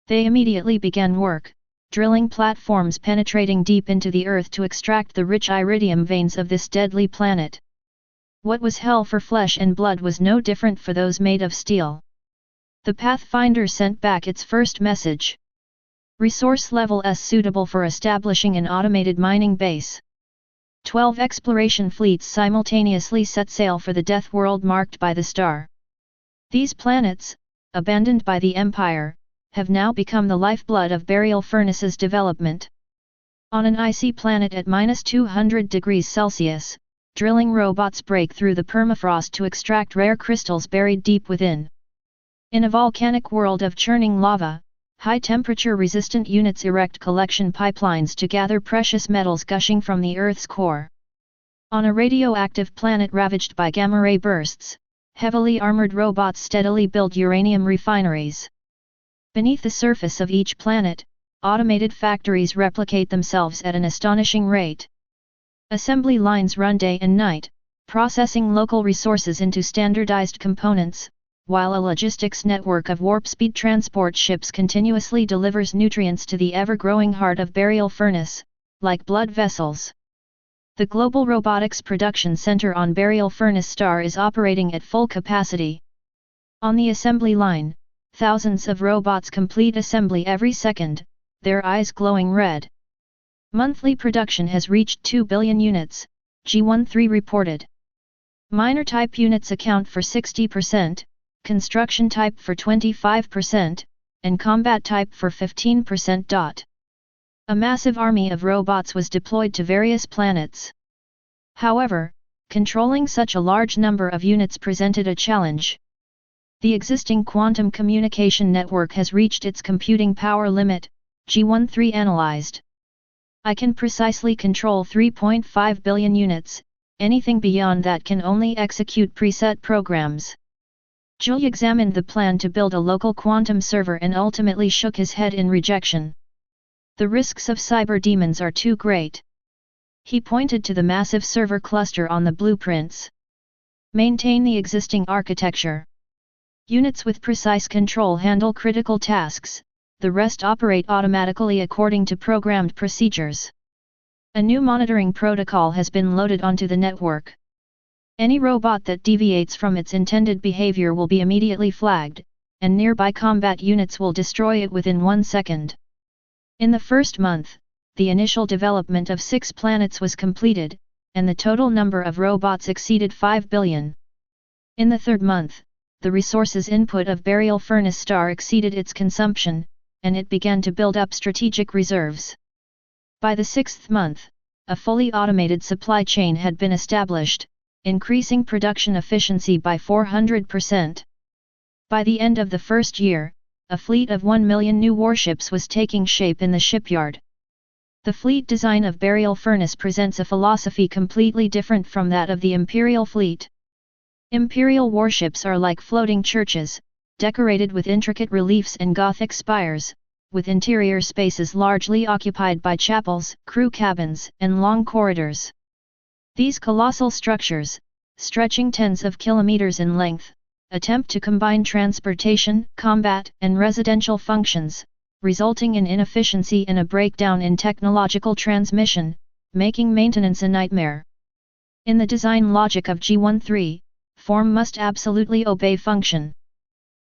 They immediately began work, drilling platforms penetrating deep into the earth to extract the rich iridium veins of this deadly planet. What was hell for flesh and blood was no different for those made of steel. The Pathfinder sent back its first message. Resource level S suitable for establishing an automated mining base. 12 exploration fleets simultaneously set sail for the death world marked by the star. These planets, abandoned by the Empire, have now become the lifeblood of burial furnaces development. On an icy planet at -200 degrees Celsius, drilling robots break through the permafrost to extract rare crystals buried deep within. In a volcanic world of churning lava, high-temperature resistant units erect collection pipelines to gather precious metals gushing from the Earth's core. On a radioactive planet ravaged by gamma-ray bursts, heavily armored robots steadily build uranium refineries. Beneath the surface of each planet, automated factories replicate themselves at an astonishing rate. Assembly lines run day and night, processing local resources into standardized components, while a logistics network of warp-speed transport ships continuously delivers nutrients to the ever-growing heart of burial furnace, like blood vessels. The Global Robotics Production Center on Burial Furnace Star is operating at full capacity. On the assembly line, thousands of robots complete assembly every second, their eyes glowing red. Monthly production has reached 2 billion units, G13 reported. Minor type units account for 60%, construction type for 25%, and combat type for 15%. A massive army of robots was deployed to various planets. However, controlling such a large number of units presented a challenge. The existing quantum communication network has reached its computing power limit, G13 analyzed. I can precisely control 3.5 billion units, anything beyond that can only execute preset programs. Jules examined the plan to build a local quantum server and ultimately shook his head in rejection. The risks of cyber demons are too great. He pointed to the massive server cluster on the blueprints. Maintain the existing architecture. Units with precise control handle critical tasks, the rest operate automatically according to programmed procedures. A new monitoring protocol has been loaded onto the network. Any robot that deviates from its intended behavior will be immediately flagged, and nearby combat units will destroy it within 1 second. In the first month, the initial development of 6 planets was completed, and the total number of robots exceeded 5 billion. In the third month, the resources input of Burial Furnace Star exceeded its consumption, and it began to build up strategic reserves. By the 6th month, a fully automated supply chain had been established, increasing production efficiency by 400%. By the end of the first year, a fleet of 1 million new warships was taking shape in the shipyard. The fleet design of Burial Furnace presents a philosophy completely different from that of the Imperial fleet. Imperial warships are like floating churches, decorated with intricate reliefs and Gothic spires, with interior spaces largely occupied by chapels, crew cabins, and long corridors. These colossal structures, stretching tens of kilometers in length, attempt to combine transportation, combat, and residential functions, resulting in inefficiency and a breakdown in technological transmission, making maintenance a nightmare. In the design logic of G13, Form must absolutely obey function.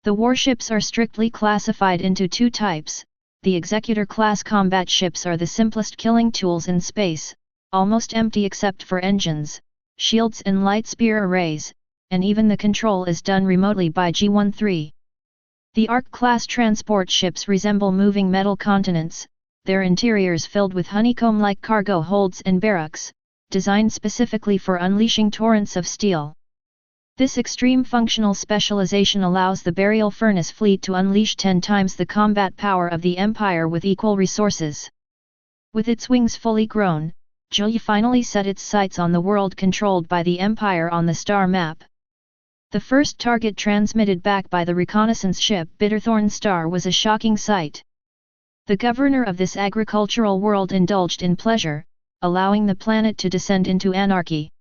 The warships are strictly classified into two types. The Executor-class combat ships are the simplest killing tools in space, almost empty except for engines, shields and light spear arrays, and even the control is done remotely by G-13. The Ark-class transport ships resemble moving metal continents, their interiors filled with honeycomb-like cargo holds and barracks, designed specifically for unleashing torrents of steel. This extreme functional specialization allows the burial furnace fleet to unleash 10 times the combat power of the Empire with equal resources. With its wings fully grown, Julia finally set its sights on the world controlled by the Empire on the star map. The first target transmitted back by the reconnaissance ship Bitterthorn Star was a shocking sight. The governor of this agricultural world indulged in pleasure, allowing the planet to descend into anarchy.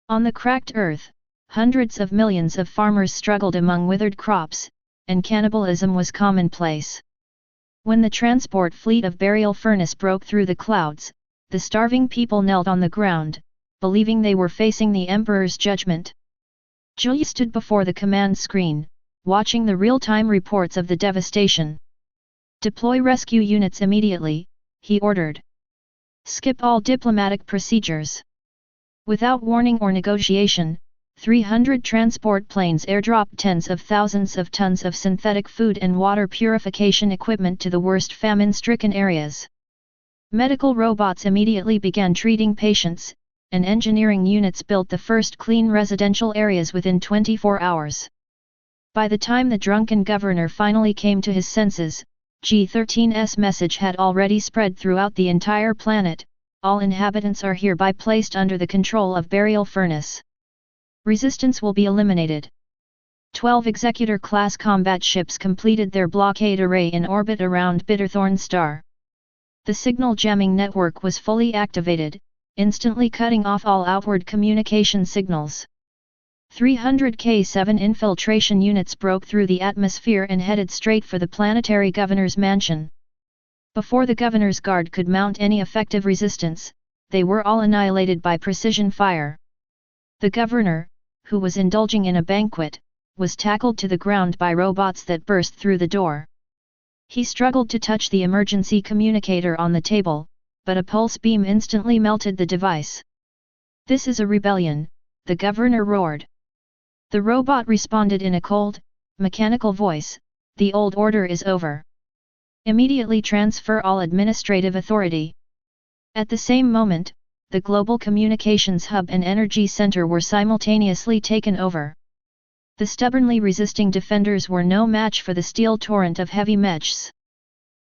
On the cracked Earth, hundreds of millions of farmers struggled among withered crops, and cannibalism was commonplace. When the transport fleet of Burial Furnace broke through the clouds, the starving people knelt on the ground, believing they were facing the Emperor's judgment. Julia stood before the command screen, watching the real-time reports of the devastation. "Deploy rescue units immediately," he ordered. "Skip all diplomatic procedures." Without warning or negotiation, 300 transport planes airdropped tens of thousands of tons of synthetic food and water purification equipment to the worst famine-stricken areas. Medical robots immediately began treating patients, and engineering units built the first clean residential areas within 24 hours. By the time the drunken governor finally came to his senses, G13's message had already spread throughout the entire planet: all inhabitants are hereby placed under the control of Burial Furnace. Resistance will be eliminated. 12 Executor-class combat ships completed their blockade array in orbit around Bitterthorn Star. The signal jamming network was fully activated, instantly cutting off all outward communication signals. 300 K-7 infiltration units broke through the atmosphere and headed straight for the planetary governor's mansion. Before the governor's guard could mount any effective resistance, they were all annihilated by precision fire. The governor, who was indulging in a banquet, was tackled to the ground by robots that burst through the door. He struggled to touch the emergency communicator on the table, but a pulse beam instantly melted the device. "This is a rebellion," the governor roared. The robot responded in a cold, mechanical voice, "The old order is over. Immediately transfer all administrative authority." At the same moment, the global communications hub and energy center were simultaneously taken over. The stubbornly resisting defenders were no match for the steel torrent of heavy mechs.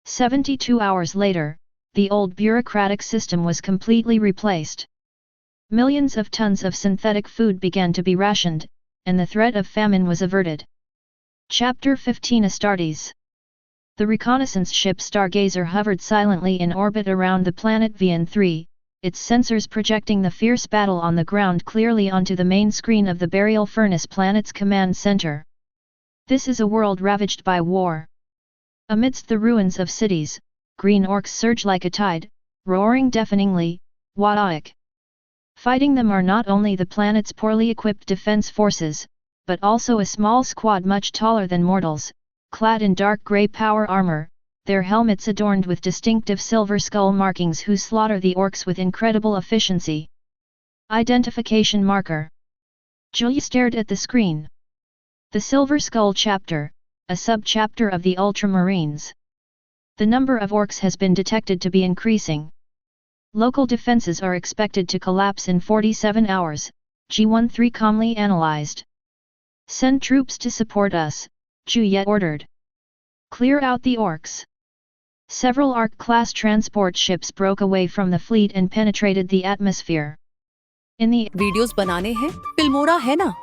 72 hours later, the old bureaucratic system was completely replaced. Millions of tons of synthetic food began to be rationed, and the threat of famine was averted. Chapter 15 Astartes. The reconnaissance ship Stargazer hovered silently in orbit around the planet VN3, its sensors projecting the fierce battle on the ground clearly onto the main screen of the Burial Furnace planet's command center. This is a world ravaged by war. Amidst the ruins of cities, green orcs surge like a tide, roaring deafeningly, "Wadaik!" Fighting them are not only the planet's poorly equipped defense forces, but also a small squad much taller than mortals, clad in dark grey power armor, their helmets adorned with distinctive silver skull markings who slaughter the orcs with incredible efficiency. Identification marker. Julia stared at the screen. The Silver Skull Chapter, a sub-chapter of the Ultramarines. The number of orcs has been detected to be increasing. Local defenses are expected to collapse in 47 hours, G13 calmly analyzed. "Send troops to support us," Julia ordered. "Clear out the orcs." Several Ark-class transport ships broke away from the fleet and penetrated the atmosphere. In the videos बनाने हैं, Filmora है ना।